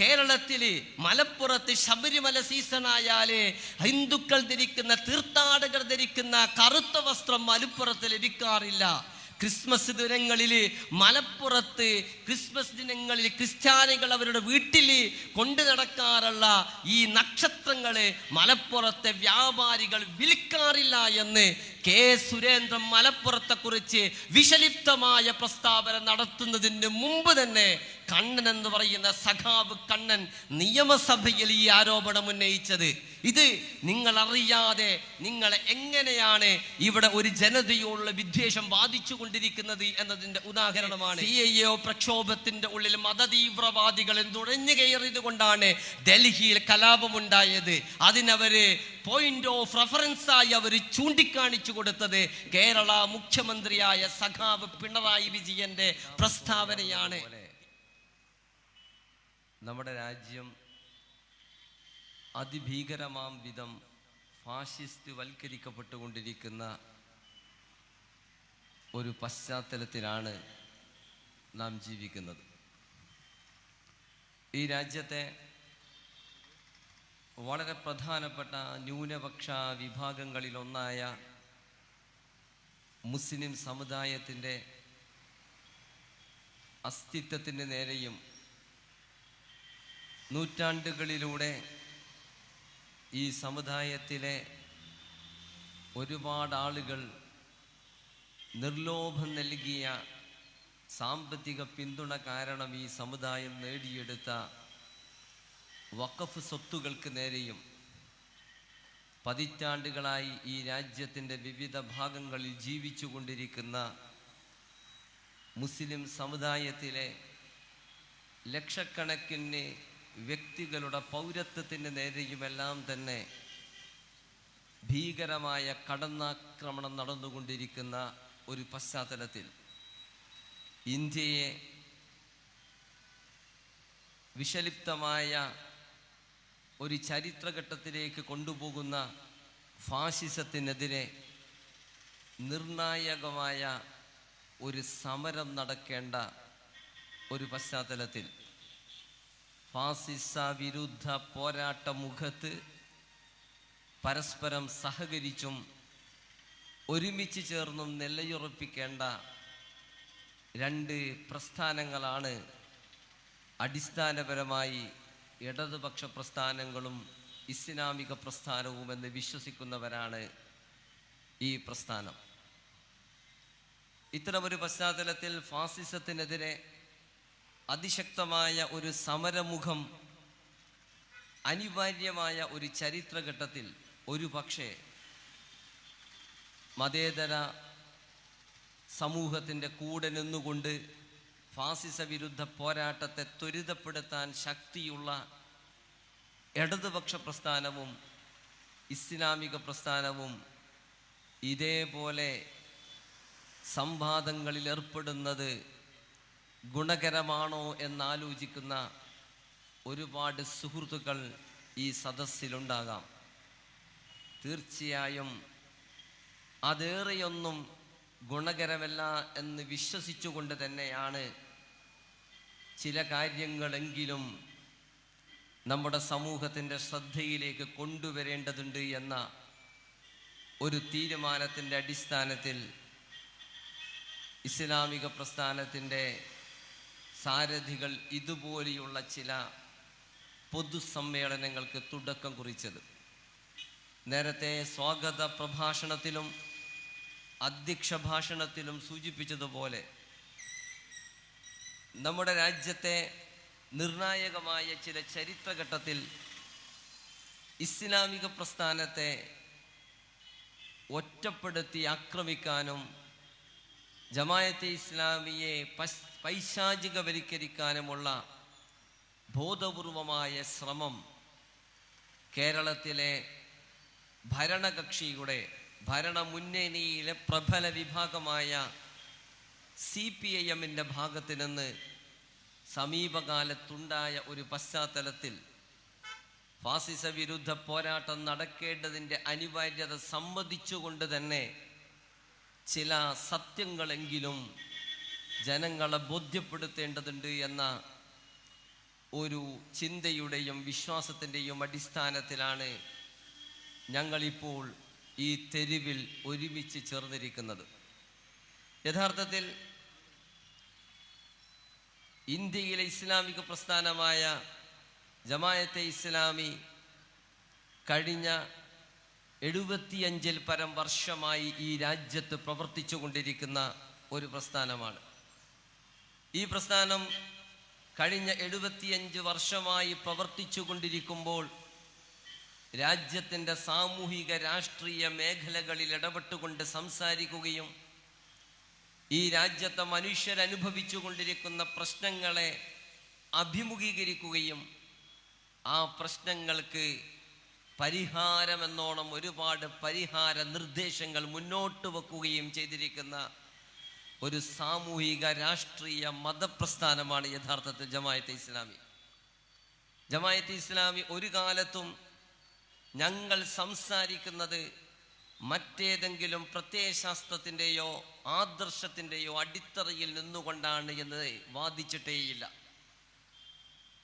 കേരളത്തില് മലപ്പുറത്ത് ശബരിമല സീസണായാല് ഹിന്ദുക്കൾ ധരിക്കുന്ന, തീർത്ഥാടകർ ധരിക്കുന്ന കറുത്ത വസ്ത്രം മലപ്പുറത്ത് ലഭിക്കാറില്ല. ക്രിസ്മസ് ദിനങ്ങളിൽ മലപ്പുറത്ത് ക്രിസ്മസ് ദിനങ്ങളിൽ ക്രിസ്ത്യാനികൾ അവരുടെ വീട്ടിൽ കൊണ്ടു നടക്കാറുള്ള ഈ നക്ഷത്രങ്ങളെ മലപ്പുറത്തെ വ്യാപാരികൾ വിൽക്കാറില്ല എന്ന് കെ സുരേന്ദ്രൻ മലപ്പുറത്തെ കുറിച്ച് വിഷലിപ്തമായ പ്രസ്താവന നടത്തുന്നതിന് മുമ്പ് തന്നെ കണ്ണൻ എന്ന് പറയുന്ന സഖാവ് കണ്ണൻ നിയമസഭയിൽ ഈ ആരോപണം ഉന്നയിച്ചത്. ഇത് നിങ്ങൾ അറിയാതെ നിങ്ങൾ എങ്ങനെയാണ് ഇവിടെ ഒരു ജനതയോടുള്ള വിദ്വേഷം ബാധിച്ചു കൊണ്ടിരിക്കുന്നത് എന്നതിന്റെ ഉദാഹരണമാണ്. CIO പ്രക്ഷോഭത്തിന്റെ ഉള്ളിൽ മതതീവ്രവാദികൾ നുഴഞ്ഞു കയറിയത് കൊണ്ടാണ് ഡൽഹിയിൽ കലാപമുണ്ടായത്. അതിനവര് പോയിന്റ് ഓഫ് റെഫറൻസായി അവർ ചൂണ്ടിക്കാണിച്ചു കൊടുത്തത് കേരള മുഖ്യമന്ത്രിയായ സഖാവ് പിണറായി വിജയന്റെ പ്രസ്താവനയാണ്. നമ്മുടെ രാജ്യം അതിഭീകരമാം വിധം ഫാഷിസ്റ്റ് വൽക്കരിക്കപ്പെട്ടുകൊണ്ടിരിക്കുന്ന ഒരു പശ്ചാത്തലത്തിലാണ് നാം ജീവിക്കുന്നത്. ഈ രാജ്യത്തെ വളരെ പ്രധാനപ്പെട്ട ന്യൂനപക്ഷ വിഭാഗങ്ങളിലൊന്നായ മുസ്ലിം സമുദായത്തിൻ്റെ അസ്തിത്വത്തിന് നേരെയും നൂറ്റാണ്ടുകളിലൂടെ ഈ സമുദായത്തിലെ ഒരുപാട് ആളുകൾ നിർലോഭം നൽകിയ സാമ്പത്തിക പിന്തുണ കാരണം ഈ സമുദായം നേടിയെടുത്ത വഖഫ് സ്വത്തുകൾക്ക് നേരെയും പതിറ്റാണ്ടുകളായി ഈ രാജ്യത്തിൻ്റെ വിവിധ ഭാഗങ്ങളിൽ ജീവിച്ചു കൊണ്ടിരിക്കുന്ന മുസ്ലിം സമുദായത്തിലെ ലക്ഷക്കണക്കിന് വ്യക്തികളുടെ പൗരത്വത്തിന് നേരെയുമെല്ലാം തന്നെ ഭീകരമായ കടന്നാക്രമണം നടന്നുകൊണ്ടിരിക്കുന്ന ഒരു പശ്ചാത്തലത്തിൽ ഇന്ത്യയെ വിഷലിപ്തമായ ഒരു ചരിത്രഘട്ടത്തിലേക്ക് കൊണ്ടുപോകുന്ന ഫാഷിസത്തിനെതിരെ നിർണായകമായ ഒരു സമരം നടക്കേണ്ട ഒരു പശ്ചാത്തലത്തിൽ ഫാസിസ വിരുദ്ധ പോരാട്ട മുഖത്ത് പരസ്പരം സഹകരിച്ചും ഒരുമിച്ച് ചേർന്നും നിലയുറപ്പിക്കേണ്ട രണ്ട് പ്രസ്ഥാനങ്ങളാണ് അടിസ്ഥാനപരമായി ഇടതുപക്ഷ പ്രസ്ഥാനങ്ങളും ഇസ്ലാമിക പ്രസ്ഥാനവുമെന്ന് വിശ്വസിക്കുന്നവരാണ് ഈ പ്രസ്ഥാനം. ഇത്തരമൊരു പശ്ചാത്തലത്തിൽ ഫാസിസത്തിനെതിരെ അതിശക്തമായ ഒരു സമരമുഖം അനിവാര്യമായ ഒരു ചരിത്രഘട്ടത്തിൽ ഒരു പക്ഷേ മതേതര സമൂഹത്തിൻ്റെ കൂടെ നിന്നുകൊണ്ട് ഫാസിസ വിരുദ്ധ പോരാട്ടത്തെ ത്വരിതപ്പെടുത്താൻ ശക്തിയുള്ള ഇടതുപക്ഷ പ്രസ്ഥാനവും ഇസ്ലാമിക പ്രസ്ഥാനവും ഇതേപോലെ സംവാദങ്ങളിൽ ഏർപ്പെടുന്നത് ഗുണകരമാണോ എന്നാലോചിക്കുന്ന ഒരുപാട് സുഹൃത്തുക്കൾ ഈ സദസ്സിലുണ്ടാകാം. തീർച്ചയായും അതേറെയൊന്നും ഗുണകരമല്ല എന്ന് വിശ്വസിച്ചുകൊണ്ട് തന്നെയാണ് ചില കാര്യങ്ങളെങ്കിലും നമ്മുടെ സമൂഹത്തിൻ്റെ ശ്രദ്ധയിലേക്ക് കൊണ്ടുവരേണ്ടതുണ്ട് എന്ന ഒരു തീരുമാനത്തിൻ്റെ അടിസ്ഥാനത്തിൽ ഇസ്ലാമിക പ്രസ്ഥാനത്തിൻ്റെ സാരഥികൾ ഇതുപോലെയുള്ള ചില പൊതുസമ്മേളനങ്ങൾക്ക് തുടക്കം കുറിച്ചത്. നേരത്തെ സ്വാഗത പ്രഭാഷണത്തിലും അധ്യക്ഷ ഭാഷണത്തിലും സൂചിപ്പിച്ചതുപോലെ നമ്മുടെ രാജ്യത്തെ നിർണായകമായ ചില ചരിത്രഘട്ടത്തിൽ ഇസ്ലാമിക പ്രസ്ഥാനത്തെ ഒറ്റപ്പെടുത്തി ആക്രമിക്കാനും ജമാഅത്തെ ഇസ്ലാമിയെ പൈശാചികവൽക്കരിക്കാനുമുള്ള ബോധപൂർവമായ ശ്രമം കേരളത്തിലെ ഭരണകക്ഷിയുടെ ഭരണമുന്നണിയിലെ പ്രബല വിഭാഗമായ CPIM-ൻ്റെ ഭാഗത്ത് നിന്ന് സമീപകാലത്തുണ്ടായ ഒരു പശ്ചാത്തലത്തിൽ ഫാസിസ വിരുദ്ധ പോരാട്ടം നടക്കേണ്ടതിൻ്റെ അനിവാര്യത സമ്മതിച്ചുകൊണ്ട് തന്നെ ചില സത്യങ്ങളെങ്കിലും ജനങ്ങളെ ബോധ്യപ്പെടുത്തേണ്ടതുണ്ട് എന്ന ഒരു ചിന്തയുടെയും വിശ്വാസത്തിൻ്റെയും അടിസ്ഥാനത്തിലാണ് ഞങ്ങളിപ്പോൾ ഈ തെരുവിൽ ഒരുമിച്ച് ചേർന്നിരിക്കുന്നത്. യഥാർത്ഥത്തിൽ ഇന്ത്യയിലെ ഇസ്ലാമിക പ്രസ്ഥാനമായ ജമാഅത്തെ ഇസ്ലാമി കഴിഞ്ഞ 75 പരം വർഷമായി ഈ രാജ്യത്ത് പ്രവർത്തിച്ചു കൊണ്ടിരിക്കുന്ന ഒരു പ്രസ്ഥാനമാണ്. ഈ പ്രസ്ഥാനം കഴിഞ്ഞ 75 വർഷമായി പ്രവർത്തിച്ചു കൊണ്ടിരിക്കുമ്പോൾ രാജ്യത്തിൻ്റെ സാമൂഹിക രാഷ്ട്രീയ മേഖലകളിൽ ഇടപെട്ടുകൊണ്ട് സംസാരിക്കുകയും ഈ രാജ്യത്തെ മനുഷ്യരനുഭവിച്ചു കൊണ്ടിരിക്കുന്ന പ്രശ്നങ്ങളെ അഭിമുഖീകരിക്കുകയും ആ പ്രശ്നങ്ങൾക്ക് പരിഹാരമെന്നോണം ഒരുപാട് പരിഹാര നിർദ്ദേശങ്ങൾ മുന്നോട്ട് വെക്കുകയും ചെയ്തിരിക്കുന്ന ഒരു സാമൂഹിക രാഷ്ട്രീയ മതപ്രസ്ഥാനമാണ് യഥാർത്ഥത്തിൽ ജമാഅത്തെ ഇസ്ലാമി. ജമാഅത്തെ ഇസ്ലാമി ഒരു കാലത്തും ഞങ്ങൾ സംസാരിക്കുന്നത് മറ്റേതെങ്കിലും പ്രത്യയശാസ്ത്രത്തിൻ്റെയോ ആദർശത്തിൻ്റെയോ അടിത്തറയിൽ നിന്നുകൊണ്ടാണ് എന്ന് വാദിച്ചിട്ടേയില്ല.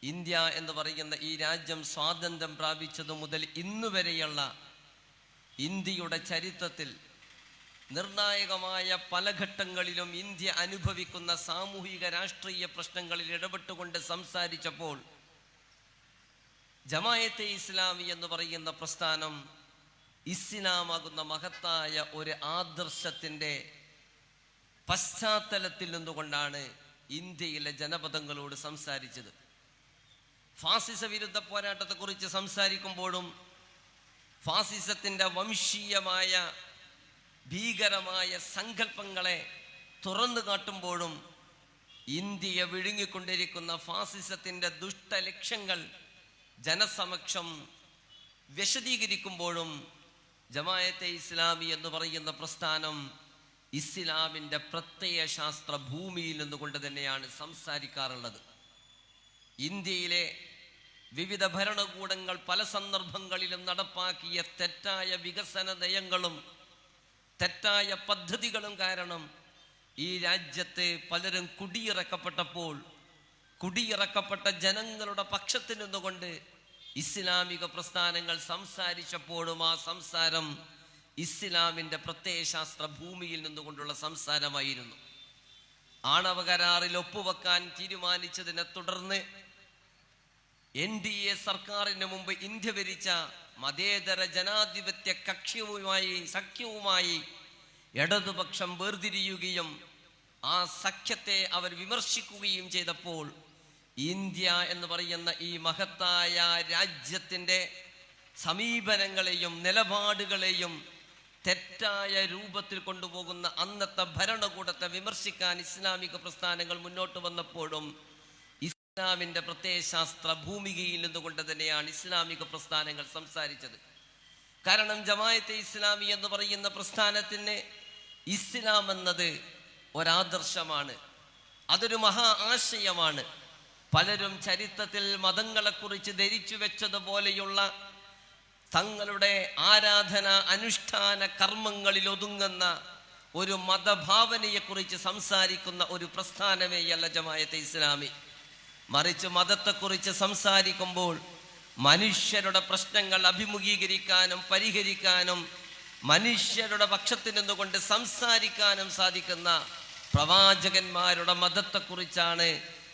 ഇന്ത്യ എന്ന് പറയുന്ന ഈ രാജ്യം സ്വാതന്ത്ര്യം പ്രാപിച്ചതു മുതൽ ഇന്നുവരെയുള്ള ഇന്ത്യയുടെ ചരിത്രത്തിൽ നിർണായകമായ പല ഘട്ടങ്ങളിലും ഇന്ത്യ അനുഭവിക്കുന്ന സാമൂഹിക രാഷ്ട്രീയ പ്രശ്നങ്ങളിൽ ഇടപെട്ടുകൊണ്ട് സംസാരിച്ചപ്പോൾ ജമാഅത്തെ ഇസ്ലാമി എന്ന് പറയുന്ന പ്രസ്ഥാനം ഇസ്ലാമാകുന്ന മഹത്തായ ഒരു ആദർശത്തിൻ്റെ പശ്ചാത്തലത്തിൽ നിന്നുകൊണ്ടാണ് ഇന്ത്യയിലെ ജനപദങ്ങളോട് സംസാരിച്ചത്. ഫാസിസ വിരുദ്ധ പോരാട്ടത്തെക്കുറിച്ച് സംസാരിക്കുമ്പോഴും ഫാസിസത്തിൻ്റെ വംശീയമായ ഭീകരമായ സങ്കല്പങ്ങളെ തുറന്നു കാട്ടുമ്പോഴും ഇന്ത്യയെ വിഴുങ്ങിക്കൊണ്ടിരിക്കുന്ന ഫാസിസത്തിൻ്റെ ദുഷ്ടലക്ഷ്യങ്ങൾ ജനസമക്ഷം വിശദീകരിക്കുമ്പോഴും ജമാഅത്തെ ഇസ്ലാമി എന്ന് പറയുന്ന പ്രസ്ഥാനം ഇസ്ലാമിൻ്റെ പ്രത്യയശാസ്ത്ര ഭൂമിയിൽ നിന്നുകൊണ്ട് തന്നെയാണ് സംസാരിക്കാറുള്ളത്. ഇന്ത്യയിലെ വിവിധ ഭരണകൂടങ്ങൾ പല സന്ദർഭങ്ങളിലും നടപ്പാക്കിയ തെറ്റായ വികസന നയങ്ങളും തെറ്റായ പദ്ധതികളും കാരണം ഈ രാജ്യത്ത് പലരും കുടിയിറക്കപ്പെട്ടപ്പോൾ കുടിയിറക്കപ്പെട്ട ജനങ്ങളുടെ പക്ഷത്ത് നിന്നുകൊണ്ട് ഇസ്ലാമിക പ്രസ്ഥാനങ്ങൾ സംസാരിച്ചപ്പോഴും ആ സംസാരം ഇസ്ലാമിൻ്റെ പ്രത്യയശാസ്ത്ര ഭൂമിയിൽ നിന്നുകൊണ്ടുള്ള സംസാരമായിരുന്നു. ആണവ കരാറിൽ ഒപ്പുവെക്കാൻ തീരുമാനിച്ചതിനെ തുടർന്ന് NDA സർക്കാരിന് മുമ്പ് ഇന്ത്യ ഭരിച്ച മതേതര ജനാധിപത്യ സഖ്യവുമായി ഇടതുപക്ഷം വേർതിരിയുകയും ആ സഖ്യത്തെ അവർ വിമർശിക്കുകയും ചെയ്തപ്പോൾ ഇന്ത്യ എന്ന് പറയുന്ന ഈ മഹത്തായ രാജ്യത്തിൻ്റെ സമീപനങ്ങളെയും നിലപാടുകളെയും തെറ്റായ രൂപത്തിൽ കൊണ്ടുപോകുന്ന അന്നത്തെ ഭരണകൂടത്തെ വിമർശിക്കാൻ ഇസ്ലാമിക പ്രസ്ഥാനങ്ങൾ മുന്നോട്ട് വന്നപ്പോഴും ഇസ്ലാമിൻ്റെ പ്രത്യയശാസ്ത്ര ഭൂമികയിൽ നിന്നുകൊണ്ട് തന്നെയാണ് ഇസ്ലാമിക പ്രസ്ഥാനങ്ങൾ സംസാരിച്ചത്. കാരണം ജമാഅത്തെ ഇസ്ലാമി എന്ന് പറയുന്ന പ്രസ്ഥാനത്തിന് ഇസ്ലാം എന്നത് ഒരാദർശമാണ്, അതൊരു മഹാ ആശയമാണ്. പലരും ചരിത്രത്തിൽ മതങ്ങളെക്കുറിച്ച് ധരിച്ചു വെച്ചതുപോലെയുള്ള തങ്ങളുടെ ആരാധന അനുഷ്ഠാന കർമ്മങ്ങളിൽ ഒതുങ്ങുന്ന ഒരു മതഭാവനയെക്കുറിച്ച് സംസാരിക്കുന്ന ഒരു പ്രസ്ഥാനമേയല്ല ജമാഅത്തെ ഇസ്ലാമി. മറിച്ച് മതത്തെക്കുറിച്ച് സംസാരിക്കുമ്പോൾ മനുഷ്യരുടെ പ്രശ്നങ്ങൾ അഭിമുഖീകരിക്കാനും പരിഹരിക്കാനും മനുഷ്യരുടെ പക്ഷത്ത് നിന്നുകൊണ്ട് സംസാരിക്കാനും സാധിക്കുന്ന പ്രവാചകന്മാരുടെ മതത്തെക്കുറിച്ചാണ്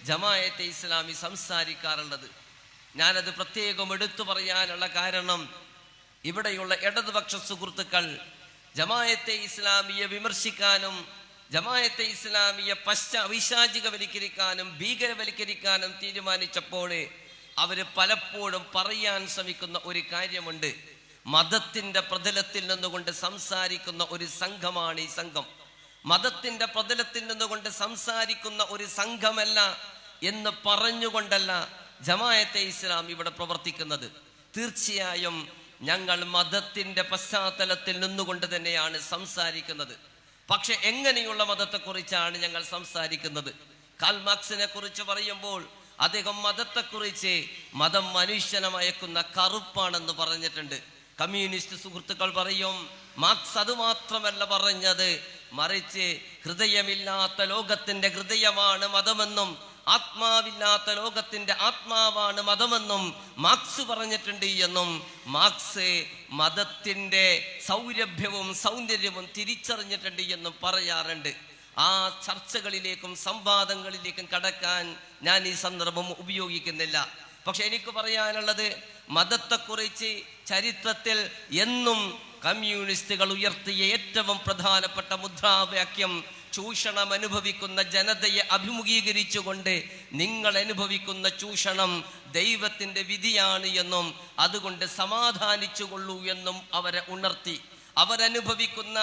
ജമാഅത്തെ ഇസ്ലാമി സംസാരിക്കാറുള്ളത്. ഞാനത് പ്രത്യേകം എടുത്തു പറയാനുള്ള കാരണം ഇവിടെയുള്ള ഇടതുപക്ഷ സുഹൃത്തുക്കൾ ജമാഅത്തെ ഇസ്ലാമിയെ വിമർശിക്കാനും ജമാഅത്തെ ഇസ്ലാമിയെ വൈശാചികവൽക്കരിക്കാനും ഭീകരവൽക്കരിക്കാനും തീരുമാനിച്ചപ്പോൾ അവർ പലപ്പോഴും പറയാൻ ശ്രമിക്കുന്ന ഒരു കാര്യമുണ്ട്. മതത്തിൻ്റെ പ്രതലത്തിൽ നിന്നുകൊണ്ട് സംസാരിക്കുന്ന ഒരു സംഘമാണ് ഈ സംഘം. മതത്തിൻ്റെ പ്രതലത്തിൽ നിന്നുകൊണ്ട് സംസാരിക്കുന്ന ഒരു സംഘമല്ല എന്ന് പറഞ്ഞുകൊണ്ടല്ല ജമാഅത്തെ ഇസ്ലാം ഇവിടെ പ്രവർത്തിക്കുന്നത്. തീർച്ചയായും ഞങ്ങൾ മതത്തിൻ്റെ പശ്ചാത്തലത്തിൽ നിന്നുകൊണ്ട് തന്നെയാണ് സംസാരിക്കുന്നത്. പക്ഷെ എങ്ങനെയുള്ള മതത്തെക്കുറിച്ചാണ് ഞങ്ങൾ സംസാരിക്കുന്നത്? കാൾ മാർക്സിനെ കുറിച്ച് പറയുമ്പോൾ അദ്ദേഹം മതത്തെക്കുറിച്ച് മതം മനുഷ്യനെ മയക്കുന്ന കറുപ്പാണെന്ന് പറഞ്ഞിട്ടുണ്ട്. കമ്മ്യൂണിസ്റ്റ് സുഹൃത്തുക്കൾ പറയും മാർക്സ് അത് മാത്രമല്ല പറഞ്ഞത്, മറിച്ച് ഹൃദയമില്ലാത്ത ലോകത്തിന്റെ ഹൃദയമാണ് മതമെന്നും ആത്മാവില്ലാത്ത ലോകത്തിന്റെ ആത്മാവാണ് മതമെന്നും മാർക്സ് പറഞ്ഞിട്ടുണ്ട് എന്നും മാർക്സ് മതത്തിന്റെ സൗരഭ്യവും സൗന്ദര്യവും തിരിച്ചറിഞ്ഞിട്ടുണ്ട് എന്നും പറയാറുണ്ട്. ആ ചർച്ചകളിലേക്കും സംവാദങ്ങളിലേക്കും കടക്കാൻ ഞാൻ ഈ സന്ദർഭം ഉപയോഗിക്കുന്നില്ല. പക്ഷെ എനിക്ക് പറയാനുള്ളത്, മതത്തെക്കുറിച്ച് ചരിത്രത്തിൽ എന്നും കമ്മ്യൂണിസ്റ്റുകൾ ഉയർത്തിയ ഏറ്റവും പ്രധാനപ്പെട്ട മുദ്രാവാക്യം ചൂഷണം അനുഭവിക്കുന്ന ജനതയെ അഭിമുഖീകരിച്ചുകൊണ്ട് നിങ്ങൾ അനുഭവിക്കുന്ന ചൂഷണം ദൈവത്തിന്റെ വിധിയാണ് എന്നും അതുകൊണ്ട് സമാധാനിച്ചുകൊള്ളൂ എന്നും അവരെ ഉണർത്തി. അവരനുഭവിക്കുന്ന,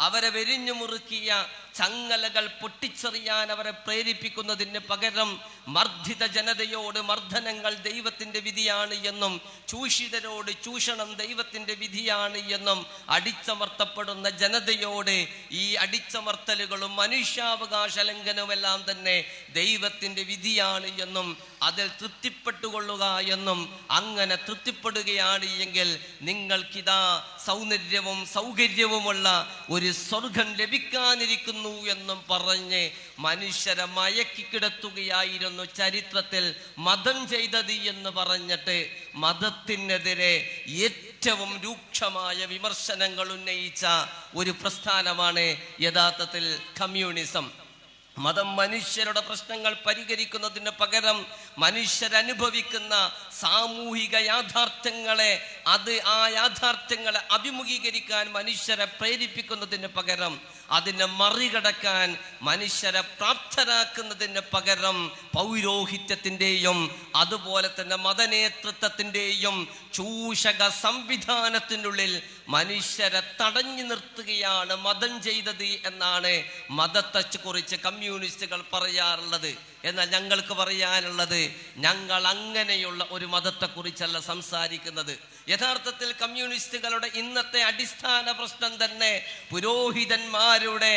അവരെ വെരിഞ്ഞു മുറുക്കിയ ചങ്ങലകൾ പൊട്ടിച്ചെറിയാൻ അവരെ പ്രേരിപ്പിക്കുന്നതിന് പകരം മർദ്ദിത ജനതയോട് മർദ്ദനങ്ങൾ ദൈവത്തിന്റെ വിധിയാണ് എന്നും ചൂഷിതരോട് ചൂഷണം ദൈവത്തിന്റെ വിധിയാണ് എന്നും അടിച്ചമർത്തപ്പെടുന്ന ജനതയോട് ഈ അടിച്ചമർത്തലുകളും മനുഷ്യാവകാശ ലംഘനവുമെല്ലാം തന്നെ ദൈവത്തിന്റെ വിധിയാണ് എന്നും അതിൽ തൃപ്തിപ്പെട്ടുകൊള്ളുക എന്നും അങ്ങനെ തൃപ്തിപ്പെടുകയാണ് എങ്കിൽ നിങ്ങൾക്കിതാ സൗന്ദര്യവും സൗകര്യവുമുള്ള ഒരു സ്വർഗം ലഭിക്കാനിരിക്കുന്നു എന്നും പറഞ്ഞ് മനുഷ്യരെ മയക്കി കിടത്തുകയായിരുന്നു ചരിത്രത്തിൽ മതം ചെയ്തത് എന്ന് പറഞ്ഞിട്ട് മതത്തിനെതിരെ ഏറ്റവും രൂക്ഷമായ വിമർശനങ്ങൾ ഉന്നയിച്ച ഒരു പ്രസ്ഥാനമാണ് യഥാർത്ഥത്തിൽ കമ്മ്യൂണിസം. മതം മനുഷ്യരുടെ പ്രശ്നങ്ങൾ പരിഹരിക്കുന്നതിന് പകരം മനുഷ്യരനുഭവിക്കുന്ന സാമൂഹിക യാഥാർത്ഥ്യങ്ങളെ ആ യാഥാർത്ഥ്യങ്ങളെ അഭിമുഖീകരിക്കാൻ മനുഷ്യരെ പ്രേരിപ്പിക്കുന്നതിന് പകരം അതിനെ മറികടക്കാൻ മനുഷ്യരെ പ്രാപ്തരാക്കുന്നതിന് പകരം പൗരോഹിത്യത്തിൻ്റെയും അതുപോലെ തന്നെ മതനേതൃത്വത്തിൻ്റെയും ചൂഷക സംവിധാനത്തിനുള്ളിൽ മനുഷ്യരെ തടഞ്ഞു നിർത്തുകയാണ് മതം ചെയ്തത് എന്നാണ് മതത്തെ കുറിച്ച് കമ്മ്യൂണിസ്റ്റുകൾ പറയാറുള്ളത്. എന്നാൽ ഞങ്ങൾക്ക് പറയാനുള്ളത്, ഞങ്ങൾ അങ്ങനെയുള്ള ഒരു മതത്തെക്കുറിച്ചല്ല സംസാരിക്കുന്നത്. യഥാർത്ഥത്തിൽ കമ്മ്യൂണിസ്റ്റുകളുടെ ഇന്നത്തെ അടിസ്ഥാന പ്രശ്നം തന്നെ പുരോഹിതന്മാരുടെ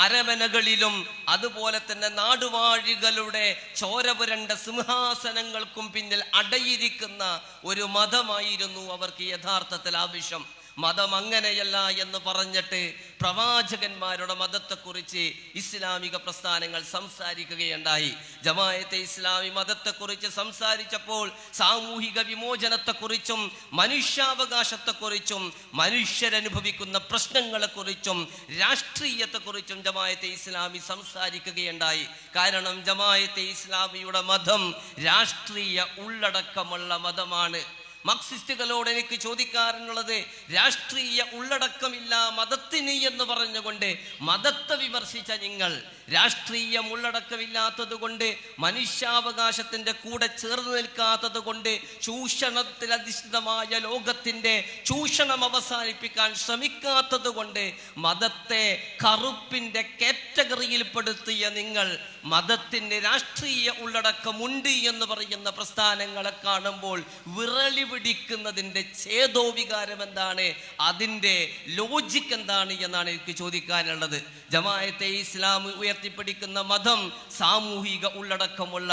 അരമനകളിലും അതുപോലെ തന്നെ നാടുവാഴികളുടെ ചോരപുരണ്ട സിംഹാസനങ്ങൾക്കും പിന്നിൽ അടയിരിക്കുന്ന ഒരു മതമായിരുന്നു അവർക്ക് യഥാർത്ഥത്തിൽ ആവശ്യം. മതം അങ്ങനെയല്ല എന്ന് പറഞ്ഞിട്ട് പ്രവാചകന്മാരുടെ മതത്തെക്കുറിച്ച് ഇസ്ലാമിക പ്രസ്ഥാനങ്ങൾ സംസാരിക്കുകയുണ്ടായി. ജമാഅത്തെ ഇസ്ലാമി മതത്തെക്കുറിച്ച് സംസാരിച്ചപ്പോൾ സാമൂഹിക വിമോചനത്തെക്കുറിച്ചും മനുഷ്യാവകാശത്തെക്കുറിച്ചും മനുഷ്യരനുഭവിക്കുന്ന പ്രശ്നങ്ങളെക്കുറിച്ചും രാഷ്ട്രീയത്തെക്കുറിച്ചും ജമാഅത്തെ ഇസ്ലാമി സംസാരിക്കുകയുണ്ടായി. കാരണം ജമാഅത്തെ ഇസ്ലാമിയുടെ മതം രാഷ്ട്രീയ ഉള്ളടക്കമുള്ള മതമാണ്. മാർക്സിസ്റ്റുകളോട് എനിക്ക് ചോദിക്കാറുള്ളത്, രാഷ്ട്രീയ ഉള്ളടക്കമില്ല മതത്തിന് എന്ന് പറഞ്ഞുകൊണ്ട് മതത്തെ വിമർശിച്ച നിങ്ങൾ രാഷ്ട്രീയം ഉള്ളടക്കമില്ലാത്തത് കൊണ്ട് മനുഷ്യാവകാശത്തിന്റെ കൂടെ ചേർന്ന് നിൽക്കാത്തത് കൊണ്ട് ചൂഷണത്തിൽ അധിഷ്ഠിതമായ ലോകത്തിന്റെ ചൂഷണം അവസാനിപ്പിക്കാൻ ശ്രമിക്കാത്തത് കൊണ്ട് മതത്തെ കറുപ്പിന്റെ കാറ്റഗറിയിൽപ്പെടുത്തിയ നിങ്ങൾ മതത്തിന് രാഷ്ട്രീയ ഉള്ളടക്കമുണ്ട് എന്ന് പറയുന്ന പ്രസ്ഥാനങ്ങളെ കാണുമ്പോൾ വിറളി പിടിക്കുന്നതിന്റെ ഛേദോവികാരം എന്താണ്, അതിന്റെ ലോജിക്ക് എന്താണ് എന്നാണ് എനിക്ക് ചോദിക്കാനുള്ളത്. ജമാഅത്തെ ഇസ്ലാം ഉയർത്തിപ്പിടിക്കുന്ന മതം സാമൂഹിക ഉള്ളടക്കമുള്ള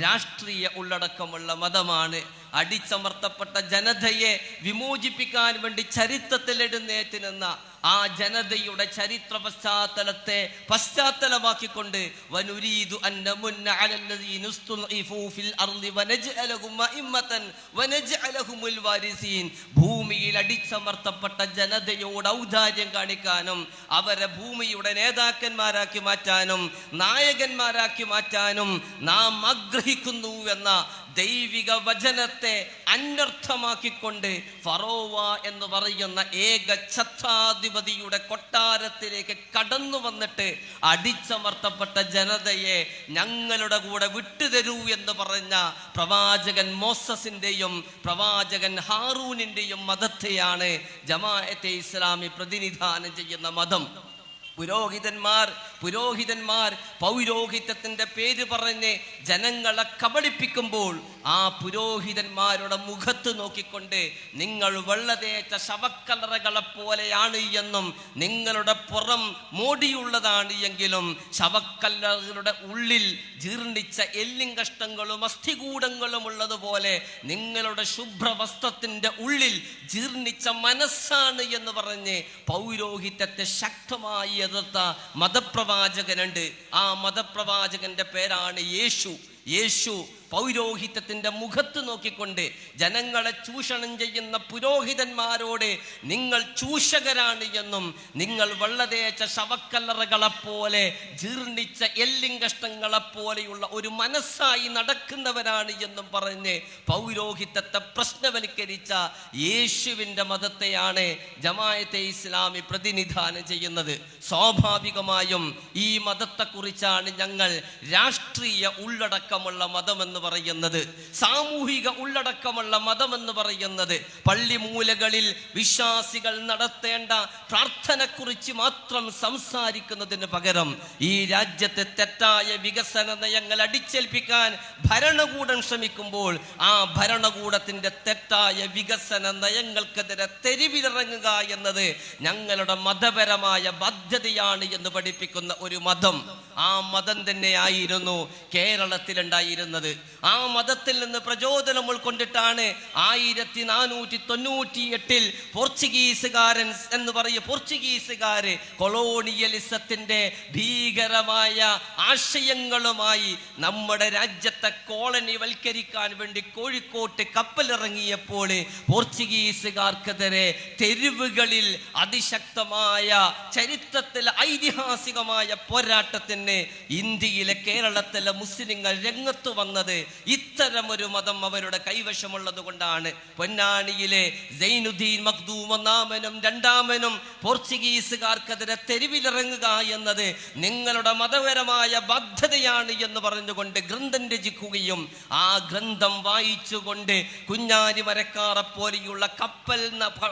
രാഷ്ട്രീയ ഉള്ളടക്കമുള്ള മതമാണ്. അടിച്ചമർത്തപ്പെട്ട ജനതയെ വിമോചിപ്പിക്കാൻ വേണ്ടി ചരിത്രത്തിൽ എഴുന്നേറ്റ് നിന്ന ആ ജനതയുടെ ചരിത്ര പശ്ചാത്തലത്തെ പശ്ചാത്തലമാക്കിക്കൊണ്ട് വനുരീദു അന്നമുന്ന അലല്ലദീന ഉസ്തുൽഇഫൂ ഫിൽ അർളി വനജ്അലഹും അഇമ്മതൻ വനജ്അലഹുൽ വാരിസീൻ, ഭൂമിയിൽ അടിച്ചമർത്തപ്പെട്ട ജനതയോട് ഔദാര്യം കാണിക്കാനും അവരെ ഭൂമിയുടെ നേതാക്കന്മാരാക്കി മാറ്റാനും നായകന്മാരാക്കി മാറ്റാനും നാം ആഗ്രഹിക്കുന്നു എന്ന ദൈവിക വചനത്തെ അനർത്ഥമാക്കിക്കൊണ്ട് ഫറോവ എന്ന് പറയുന്ന ഏക ഛത്രാധിപതിയുടെ കൊട്ടാരത്തിലേക്ക് കടന്നു വന്നിട്ട് അടിച്ചമർത്തപ്പെട്ട ജനതയെ ഞങ്ങളുടെ കൂടെ വിട്ടുതരൂ എന്ന് പറഞ്ഞ പ്രവാചകൻ മോസസിന്റെയും പ്രവാചകൻ ഹാറൂനിന്റെയും മതത്തെയാണ് ജമാഅത്തെ ഇസ്ലാമി പ്രതിനിധാനം ചെയ്യുന്ന മതം. പുരോഹിതന്മാർ പൗരോഹിത്യത്തിന്റെ പേര് പറഞ്ഞ് ജനങ്ങളെ കബളിപ്പിക്കുമ്പോൾ ആ പുരോഹിതന്മാരുടെ മുഖത്ത് നോക്കിക്കൊണ്ട് നിങ്ങൾ വെള്ളതേറ്റ ശവക്കല്ലറകളെ പോലെയാണ് എന്നും നിങ്ങളുടെ പുറം മോടിയുള്ളതാണ് എങ്കിലും ശവക്കല്ലറകളുടെ ഉള്ളിൽ ജീർണിച്ച എല്ലും കഷ്ടങ്ങളും അസ്ഥികൂടങ്ങളും ഉള്ളതുപോലെ നിങ്ങളുടെ ശുഭ്രവസ്ത്രത്തിന്റെ ഉള്ളിൽ ജീർണിച്ച മനസ്സാണ് എന്ന് പറഞ്ഞ് പൗരോഹിത്യത്തെ ശക്തമായി എതിർത്ത മതപ്രവാചകനുണ്ട്. ആ മതപ്രവാചകന്റെ പേരാണ് യേശു. യേശു പൗരോഹിത്യത്തിന്റെ മുഖത്ത് നോക്കിക്കൊണ്ട് ജനങ്ങളെ ചൂഷണം ചെയ്യുന്ന പുരോഹിതന്മാരോട് നിങ്ങൾ ചൂഷകരാണ് എന്നും നിങ്ങൾ വെള്ളതേച്ച ശവക്കല്ലറകളെപ്പോലെ ജീർണിച്ച എല്ലിങ്കഷ്ടങ്ങളെപ്പോലെയുള്ള ഒരു മനസ്സായി നടക്കുന്നവരാണ് എന്നും പറഞ്ഞ് പൗരോഹിത്യത്തെ പ്രശ്നവൽക്കരിച്ച യേശുവിൻ്റെ മതത്തെയാണ് ജമാഅത്തെ ഇസ്ലാമി പ്രതിനിധാനം ചെയ്യുന്നത്. സ്വാഭാവികമായും ഈ മതത്തെക്കുറിച്ചാണ് ഞങ്ങൾ രാഷ്ട്രീയ ഉള്ളടക്കമുള്ള മതമെന്ന് പറയുന്നത്, സാമൂഹിക ഉള്ളടക്കമുള്ള മതമെന്ന് പറയുന്നത്. പള്ളിമൂലകളിൽ വിശ്വാസികൾ നടത്തേണ്ട പ്രാർത്ഥനയെക്കുറിച്ച് മാത്രം സംസാരിക്കുന്നതിന് പകരം ഈ രാജ്യത്തെ തെറ്റായ വികസന നയങ്ങൾ അടിച്ചേൽപ്പിക്കാൻ ഭരണകൂടം ശ്രമിക്കുമ്പോൾ ആ ഭരണകൂടത്തിന്റെ തെറ്റായ വികസന നയങ്ങൾക്കെതിരെ തെരുവിലിറങ്ങുക എന്നത് ഞങ്ങളുടെ മതപരമായ ബാധ്യതയാണ് എന്ന് പഠിപ്പിക്കുന്ന ഒരു മതം. ആ മതം തന്നെയായിരുന്നു കേരളത്തിലുണ്ടായിരുന്നത്. ആ മതത്തിൽ നിന്ന് പ്രചോദനം ഉൾക്കൊണ്ടിട്ടാണ് 1498 പോർച്ചുഗീസുകാരൻ എന്ന് പറയുക പോർച്ചുഗീസുകാര് കൊളോണിയലിസത്തിന്റെ ഭീകരമായ ആശയങ്ങളുമായി നമ്മുടെ രാജ്യത്തെ കോളനി വൽക്കരിക്കാൻ വേണ്ടി കോഴിക്കോട്ട് കപ്പലിറങ്ങിയപ്പോൾ പോർച്ചുഗീസുകാർക്കെതിരെ തെരുവുകളിൽ അതിശക്തമായ ചരിത്രത്തിൽ ഐതിഹാസികമായ പോരാട്ടത്തിന് ഇന്ത്യയിലെ കേരളത്തിലെ മുസ്ലിങ്ങൾ രംഗത്ത് വന്നത് ഇത്തരം ഒരു മതം അവരുടെ കൈവശമുള്ളത് കൊണ്ടാണ്. പൊന്നാനിയിലെ സൈനുദ്ദീൻ മഖ്ദൂം ഒന്നാമനും രണ്ടാമനും പോർച്ചുഗീസുകാർക്കെതിരെ തെരുവിലിറങ്ങുക എന്നത് നിങ്ങളുടെ മതപരമായ ബാധ്യതയാണ് എന്ന് പറഞ്ഞുകൊണ്ട് ഗ്രന്ഥം രചിക്കുകയും ആ ഗ്രന്ഥം വായിച്ചുകൊണ്ട് കുഞ്ഞാലി മരക്കാറെ പോലെയുള്ള കപ്പൽ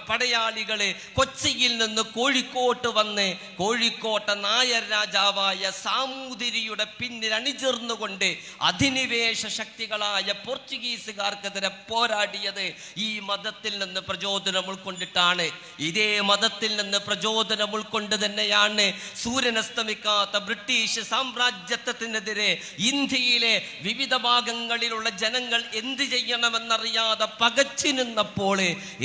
പടയാളികള് കൊച്ചിയിൽ നിന്ന് കോഴിക്കോട്ട് വന്ന് കോഴിക്കോട്ടെ നായർ രാജാവായ സാമൂതിരിയുടെ പിന്നിൽ അണിചേർന്നുകൊണ്ട് അധിനിവേശ ശക്തികളായ പോർച്ചുഗീസുകാർക്കെതിരെ പോരാടിയത് ഈ മതത്തിൽ നിന്ന് പ്രചോദനം ഉൾക്കൊണ്ടിട്ടാണ്. ഇതേ മതത്തിൽ നിന്ന് പ്രചോദനം ഉൾക്കൊണ്ട് തന്നെയാണ് സൂര്യനസ്തമിക്കാത്ത ബ്രിട്ടീഷ് സാമ്രാജ്യത്വത്തിനെതിരെ ഇന്ത്യയിലെ വിവിധ ഭാഗങ്ങളിലുള്ള ജനങ്ങൾ എന്ത് ചെയ്യണമെന്നറിയാതെ പകച്ചു നിന്നപ്പോൾ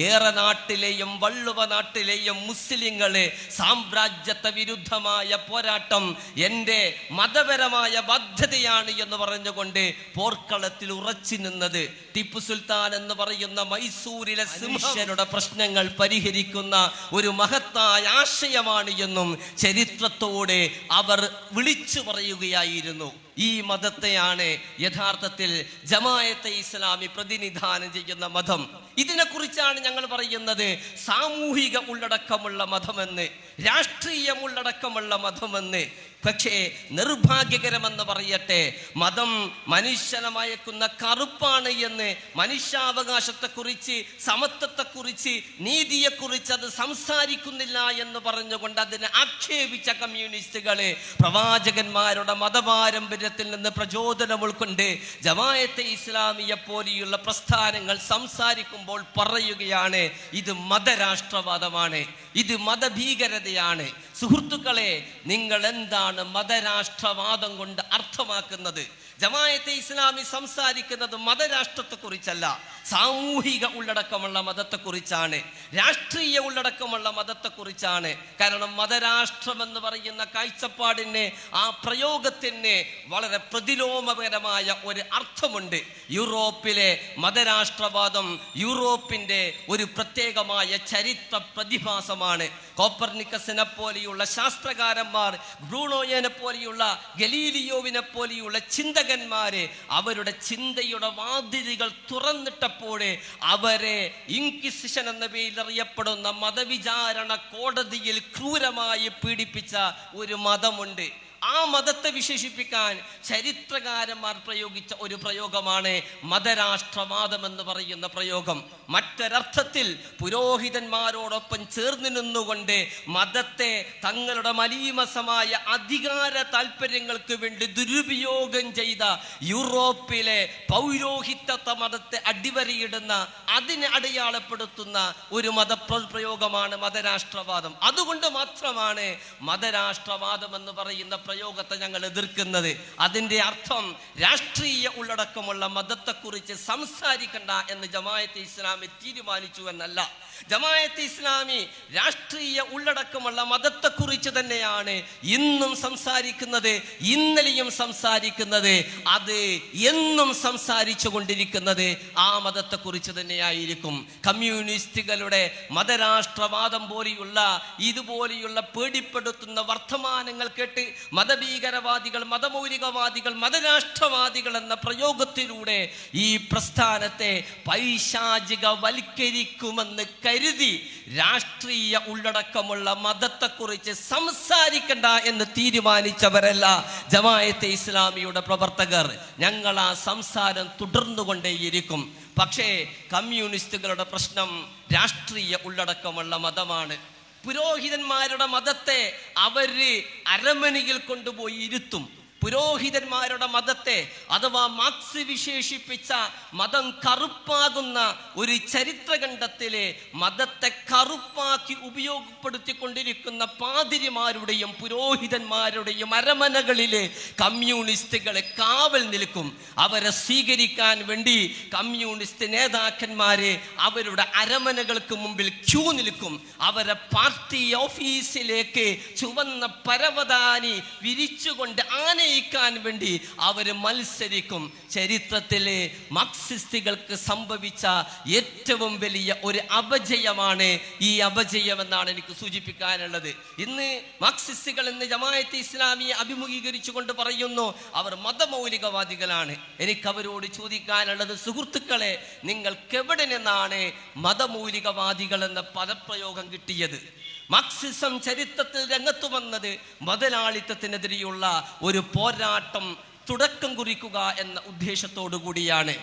ഏറെ നാട്ടിലെയും വള്ളുവ നാട്ടിലെയും മുസ്ലിങ്ങള് സാമ്രാജ്യത്വ വിരുദ്ധമായ പോരാട്ടം എൻ്റെ മതപരമായ ബാധ്യതയാണ് എന്ന് പറഞ്ഞുകൊണ്ട് പോർക്കളത്തിൽ ഉറച്ചു നിന്നത്. ടിപ്പു സുൽത്താൻ എന്ന് പറയുന്ന മൈസൂരിലെ സിംഹരുടെ പ്രശ്നങ്ങൾ പരിഹരിക്കുന്ന ഒരു മഹത്തായ ആശയമാണ് എന്നും ചരിത്രത്തോടെ അവർ വിളിച്ചു പറയുകയായിരുന്നു. ഈ മതത്തെയാണ് യഥാർത്ഥത്തിൽ ജമാഅത്തെ ഇസ്ലാമി പ്രതിനിധാനം ചെയ്യുന്ന മതം. ഇതിനെക്കുറിച്ചാണ് ഞങ്ങൾ പറയുന്നത് സാമൂഹിക ഉള്ളടക്കമുള്ള മതമെന്ന്, രാഷ്ട്രീയ ഉള്ളടക്കമുള്ള മതമെന്ന്. പക്ഷേ നിർഭാഗ്യകരമെന്ന് പറയട്ടെ, മതം മനുഷ്യനെ മയക്കുന്ന കറുപ്പാണ് എന്ന് മനുഷ്യാവകാശത്തെക്കുറിച്ച്, സമത്വത്തെക്കുറിച്ച്, നീതിയെക്കുറിച്ച് അത് സംസാരിക്കുന്നില്ല എന്ന് പറഞ്ഞുകൊണ്ട് അതിനെ ആക്ഷേപിച്ച കമ്മ്യൂണിസ്റ്റുകളെ പ്രവാചകന്മാരുടെ മതപാരമ്പര്യത്തിൽ നിന്ന് പ്രചോദനം ഉൾക്കൊണ്ട് ജമാഅത്തെ ഇസ്ലാമിയെ പോലെയുള്ള പ്രസ്ഥാനങ്ങൾ സംസാരിക്കുമ്പോൾ പറയുകയാണ് ഇത് മതരാഷ്ട്രവാദമാണ്, ഇത് മതഭീകരതയാണ്. സുഹൃത്തുക്കളെ, നിങ്ങൾ എന്താണ് മതരാഷ്ട്രവാദം കൊണ്ട് അർത്ഥമാക്കുന്നത്? ജമാഅത്തെ ഇസ്ലാമി സംസാരിക്കുന്നത് മതരാഷ്ട്രത്തെക്കുറിച്ചല്ല, സാമൂഹിക ഉള്ളടക്കമുള്ള മതത്തെക്കുറിച്ചാണ്, രാഷ്ട്രീയ ഉള്ളടക്കമുള്ള മതത്തെക്കുറിച്ചാണ്. കാരണം മതരാഷ്ട്രം എന്ന് പറയുന്ന കാഴ്ചപ്പാടിന്, ആ പ്രയോഗത്തിന് വളരെ പ്രതിലോമപരമായ ഒരു അർത്ഥമുണ്ട്. യൂറോപ്പിലെ മതരാഷ്ട്രവാദം യൂറോപ്പിന്റെ ഒരു പ്രത്യേകമായ ചരിത്ര പ്രതിഭാസമാണ്. കോപ്പർനിക്കസിനെ പോലെയുള്ള ശാസ്ത്രകാരന്മാർ, ബ്രൂണോയെ പോലെയുള്ള ഗലീലിയോവിനെ പോലെയുള്ള ചിന്തകന്മാര് അവരുടെ ചിന്തയുടെ വാതിലുകൾ തുറന്നിട്ടപ്പോഴേ അവരെ ഇൻക്വിസിഷൻ എന്ന പേരിൽ അറിയപ്പെടുന്ന മതവിചാരണ കോടതിയിൽ ക്രൂരമായി പീഡിപ്പിച്ച ഒരു മതമുണ്ട്. ആ മതത്തെ വിശേഷിപ്പിക്കാൻ ചരിത്രകാരന്മാർ പ്രയോഗിച്ച ഒരു പ്രയോഗമാണ് മതരാഷ്ട്രവാദം എന്ന് പറയുന്ന പ്രയോഗം. മറ്റൊരർത്ഥത്തിൽ പുരോഹിതന്മാരോടൊപ്പം ചേർന്ന് നിന്നുകൊണ്ട് മതത്തെ തങ്ങളുടെ മലീമസമായ അധികാര താല്പര്യങ്ങൾക്ക് വേണ്ടി ദുരുപയോഗം ചെയ്ത യൂറോപ്പിലെ പൗരോഹിത്യ മതത്തെ അടിവരയിടുന്ന, അതിനെ അടയാളപ്പെടുത്തുന്ന ഒരു മതപ്രയോഗമാണ് മതരാഷ്ട്രവാദം. അതുകൊണ്ട് മാത്രമാണ് മതരാഷ്ട്രവാദം എന്ന് പറയുന്ന പ്രയോഗത്തെ ഞങ്ങൾ എതിർക്കുന്നത്. അതിന്റെ അർത്ഥം രാഷ്ട്രീയ ഉള്ളടക്കമുള്ള മതത്തെക്കുറിച്ച് സംസാരിക്കണ്ട എന്ന് ജമാഅത്തെ ഇസ്ലാമി തീരുമാനിച്ചു എന്നല്ല. ജമാഅത്തെ ഇസ്ലാമി രാഷ്ട്രീയ ഉള്ളടക്കമുള്ള മതത്തെക്കുറിച്ച് തന്നെയാണ് ഇന്നും സംസാരിക്കുന്നത്, ഇന്നലെയും സംസാരിക്കുന്നത്, അത് എന്നും സംസാരിച്ചു കൊണ്ടിരിക്കുന്നത് ആ മതത്തെക്കുറിച്ച് തന്നെയായിരിക്കും. കമ്മ്യൂണിസ്റ്റുകളുടെ മതരാഷ്ട്രവാദം പോലെയുള്ള ഇതുപോലെയുള്ള പേടിപ്പെടുത്തുന്ന വർത്തമാനങ്ങൾ കേട്ട് മതഭീകരവാദികൾ, മതമൗലികവാദികൾ, മതരാഷ്ട്രവാദികൾ എന്ന പ്രയോഗത്തിലൂടെ ഈ പ്രസ്ഥാനത്തെ പൈശാചികവൽക്കരിക്കുമെന്ന് കരുതി രാഷ്ട്രീയ ഉള്ളടക്കമുള്ള മതത്തെക്കുറിച്ച് സംസാരിക്കണ്ട എന്ന് തീരുമാനിച്ചവരല്ല ജമാഅത്തെ ഇസ്ലാമിയുടെ പ്രവർത്തകർ. ഞങ്ങൾ ആ സംസാരം തുടർന്നുകൊണ്ടേയിരിക്കും. പക്ഷേ കമ്മ്യൂണിസ്റ്റുകളുടെ പ്രശ്നം രാഷ്ട്രീയ ഉള്ളടക്കമുള്ള മതമാണ്. പുരോഹിതന്മാരുടെ മതത്തെ അവര് അരമനയിൽ കൊണ്ടുപോയി ഇരുത്തും. പുരോഹിതന്മാരുടെ മതത്തെ അഥവാ മാർക്സ് വിശേഷിപ്പിച്ച മതം കറുപ്പാകുന്ന ഒരു ചരിത്രഖണ്ഡത്തിലെ മതത്തെ കറുപ്പാക്കി ഉപയോഗപ്പെടുത്തിക്കൊണ്ടിരിക്കുന്ന പാതിരിമാരുടെയും പുരോഹിതന്മാരുടെയും അരമനകളിലെ കമ്മ്യൂണിസ്റ്റുകളെ കാവൽ നിൽക്കും. അവരെ സ്വീകരിക്കാൻ വേണ്ടി കമ്മ്യൂണിസ്റ്റ് നേതാക്കന്മാരെ അവരുടെ അരമനകൾക്ക് മുമ്പിൽ ക്യൂ നിൽക്കും. അവരെ പാർട്ടി ഓഫീസിലേക്ക് ചുവന്ന പരവതാനി വിരിച്ചുകൊണ്ട് ആനയിക്കാൻ വേണ്ടി അവർ മത്സരിക്കും. ചരിത്രത്തിലെ മാർക്സിസ്റ്റുകൾക്ക് സംഭവിച്ച ഏറ്റവും വലിയ ഒരു അപജയമാണ് ഈ അപജയം എന്നാണ് എനിക്ക് സൂചിപ്പിക്കാനുള്ളത്. ഇന്ന് മാർക്സിസ്റ്റുകൾ ഇന്ന് ജമാഅത്തെ ഇസ്ലാമിയെ അഭിമുഖീകരിച്ചുകൊണ്ട് പറയുന്നു അവർ മതമൗലികവാദികളാണ്. എനിക്ക് അവരോട് ചോദിക്കാനുള്ളത്, സുഹൃത്തുക്കളെ, നിങ്ങൾക്ക് എവിടെ നിന്നാണ് മതമൗലികവാദികൾ എന്ന പദപ്രയോഗം കിട്ടിയത്? മാർക്സിസം ചരിത്രത്തിൽ രംഗത്തു വന്നത് മുതലാളിത്തത്തിനെതിരെയുള്ള ഒരു പോരാട്ടം തുടക്കം കുറിക്കുക എന്ന ഉദ്ദേശത്തോടു കൂടിയാണ്.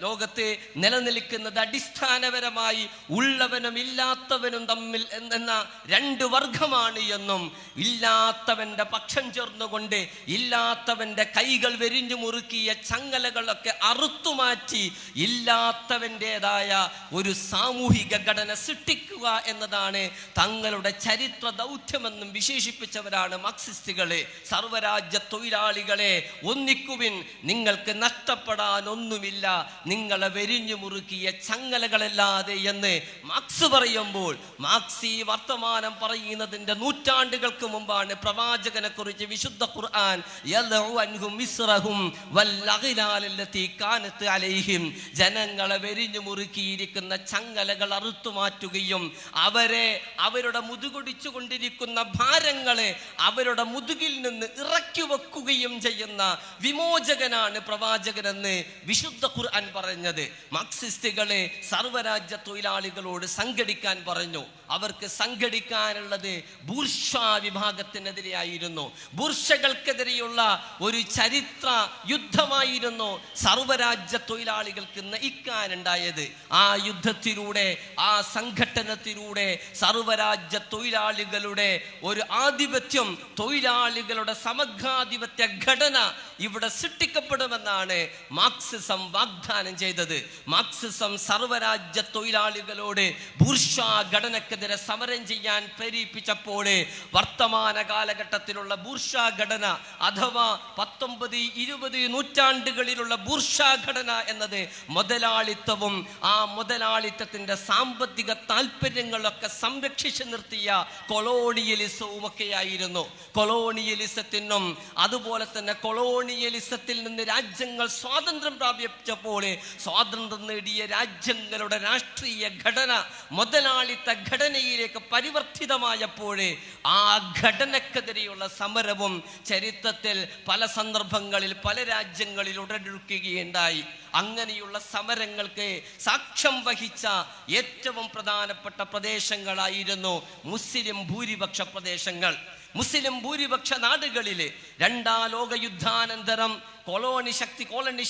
ലോകത്ത് നിലനിൽക്കുന്നത് അടിസ്ഥാനപരമായി ഉള്ളവനും ഇല്ലാത്തവനും തമ്മിൽ എന്ന രണ്ട് വർഗമാണ് എന്നും ഇല്ലാത്തവന്റെ പക്ഷം ചേർന്നുകൊണ്ട് ഇല്ലാത്തവന്റെ കൈകൾ വെരിഞ്ഞു മുറുക്കിയ ചങ്ങലകളൊക്കെ അറുത്തുമാറ്റി ഇല്ലാത്തവൻ്റെതായ ഒരു സാമൂഹിക ഘടന സൃഷ്ടിക്കുക എന്നതാണ് തങ്ങളുടെ ചരിത്ര ദൗത്യമെന്നും വിശേഷിപ്പിച്ചവരാണ് മാർക്സിസ്റ്റുകളെ. സർവരാജ്യ തൊഴിലാളികളെ ഒന്നിക്കുവിൻ, നിങ്ങൾക്ക് നഷ്ടപ്പെടാൻ ഒന്നുമില്ല, നിങ്ങളെ വെരിഞ്ഞു മുറുക്കിയ ചങ്ങലകളല്ലാതെ എന്ന് മാർക്സ് പറയുമ്പോൾ, മാർക്സ് ഈ വർത്തമാനം പറയുന്നതിന്റെ നൂറ്റാണ്ടുകൾക്ക് മുമ്പാണ് പ്രവാചകനെ കുറിച്ച് വിശുദ്ധ ഖുർആൻ ജനങ്ങളെ വെരിഞ്ഞു മുറുക്കിയിരിക്കുന്ന ചങ്ങലകൾ അറുത്തുമാറ്റുകയും അവരുടെ മുതുകൊടിച്ചു കൊണ്ടിരിക്കുന്ന ഭാരങ്ങളെ അവരുടെ മുതുകിൽ നിന്ന് ഇറക്കി വെക്കുകയും ചെയ്യുന്ന വിമോചകനാണ് പ്രവാചകനെന്ന് വിശുദ്ധ ഖുർആൻ പറഞ്ഞത്. മാർക്സിസ്റ്റുകളെ സർവരാജ്യ തൊഴിലാളികളോട് സംഘടിക്കാൻ പറഞ്ഞു. അവർക്ക് സംഘടിക്കാനുള്ളത് ബൂർഷ്വാ വിഭാഗത്തിനെതിരെയായിരുന്നു. ബൂർഷകൾക്കെതിരെയുള്ള ഒരു ചരിത്ര യുദ്ധമായിരുന്നു സർവരാജ്യ തൊഴിലാളികൾക്ക് നയിക്കാനുണ്ടായത്. ആ യുദ്ധത്തിലൂടെ, ആ സംഘട്ടനത്തിലൂടെ സർവരാജ്യ തൊഴിലാളികളുടെ ഒരു ആധിപത്യം, തൊഴിലാളികളുടെ സമഗ്രാധിപത്യ ഘടന ഇവിടെ സൃഷ്ടിക്കപ്പെടുമെന്നാണ് മാർക്സിസം വാഗ്ദാനം ചെയ്തത്. മാർക്സിസം സർവരാജ്യ തൊഴിലാളികളോട് ബൂർഷ്വാ ഘടനക്കെതിരെ സമരം ചെയ്യാൻ പ്രേരിപ്പിച്ചപ്പോൾ വർത്തമാന കാലഘട്ടത്തിലുള്ള ബൂർഷ്വാ ഘടന അഥവാ 19-20 നൂറ്റാണ്ടുകളിലുള്ള ബൂർഷ്വാ ഘടന എന്നത് മുതലാളിത്തവും ആ മുതലാളിത്തത്തിന്റെ സാമ്പത്തിക താല്പര്യങ്ങളൊക്കെ സംരക്ഷിച്ചു നിർത്തിയ കൊളോണിയലിസവും ഒക്കെയായിരുന്നു. കൊളോണിയലിസത്തിനും അതുപോലെ തന്നെ കൊളോണിയലിസത്തിൽ നിന്ന് രാജ്യങ്ങൾ സ്വാതന്ത്ര്യം പ്രാപിച്ചപ്പോൾ സ്വാതന്ത്ര്യം നേടിയ രാജ്യങ്ങളുടെ രാഷ്ട്രീയ ഘടന മുതലാളിത്ത ഘടനയിലേക്ക് പരിവർത്തിതമായപ്പോൾ ആ ഘടനക്കെതിരെയുള്ള സമരവും ചരിത്രത്തിൽ പല സന്ദർഭങ്ങളിൽ പല രാജ്യങ്ങളിൽ ഉടലെടുക്കുകയുണ്ടായി. അങ്ങനെയുള്ള സമരങ്ങൾക്ക് സാക്ഷ്യം വഹിച്ച ഏറ്റവും പ്രധാനപ്പെട്ട പ്രദേശങ്ങളായിരുന്നു മുസ്ലിം ഭൂരിപക്ഷ പ്രദേശങ്ങൾ. മുസ്ലിം ഭൂരിപക്ഷ നാടുകളിൽ രണ്ടാം ലോക യുദ്ധാനന്തരം കോളനി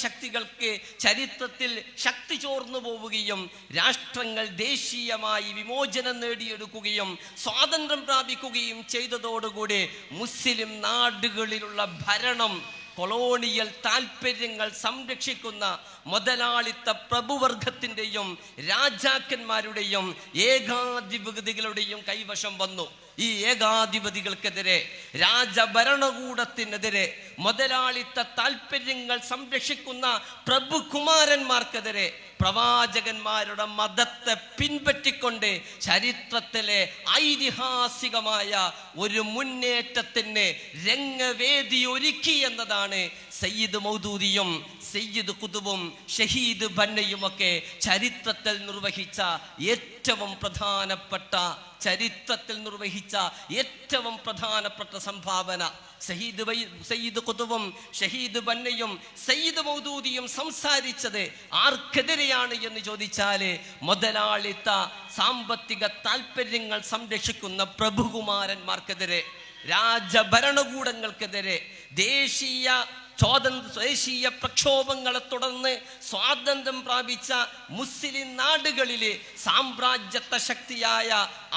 ശക്തികൾക്ക് ചരിത്രത്തിൽ ശക്തി ചോർന്നു പോവുകയും രാഷ്ട്രങ്ങൾ ദേശീയമായി വിമോചനം നേടിയെടുക്കുകയും സ്വാതന്ത്ര്യം പ്രാപിക്കുകയും ചെയ്തതോടുകൂടി മുസ്ലിം നാടുകളിലുള്ള ഭരണം കൊളോണിയൽ താൽപര്യങ്ങൾ സംരക്ഷിക്കുന്ന മുതലാളിത്ത പ്രഭുവർഗത്തിൻ്റെയും രാജാക്കന്മാരുടെയും ഏകാധിപതികളുടെയും കൈവശം വന്നു. ഈ ഏകാധിപതികൾക്കെതിരെ, രാജഭരണകൂടത്തിനെതിരെ, മുതലാളിത്ത താൽപര്യങ്ങൾ സംരക്ഷിക്കുന്ന പ്രഭുകുമാരന്മാർക്കെതിരെ പ്രവാചകന്മാരുടെ മതത്തെ പിൻപറ്റിക്കൊണ്ട് ചരിത്രത്തിലെ ഐതിഹാസികമായ ഒരു മുന്നേറ്റത്തിന് രംഗവേദി ഒരുക്കി എന്നതാണ് സയ്യിദ് മൗദൂദിയും സയ്യിദ് ഖുതുബും ഷഹീദ് ബന്നയുമൊക്കെ ചരിത്രത്തിൽ നിർവഹിച്ച ഏറ്റവും പ്രധാനപ്പെട്ട സംഭാവന. സയ്യിദ് ഖുതുബും ഷഹീദ് ബന്നയും സയ്യിദ് മൗദൂദിയും സംസാരിച്ചത് ആർക്കെതിരെയാണ് എന്ന് ചോദിച്ചാൽ മുതലാളിത്ത സാമ്പത്തിക താല്പര്യങ്ങൾ സംരക്ഷിക്കുന്ന പ്രഭുകുമാരന്മാർക്കെതിരെ, രാജഭരണകൂടങ്ങൾക്കെതിരെ, ദേശീയ പ്രക്ഷോഭങ്ങളെ തുടർന്ന് സ്വാതന്ത്ര്യം പ്രാപിച്ച മുസ്ലിം നാടുകളിലെ സാമ്രാജ്യത്വ ശക്തിയായ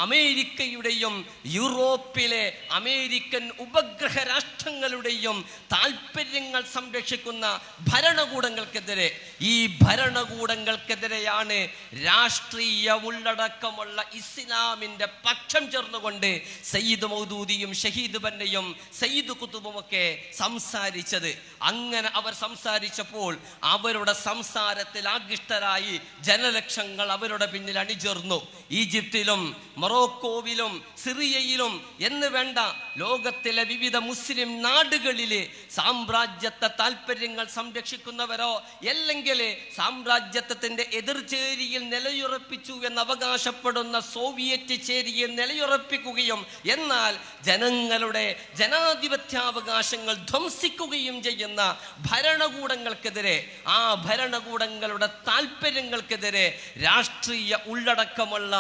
അമേരിക്കയുടെയും യൂറോപ്പിലെ അമേരിക്കൻ ഉപഗ്രഹ രാഷ്ട്രങ്ങളുടെയും താല്പര്യങ്ങൾ സംരക്ഷിക്കുന്ന ഭരണകൂടങ്ങൾക്കെതിരെ, ഈ ഭരണകൂടങ്ങൾക്കെതിരെയാണ് രാഷ്ട്രീയ ഉള്ളടക്കമുള്ള ഇസ്ലാമിന്റെ പക്ഷം ചേർന്നുകൊണ്ട് സയ്യിദ് മൗദൂദിയും ഷഹീദ് ബന്നയും സയ്യിദ് ഖുതുബും ഒക്കെ സംസാരിച്ചത്. അങ്ങനെ അവർ സംസാരിച്ചപ്പോൾ അവരുടെ സംസാരത്തിൽ ആകൃഷ്ടരായി ജനലക്ഷങ്ങൾ അവരുടെ പിന്നിൽ അണിചേർന്നു. ഈജിപ്തിലും മൊറോക്കോവിലും സിറിയയിലും എന്ന് വേണ്ട ലോകത്തിലെ വിവിധ മുസ്ലിം നാടുകളിലെ സാമ്രാജ്യത്വ താല്പര്യങ്ങൾ സംരക്ഷിക്കുന്നവരോ അല്ലെങ്കിൽ സാമ്രാജ്യത്വത്തിന്റെ എതിർചേരിയിൽ നിലയുറപ്പിച്ചു എന്ന് അവകാശപ്പെടുന്ന സോവിയറ്റ് ചേരിയിൽ നിലയുറപ്പിക്കുകയും എന്നാൽ ജനങ്ങളുടെ ജനാധിപത്യാവകാശങ്ങൾ ധ്വംസിക്കുകയും ചെയ്യുന്ന ഭരണകൂടങ്ങൾക്കെതിരെ, ആ ഭരണകൂടങ്ങളുടെ താല്പര്യങ്ങൾക്കെതിരെ രാഷ്ട്രീയ ഉള്ളടക്കമുള്ള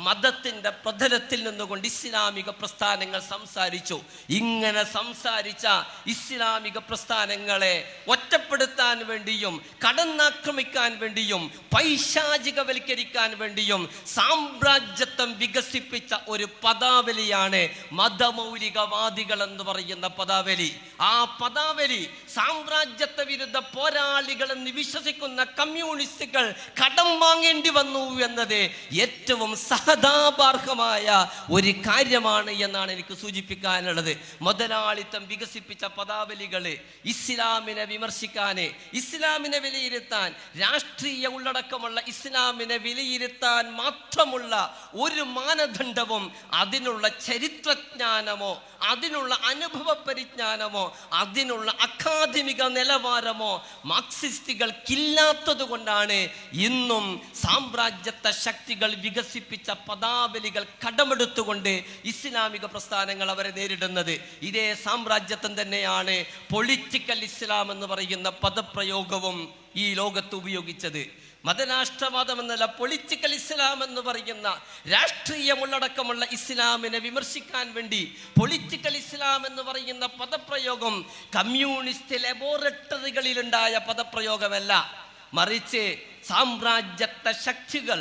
മതത്തിന്റെ പ്രതലത്തിൽ നിന്നുകൊണ്ട് ഇസ്ലാമിക പ്രസ്ഥാനങ്ങൾ സംസാരിച്ചു. ഇങ്ങനെ സംസാരിച്ച ഇസ്ലാമിക പ്രസ്ഥാനങ്ങളെ ഒറ്റപ്പെടുത്താൻ വേണ്ടിയും കടന്നാക്രമിക്കാൻ വേണ്ടിയും പൈശാചികവൽക്കരിക്കാൻ വേണ്ടിയും സാമ്രാജ്യത്വം വികസിപ്പിച്ച ഒരു പദാവലിയാണ് മതമൗലികവാദികൾ എന്ന് പറയുന്ന പദാവലി. ആ പദാവലി സാമ്രാജ്യത്വ വിരുദ്ധ പോരാളികൾ എന്ന് വിശ്വസിക്കുന്ന കമ്മ്യൂണിസ്റ്റുകൾ കടം വാങ്ങേണ്ടി വന്നു എന്നത് ഏറ്റവും സഹതാപാർഹമായ ഒരു കാര്യമാണ് എന്നാണ് എനിക്ക് സൂചിപ്പിക്കാനുള്ളത്. മുതലാളിത്തം വികസിപ്പിച്ച പദാവലികള് ഇസ്ലാമിനെ വിമർശിക്കാന്, ഇസ്ലാമിനെ വിലയിരുത്താൻ, രാഷ്ട്രീയ ഉള്ളടക്കമുള്ള ഇസ്ലാമിനെ വിലയിരുത്താൻ മാത്രമുള്ള ഒരു മാനദണ്ഡവും അതിനുള്ള ചരിത്രജ്ഞാനമോ അതിനുള്ള അനുഭവ പരിജ്ഞാനമോ അതിനുള്ള അക്കാദമിക നിലവാരമോ മാർക്സിസ്റ്റുകൾക്കില്ലാത്തത് കൊണ്ടാണ് ഇന്നും സാമ്രാജ്യത്വ ശക്തികൾ വികസിപ്പിച്ച പദാവലികൾ കടമെടുത്തുകൊണ്ട് ഇസ്ലാമിക പ്രസ്ഥാനങ്ങൾ അവരെ നേരിടുന്നത്. ഇതേ സാമ്രാജ്യത്വം തന്നെയാണ് പൊളിറ്റിക്കൽ ഇസ്ലാം എന്ന് പറയുന്ന പദപ്രയോഗവും ഈ ലോകത്ത് ഉപയോഗിച്ചത്. മതരാഷ്ട്രവാദം എന്നല്ല, പൊളിറ്റിക്കൽ ഇസ്ലാം എന്ന് പറയുന്ന രാഷ്ട്രീയമുള്ളടക്കമുള്ള ഇസ്ലാമിനെ വിമർശിക്കാൻ വേണ്ടി പൊളിറ്റിക്കൽ ഇസ്ലാം എന്ന് പറയുന്ന പദപ്രയോഗം കമ്മ്യൂണിസ്റ്റ് ലബോറട്ടറികളിലുണ്ടായ പദപ്രയോഗമല്ല, മറിച്ച് സാമ്രാജ്യത്വ ശക്തികൾ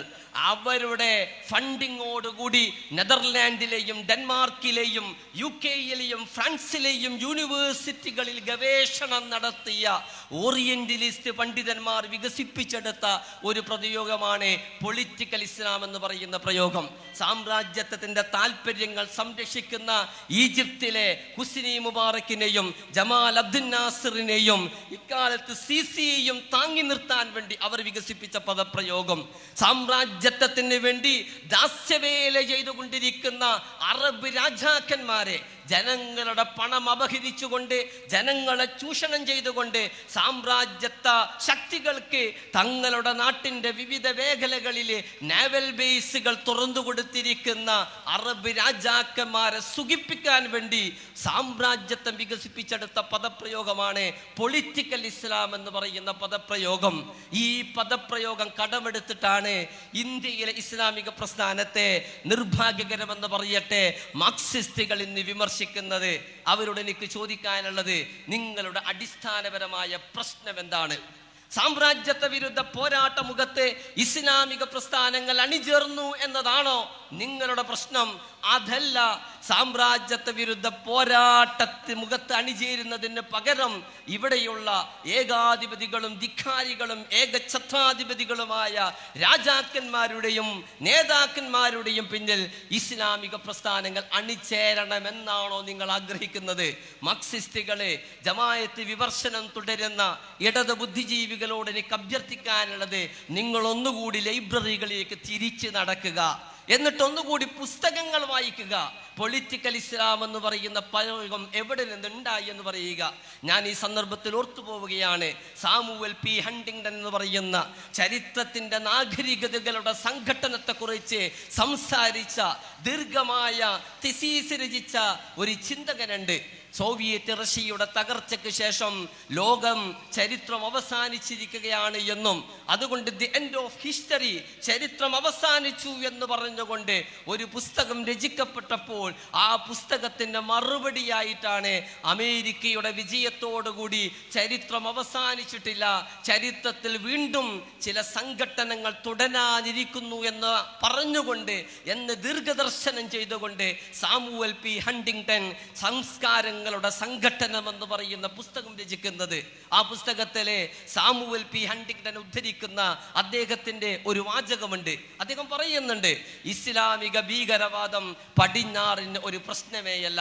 അവരുടെ ഫണ്ടിങ്ങോടുകൂടി നെതർലാൻഡിലെയും ഡെൻമാർക്കിലെയും UK-യിലെയും ഫ്രാൻസിലെയും യൂണിവേഴ്സിറ്റികളിൽ ഗവേഷണം നടത്തിയ ഓറിയന്റലിസ്റ്റ് പണ്ഡിതന്മാർ വികസിപ്പിച്ചെടുത്ത ഒരു പ്രയോഗമാണ് പൊളിറ്റിക്കൽ ഇസ്ലാം എന്ന് പറയുന്ന പ്രയോഗം. സാമ്രാജ്യത്വത്തിന്റെ താല്പര്യങ്ങൾ സംരക്ഷിക്കുന്ന ഈജിപ്തിലെ ഹുസ്നി മുബാറക്കിനെയും ജമാൽ അബ്ദുൽ നാസറിനെയും ഇക്കാലത്ത് സിസിയെയും താങ്ങി നിർത്താൻ വേണ്ടി അവർ വികസിപ്പിച്ച പദപ്രയോഗം. സാമ്രാജ്യത്വത്തിന് വേണ്ടി ദാസ്യവേല ചെയ്തുകൊണ്ടിരിക്കുന്ന അറബ് രാജാക്കന്മാരെ ജനങ്ങളുടെ പണം അപഹരിച്ചുകൊണ്ട്, ജനങ്ങളെ ചൂഷണം ചെയ്തുകൊണ്ട് സാമ്രാജ്യത്വ ശക്തികൾക്ക് തങ്ങളുടെ നാട്ടിന്റെ വിവിധ മേഖലകളിലെ നാവൽ ബേസുകൾ തുറന്നു കൊടുത്തിരിക്കുന്ന അറബ് രാജാക്കന്മാരെ സുഖിപ്പിക്കാൻ വേണ്ടി സാമ്രാജ്യത്വം വികസിപ്പിച്ചെടുത്ത പദപ്രയോഗമാണ് പൊളിറ്റിക്കൽ ഇസ്ലാം എന്ന് പറയുന്ന പദപ്രയോഗം. ഈ പദപ്രയോഗം കടമെടുത്തിട്ടാണ് ഇന്ത്യയിലെ ഇസ്ലാമിക പ്രസ്ഥാനത്തെ നിർഭാഗ്യകരമെന്ന് പറയട്ടെ മാർക്സിസ്റ്റുകൾ ഇന്ന് വിമർശിക്കുന്നത്. അവരോട് എനിക്ക് ചോദിക്കാനുള്ളത്, നിങ്ങളുടെ അടിസ്ഥാനപരമായ പ്രശ്നം എന്താണ്? സാമ്രാജ്യത്വ വിരുദ്ധ പോരാട്ട മുഖത്ത് ഇസ്ലാമിക പ്രസ്ഥാനങ്ങൾ അണിചേർന്നു എന്നതാണോ നിങ്ങളുടെ പ്രശ്നം? അതല്ല സാമ്രാജ്യത്വ വിരുദ്ധ പോരാട്ടത്തിൽ മുഖത്ത് അണിചേരുന്നതിന് പകരം ഇവിടെയുള്ള ഏകാധിപതികളും ധിക്കാരികളും ഏകഛത്രാധിപതികളുമായ രാജാക്കന്മാരുടെയും നേതാക്കന്മാരുടെയും പിന്നിൽ ഇസ്ലാമിക പ്രസ്ഥാനങ്ങൾ അണിചേരണമെന്നാണോ നിങ്ങൾ ആഗ്രഹിക്കുന്നത്? മാർക്സിസ്റ്റുകളെ, ജമാഅത്ത് വിമർശനം തുടരുന്ന ഇടത് ബുദ്ധിജീവികളോട് എനിക്ക് അഭ്യർത്ഥിക്കാനുള്ളത്, നിങ്ങൾ ഒന്നുകൂടി ലൈബ്രറികളിലേക്ക് തിരിച്ചു നടക്കുക, എന്നിട്ടൊന്നുകൂടി പുസ്തകങ്ങൾ വായിക്കുക. പൊളിറ്റിക്കൽ ഇസ്ലാം എന്ന് പറയുന്ന പ്രയോഗം എവിടെ നിന്നുണ്ടായി എന്ന് പറയുക. ഞാൻ ഈ സന്ദർഭത്തിൽ ഓർത്തു പോവുകയാണ്, സാമുവൽ പി ഹണ്ടിങ്ടൺ എന്ന് പറയുന്ന ചരിത്രത്തിന്റെ നാഗരികതകളുടെ സംഘട്ടനത്തെക്കുറിച്ച് സംസാരിച്ച ദീർഘമായ തിസീസ് രചിച്ച ഒരു ചിന്തകനുണ്ട്. സോവിയറ്റ് റഷ്യയുടെ തകർച്ചയ്ക്ക് ശേഷം ലോകം ചരിത്രം അവസാനിച്ചിരിക്കുകയാണ് എന്നും അതുകൊണ്ട് ദി എൻഡ് ഓഫ് ഹിസ്റ്ററി, ചരിത്രം അവസാനിച്ചു എന്ന് പറഞ്ഞുകൊണ്ട് ഒരു പുസ്തകം രചിക്കപ്പെട്ടപ്പോൾ ആ പുസ്തകത്തിന്റെ മറുപടിയായിട്ടാണ് അമേരിക്കയുടെ വിജയത്തോടുകൂടി ചരിത്രം അവസാനിച്ചിട്ടില്ല, ചരിത്രത്തിൽ വീണ്ടും ചില സംഘട്ടനങ്ങൾ തുടരാനിരിക്കുന്നു എന്ന് പറഞ്ഞുകൊണ്ട് എന്ന് ദീർഘദർശനം ചെയ്തുകൊണ്ട് സാമുവൽ പി ഹണ്ടിങ്ടൺ സംസ്കാരങ്ങളുടെ സംഘട്ടനം എന്ന് പറയുന്ന പുസ്തകം രചിക്കുന്നത്. ആ പുസ്തകത്തിലെ സാമുവൽ പി ഹണ്ടിങ്ടൺ ഉദ്ധരിക്കുന്ന അദ്ദേഹത്തിന്റെ ഒരു വാചകമുണ്ട്. അദ്ദേഹം പറയുന്നുണ്ട്, ഇസ്ലാമിക ഭീകരവാദം പടിഞ്ഞാറിന് ഒരു പ്രശ്നമേയല്ല.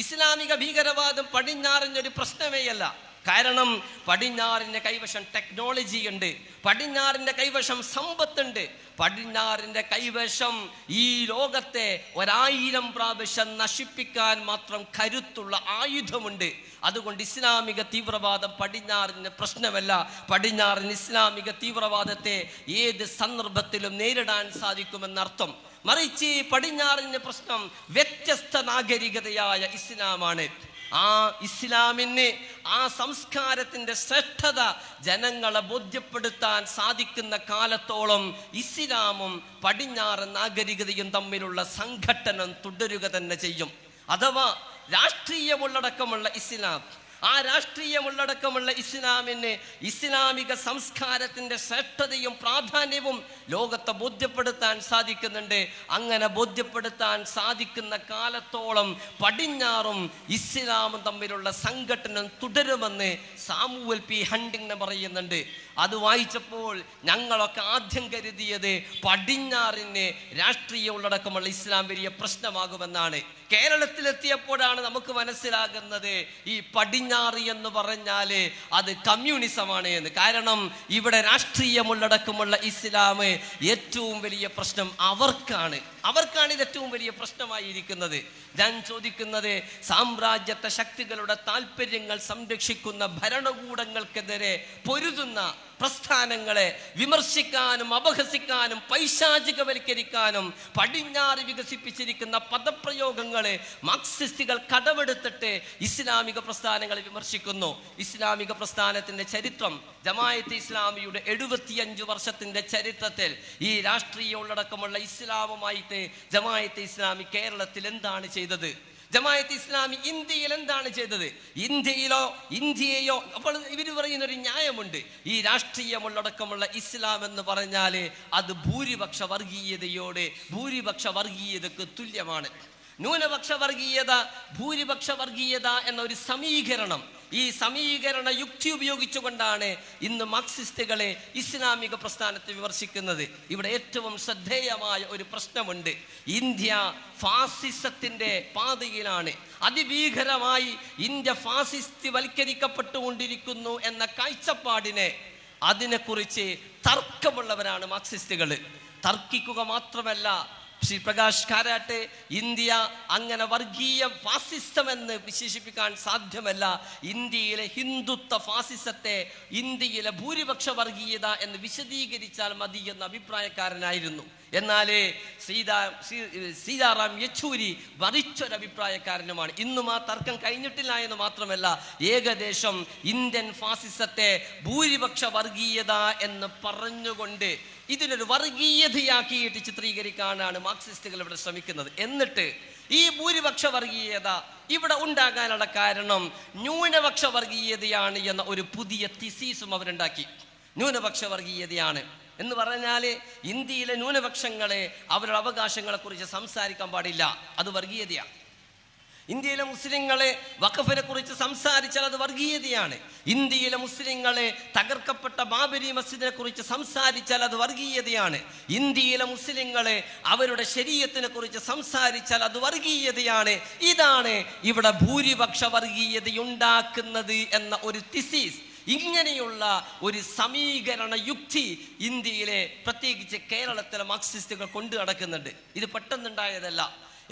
ഇസ്ലാമിക ഭീകരവാദം പടിഞ്ഞാറിന് ഒരു പ്രശ്നമേയല്ല. കാരണം പടിഞ്ഞാറിന്റെ കൈവശം ടെക്നോളജി ഉണ്ട്, പടിഞ്ഞാറിന്റെ കൈവശം സമ്പത്തുണ്ട്, പടിഞ്ഞാറിന്റെ കൈവശം ഈ ലോകത്തെ 1000 പ്രാവശ്യം നശിപ്പിക്കാൻ മാത്രം കരുത്തുള്ള ആയുധമുണ്ട്. അതുകൊണ്ട് ഇസ്ലാമിക തീവ്രവാദം പടിഞ്ഞാറിന് പ്രശ്നമല്ല. പടിഞ്ഞാറിന് ഇസ്ലാമിക തീവ്രവാദത്തെ ഏത് സന്ദർഭത്തിലും നേരിടാൻ സാധിക്കുമെന്നർത്ഥം. മറിച്ച് പടിഞ്ഞാറിന്റെ പ്രശ്നം വ്യത്യസ്ത നാഗരികതയായ ഇസ്ലാമാണ്. ആ ഇസ്ലാമിന്, ആ സംസ്കാരത്തിന്റെ ശ്രേഷ്ഠത ജനങ്ങളെ ബോധ്യപ്പെടുത്താൻ സാധിക്കുന്ന കാലത്തോളം ഇസ്ലാമും പടിഞ്ഞാറൻ നാഗരികതയും തമ്മിലുള്ള സംഘട്ടനം തുടരുക തന്നെ ചെയ്യും. അഥവാ രാഷ്ട്രീയ ഉള്ളടക്കമുള്ള ഇസ്ലാം, ആ രാഷ്ട്രീയ ഉള്ളടക്കമുള്ള ഇസ്ലാമിന് ഇസ്ലാമിക സംസ്കാരത്തിന്റെ ശ്രേഷ്ഠതയും പ്രാധാന്യവും ലോകത്തെ ബോധ്യപ്പെടുത്താൻ സാധിക്കുന്നുണ്ട്. അങ്ങനെ ബോധ്യപ്പെടുത്താൻ സാധിക്കുന്ന കാലത്തോളം പടിഞ്ഞാറും ഇസ്ലാമും തമ്മിലുള്ള സംഘട്ടനം തുടരുമെന്ന് സാമുവൽ പി ഹണ്ടിങ്ടൺ പറയുന്നുണ്ട്. അത് വായിച്ചപ്പോൾ ഞങ്ങളൊക്കെ ആദ്യം കരുതിയത് പടിഞ്ഞാറിന് രാഷ്ട്രീയ ഉള്ളടക്കമുള്ള ഇസ്ലാം വലിയ പ്രശ്നമാകുമെന്നാണ്. കേരളത്തിലെത്തിയപ്പോഴാണ് നമുക്ക് മനസ്സിലാകുന്നത് ഈ പടിഞ്ഞാറ് എന്ന് പറഞ്ഞാല് അത് കമ്മ്യൂണിസമാണ് എന്ന്. കാരണം ഇവിടെ രാഷ്ട്രീയമുള്ളടക്കമുള്ള ഇസ്ലാം ഏറ്റവും വലിയ പ്രശ്നം അവർക്കാണ് ഇത് ഏറ്റവും വലിയ പ്രശ്നമായിരിക്കുന്നത്. ഞാൻ ചോദിക്കുന്നത്, സാമ്രാജ്യത്വ ശക്തികളുടെ താല്പര്യങ്ങൾ സംരക്ഷിക്കുന്ന ഭരണകൂടങ്ങൾക്കെതിരെ പൊരുതുന്ന പ്രസ്ഥാനങ്ങളെ വിമർശിക്കാനും അപഹസിക്കാനും പൈശാചികവൽക്കരിക്കാനും പടിഞ്ഞാറ് വികസിപ്പിച്ചിരിക്കുന്ന പദപ്രയോഗങ്ങളെ മാർക്സിസ്റ്റുകൾ കടമെടുത്തിട്ട് ഇസ്ലാമിക പ്രസ്ഥാനങ്ങളെ വിമർശിക്കുന്നു. ഇസ്ലാമിക പ്രസ്ഥാനത്തിന്റെ ചരിത്രം, ജമാഅത്തെ ഇസ്ലാമിയുടെ 75 വർഷത്തിന്റെ ചരിത്രത്തിൽ ഈ രാഷ്ട്രീയ ഉള്ളടക്കമുള്ള ഇസ്ലാമുമായിട്ട് ജമാഅത്തെ ഇസ്ലാമി കേരളത്തിൽ എന്താണ് ചെയ്തത്? ജമാഅത്തെ ഇസ്ലാമി ഇന്ത്യയിൽ എന്താണ് ചെയ്തത്? ഇന്ത്യയെയോ അപ്പോൾ ഇവർ പറയുന്ന ഒരു ന്യായമുണ്ട്, ഈ രാഷ്ട്രീയമുള്ളടക്കമുള്ള ഇസ്ലാം എന്ന് പറഞ്ഞാല് അത് ഭൂരിപക്ഷ വർഗീയതക്ക് തുല്യമാണ്. ന്യൂനപക്ഷ വർഗീയത, ഭൂരിപക്ഷ വർഗീയത എന്ന ഒരു സമീകരണം, ഈ സമീകരണ യുക്തി ഉപയോഗിച്ചുകൊണ്ടാണ് ഇന്ന് മാർക്സിസ്റ്റുകളെ ഇസ്ലാമിക പ്രസ്ഥാനത്തെ വിമർശിക്കുന്നത്. ഇവിടെ ഏറ്റവും ശ്രദ്ധേയമായ ഒരു പ്രശ്നമുണ്ട്. ഇന്ത്യ ഫാസിസത്തിന്റെ പാതയിലാണ്. അതിഭീകരമായി ഇന്ത്യ ഫാസിസ്റ്റ് വൽക്കരിക്കപ്പെട്ടുകൊണ്ടിരിക്കുന്നു എന്ന കാഴ്ചപ്പാടിനെ, അതിനെക്കുറിച്ച് തർക്കമുള്ളവരാണ് മാർക്സിസ്റ്റുകൾ. തർക്കിക്കുക മാത്രമല്ല, ശ്രീ പ്രകാശ് കാരാട്ട്, ഇന്ത്യ അങ്ങനെ വർഗീയ ഫാസിസം എന്ന് വിശേഷിപ്പിക്കാൻ സാധ്യമല്ല. ഇന്ത്യയിലെ ഹിന്ദുത്വ ഫാസിസത്തെ ഇന്ത്യയിലെ ഭൂരിപക്ഷ വർഗീയത എന്ന് വിശദീകരിച്ചാൽ മതി എന്ന അഭിപ്രായക്കാരനായിരുന്നു. എന്നാലേ സീതാറാം യെച്ചൂരി മറിച്ചൊരഭിപ്രായക്കാരനുമാണ്. ഇന്നും ആ തർക്കം കഴിഞ്ഞിട്ടില്ല എന്ന് മാത്രമല്ല, ഏകദേശം ഇന്ത്യൻ ഫാസിസത്തെ ഭൂരിപക്ഷ വർഗീയത എന്ന് പറഞ്ഞുകൊണ്ട് ഇതിനൊരു വർഗീയതയാക്കിയിട്ട് ചിത്രീകരിക്കാനാണ് മാർക്സിസ്റ്റുകൾ ഇവിടെ ശ്രമിക്കുന്നത്. എന്നിട്ട് ഈ ഭൂരിപക്ഷ വർഗീയത ഇവിടെ ഉണ്ടാകാനുള്ള കാരണം ന്യൂനപക്ഷ വർഗീയതയാണ് എന്ന ഒരു പുതിയ തിസീസും അവരുണ്ടാക്കി. ന്യൂനപക്ഷ വർഗീയതയാണ്. എന്ന് പറഞ്ഞാൽ ഇന്ത്യയിലെ ന്യൂനപക്ഷങ്ങളെ അവരുടെ അവകാശങ്ങളെക്കുറിച്ച് സംസാരിക്കാൻ പാടില്ല, അത് വർഗീയതയാണ്. ഇന്ത്യയിലെ മുസ്ലിങ്ങളെ വഖഫിനെ കുറിച്ച് സംസാരിച്ചാൽ അത് വർഗീയതയാണ്. ഇന്ത്യയിലെ മുസ്ലിങ്ങളെ തകർക്കപ്പെട്ട ബാബരി മസ്ജിദിനെ കുറിച്ച് സംസാരിച്ചാൽ അത് വർഗീയതയാണ്. ഇന്ത്യയിലെ മുസ്ലിങ്ങളെ അവരുടെ ശരീഅത്തിനെ കുറിച്ച് സംസാരിച്ചാൽ അത് വർഗീയതയാണ്. ഇതാണ് ഇവിടെ ഭൂരിപക്ഷ വർഗീയതയുണ്ടാക്കുന്നത് എന്ന ഒരു തിസീസ്. ഇങ്ങനെയുള്ള ഒരു സമീകരണ യുക്തി ഇന്ത്യയിലെ പ്രത്യേകിച്ച് കേരളത്തിലെ മാർക്സിസ്റ്റുകൾ കൊണ്ടു നടക്കുന്നുണ്ട്. ഇത് പെട്ടെന്നുണ്ടായതല്ല.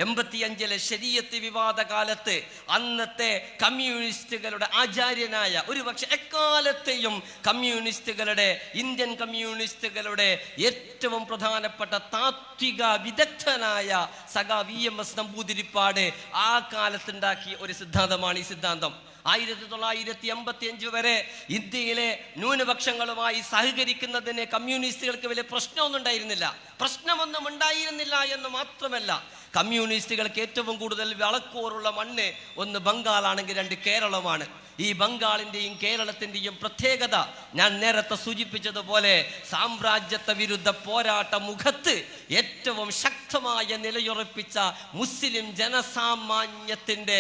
85 ശരീഅത്ത് വിവാദ കാലത്ത് അന്നത്തെ കമ്മ്യൂണിസ്റ്റുകളുടെ ആചാര്യനായ, ഒരുപക്ഷെ എക്കാലത്തെയും കമ്മ്യൂണിസ്റ്റുകളുടെ, ഇന്ത്യൻ കമ്മ്യൂണിസ്റ്റുകളുടെ ഏറ്റവും പ്രധാനപ്പെട്ട താത്വിക വിദഗ്ധനായ സഖാ VMS നമ്പൂതിരിപ്പാട് ആ കാലത്തുണ്ടാക്കിയ ഒരു സിദ്ധാന്തമാണ് ഈ സിദ്ധാന്തം. 1985 വരെ ഇന്ത്യയിലെ ന്യൂനപക്ഷങ്ങളുമായി സഹകരിക്കുന്നതിന് കമ്മ്യൂണിസ്റ്റുകൾക്ക് വലിയ പ്രശ്നമൊന്നും ഉണ്ടായിരുന്നില്ല എന്ന് മാത്രമല്ല, കമ്മ്യൂണിസ്റ്റുകൾക്ക് ഏറ്റവും കൂടുതൽ വളക്കൂറുള്ള മണ്ണ് ഒന്ന് ബംഗാളാണെങ്കിൽ 2 കേരളമാണ്. ഈ ബംഗാളിൻ്റെയും കേരളത്തിൻ്റെയും പ്രത്യേകത ഞാൻ നേരത്തെ സൂചിപ്പിച്ചതുപോലെ സാമ്രാജ്യത്വ വിരുദ്ധ പോരാട്ട മുഖത്ത് ഏറ്റവും ശക്തമായ നിലയുറപ്പിച്ച മുസ്ലിം ജനസാമാന്യത്തിൻ്റെ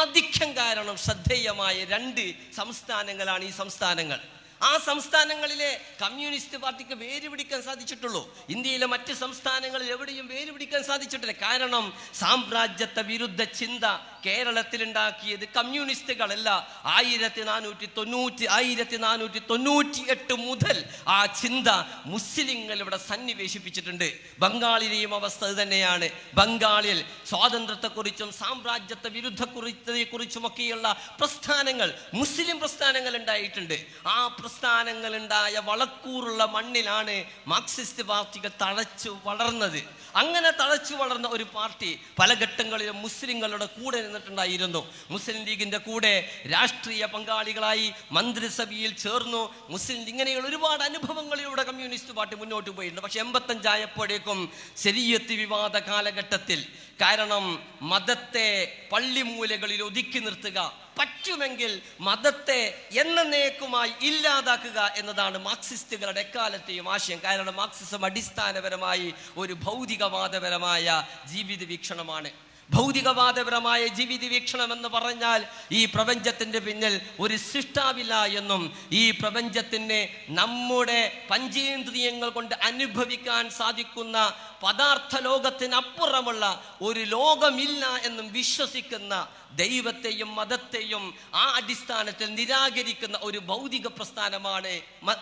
ആധിക്യം കാരണം ശ്രദ്ധേയമായ 2 സംസ്ഥാനങ്ങളാണ് ഈ സംസ്ഥാനങ്ങൾ. ആ സംസ്ഥാനങ്ങളിലെ കമ്മ്യൂണിസ്റ്റ് പാർട്ടിക്ക് വേര് പിടിക്കാൻ സാധിച്ചിട്ടുള്ളൂ. ഇന്ത്യയിലെ മറ്റ് സംസ്ഥാനങ്ങളിൽ എവിടെയും വേര് പിടിക്കാൻ സാധിച്ചിട്ടില്ല. കാരണം സാമ്രാജ്യത്വ വിരുദ്ധ ചിന്ത കേരളത്തിലുണ്ടാക്കിയത് കമ്മ്യൂണിസ്റ്റുകളല്ല. 1498 മുതൽ ആ ചിന്ത മുസ്ലിങ്ങൾ ഇവിടെ സന്നിവേശിപ്പിച്ചിട്ടുണ്ട്. ബംഗാളിലെയും അവസ്ഥ ഇത് തന്നെയാണ്. ബംഗാളിൽ സ്വാതന്ത്ര്യത്തെക്കുറിച്ചും സാമ്രാജ്യത്വ വിരുദ്ധത്തെക്കുറിച്ചുമൊക്കെയുള്ള പ്രസ്ഥാനങ്ങൾ, മുസ്ലിം പ്രസ്ഥാനങ്ങൾ ഉണ്ടായിട്ടുണ്ട്. ആ പ്രസ്ഥാനങ്ങളുണ്ടായ വളക്കൂറുള്ള മണ്ണിലാണ് മാർക്സിസ്റ്റ് പാർട്ടികൾ തഴച്ചു വളർന്നത്. അങ്ങനെ തഴച്ചു വളർന്ന ഒരു പാർട്ടി പല ഘട്ടങ്ങളിലും മുസ്ലിങ്ങളുടെ കൂടെ നിന്നിട്ടുണ്ടായിരുന്നു. മുസ്ലിം ലീഗിന്റെ കൂടെ രാഷ്ട്രീയ പങ്കാളികളായി മന്ത്രിസഭയിൽ ചേർന്നു. മുസ്ലിം ഇങ്ങനെയുള്ള ഒരുപാട് അനുഭവങ്ങളിലൂടെ കമ്മ്യൂണിസ്റ്റ് പാർട്ടി മുന്നോട്ട് പോയിട്ടുണ്ട്. പക്ഷെ 85 ആയപ്പോഴേക്കും ശരീഅത്ത് വിവാദ കാലഘട്ടത്തിൽ, കാരണം മതത്തെ പള്ളിമൂലകളിൽ ഒതുക്കി നിർത്തുക, പറ്റുമെങ്കിൽ മതത്തെ എന്നേക്കുമായി ഇല്ലാതാക്കുക എന്നതാണ് മാർക്സിസ്റ്റുകളുടെ എക്കാലത്തെയും ആശയം. കാരണം മാർക്സിസം അടിസ്ഥാനപരമായി ഒരു ഭൗതികവാദപരമായ ജീവിത വീക്ഷണമാണ്. ഭൗതികവാദപരമായ ജീവിത വീക്ഷണം എന്ന് പറഞ്ഞാൽ ഈ പ്രപഞ്ചത്തിന്റെ പിന്നിൽ ഒരു സൃഷ്ടാവില്ല എന്നും ഈ പ്രപഞ്ചത്തിന് നമ്മുടെ പഞ്ചേന്ദ്രിയങ്ങൾ കൊണ്ട് അനുഭവിക്കാൻ സാധിക്കുന്ന പദാർത്ഥ ലോകത്തിനപ്പുറമുള്ള ഒരു ലോകമില്ല എന്നും വിശ്വസിക്കുന്ന, ദൈവത്തെയും മതത്തെയും ആ അടിസ്ഥാനത്തിൽ നിരാകരിക്കുന്ന ഒരു ഭൗതിക പ്രസ്ഥാനമാണ്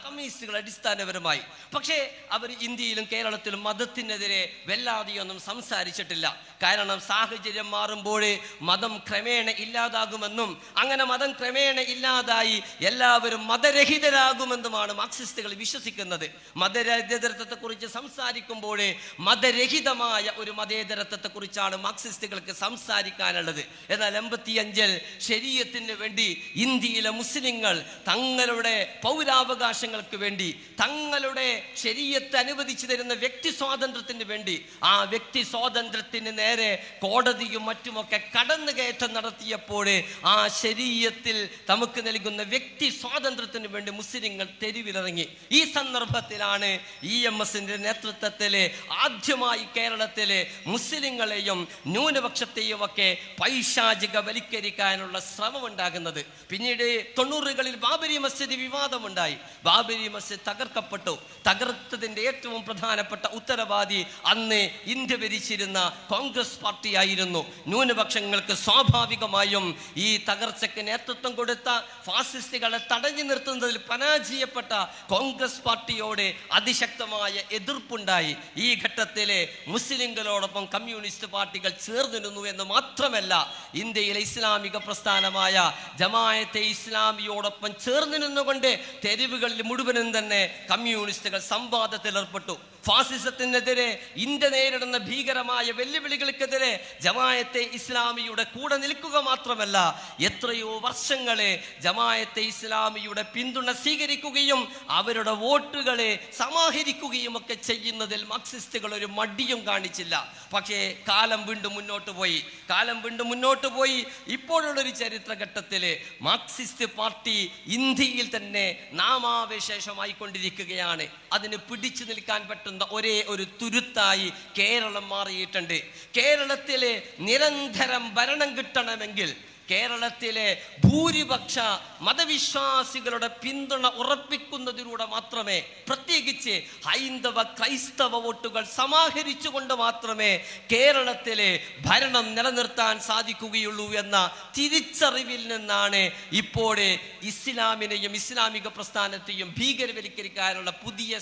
കമ്മ്യൂണിസ്റ്റുകൾ അടിസ്ഥാനപരമായി. പക്ഷേ അവർ ഇന്ത്യയിലും കേരളത്തിലും മതത്തിനെതിരെ വല്ലാതെയൊന്നും സംസാരിച്ചിട്ടില്ല. കാരണം സാഹചര്യം മാറുമ്പോൾ മതം ക്രമേണ ഇല്ലാതാകുമെന്നും അങ്ങനെ മതം ക്രമേണ ഇല്ലാതായി എല്ലാവരും മതരഹിതരാകുമെന്നുമാണ് മാർക്സിസ്റ്റുകൾ വിശ്വസിക്കുന്നത്. മതരഹിതത്വത്തെക്കുറിച്ച് സംസാരിക്കുമ്പോൾ മതരഹിതമായ ഒരു മതേതരത്വത്തെക്കുറിച്ചാണ് മാർക്സിസ്റ്റുകൾക്ക് സംസാരിക്കാനുള്ളത്. എന്നാൽ 85 ശരീഅത്തിന് വേണ്ടി ഇന്ത്യയിലെ മുസ്ലിങ്ങൾ തങ്ങളുടെ പൗരാവകാശങ്ങൾക്ക് വേണ്ടി, തങ്ങളുടെ ശരീഅത്ത് അനുവദിച്ചു തരുന്ന വ്യക്തി സ്വാതന്ത്ര്യത്തിന് വേണ്ടി, ആ വ്യക്തി സ്വാതന്ത്ര്യത്തിന് നേരെ കോടതിയും മറ്റുമൊക്കെ കടന്നുകയറ്റം നടത്തിയപ്പോൾ ആ ശരീഅത്തിൽ നമുക്ക് നൽകുന്ന വ്യക്തി സ്വാതന്ത്ര്യത്തിന് വേണ്ടി മുസ്ലിങ്ങൾ തെരുവിലിറങ്ങി. ഈ സന്ദർഭത്തിലാണ് EMSന്റെ നേതൃത്വത്തിൽ ആദ്യമായി കേരളത്തിലെ മുസ്ലിങ്ങളെയും ന്യൂനപക്ഷത്തെയും ഒക്കെ വൽക്കരിക്കാനുള്ള ശ്രമം ഉണ്ടാകുന്നത്. പിന്നീട് 90കളിൽ ബാബരി മസ്ജിദ് വിവാദമുണ്ടായി. ബാബരി മസ്ജിദ് തകർക്കപ്പെട്ടു. തകർത്തതിന്റെ ഏറ്റവും പ്രധാനപ്പെട്ട ഉത്തരവാദി അന്ന് ഇന്ത്യ ഭരിച്ചിരുന്ന കോൺഗ്രസ് പാർട്ടിയായിരുന്നു. ന്യൂനപക്ഷങ്ങൾക്ക് സ്വാഭാവികമായും ഈ തകർച്ചയ്ക്ക് നേതൃത്വം കൊടുത്ത ഫാസിസ്റ്റുകളെ തടഞ്ഞു നിർത്തുന്നതിൽ പരാജയപ്പെട്ട കോൺഗ്രസ് പാർട്ടിയോട് അതിശക്തമായ എതിർപ്പുണ്ടായി. ഈ ഘട്ടത്തിലെ മുസ്ലിങ്ങളോടൊപ്പം കമ്മ്യൂണിസ്റ്റ് പാർട്ടികൾ ചേർന്നിരുന്നു എന്ന് മാത്രമല്ല, ഇന്ത്യയിലെ ഇസ്ലാമിക പ്രസ്ഥാനമായ ജമാഅത്തെ ഇസ്ലാമിയോടൊപ്പം ചേർന്ന് നിന്നുകൊണ്ട് തെരുവുകളിൽ മുഴുവനും തന്നെ കമ്മ്യൂണിസ്റ്റുകൾ സംവാദത്തിൽ ഏർപ്പെട്ടു. ഫാസിസത്തിനെതിരെ ഇന്ത്യ നേരിടുന്ന ഭീകരമായ വെല്ലുവിളികൾക്കെതിരെ ജമാഅത്തെ ഇസ്ലാമിയുടെ കൂടെ നിൽക്കുക മാത്രമല്ല, എത്രയോ വർഷങ്ങളെ ജമാഅത്തെ ഇസ്ലാമിയുടെ പിന്തുണ സ്വീകരിക്കുകയും അവരുടെ വോട്ടുകളെ സമാഹരിക്കുകയും ഒക്കെ ചെയ്യുന്നതിൽ മാർക്സിസ്റ്റുകൾ ഒരു മടിയും കാണിച്ചില്ല. പക്ഷേ കാലം വീണ്ടും മുന്നോട്ട് പോയി. പോയി ഇപ്പോഴുള്ളൊരു ചരിത്രഘട്ടത്തില് മാർക്സിസ്റ്റ് പാർട്ടി ഇന്ത്യയിൽ തന്നെ നാമാവശേഷമായിക്കൊണ്ടിരിക്കുകയാണ്. അതിന് പിടിച്ചു നിൽക്കാൻ പറ്റുന്ന ഒരേ ഒരു തുരുത്തായി കേരളം മാറിയിട്ടുണ്ട്. കേരളത്തിലെ നിരന്തരം ഭരണം കിട്ടണമെങ്കിൽ കേരളത്തിലെ ഭൂരിപക്ഷ മതവിശ്വാസികളുടെ പിന്തുണ ഉറപ്പിക്കുന്നതിലൂടെ മാത്രമേ, പ്രത്യേകിച്ച് ഹൈന്ദവ ക്രൈസ്തവ വോട്ടുകൾ സമാഹരിച്ചുകൊണ്ട് മാത്രമേ കേരളത്തിലെ ഭരണം നിലനിർത്താൻ സാധിക്കുകയുള്ളൂ എന്ന തിരിച്ചറിവിൽ നിന്നാണ് ഇപ്പോൾ ഇസ്ലാമിനെയും ഇസ്ലാമിക പ്രസ്ഥാനത്തെയും ഭീകരവൽക്കരിക്കാനുള്ള പുതിയ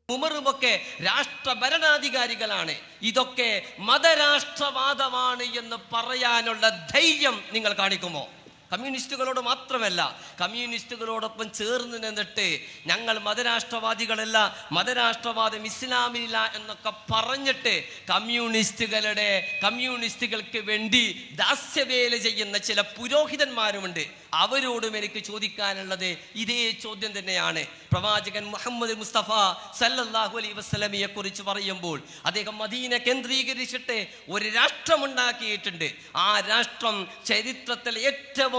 ഉമറുമൊക്കെ രാഷ്ട്ര ഭരണാധികാരികളാണ്. ഇതൊക്കെ മതരാഷ്ട്രവാദമാണ് എന്ന് പറയാനുള്ള ധൈര്യം നിങ്ങൾ കാണിക്കുമോ? കമ്മ്യൂണിസ്റ്റുകളോട് മാത്രമല്ല, കമ്മ്യൂണിസ്റ്റുകളോടൊപ്പം ചേർന്ന് നിന്നിട്ട് ഞങ്ങൾ മതരാഷ്ട്രവാദികളല്ല, മതരാഷ്ട്രവാദം ഇസ്ലാമില്ല എന്നൊക്കെ പറഞ്ഞിട്ട് കമ്മ്യൂണിസ്റ്റുകൾക്ക് വേണ്ടി ദാസ്യവേല ചെയ്യുന്ന ചില പുരോഹിതന്മാരുമുണ്ട്. അവരോടും എനിക്ക് ചോദിക്കാനുള്ളത് ഇതേ ചോദ്യം തന്നെയാണ്. പ്രവാചകൻ മുഹമ്മദ് മുസ്തഫ സല്ലല്ലാഹു അലൈഹി വസല്ലമയെ കുറിച്ച് പറയുമ്പോൾ അദ്ദേഹം മദീന കേന്ദ്രീകരിച്ചിട്ട് ഒരു രാഷ്ട്രമുണ്ടാക്കിയിട്ടുണ്ട്. ആ രാഷ്ട്രം ചരിത്രത്തിൽ ഏറ്റവും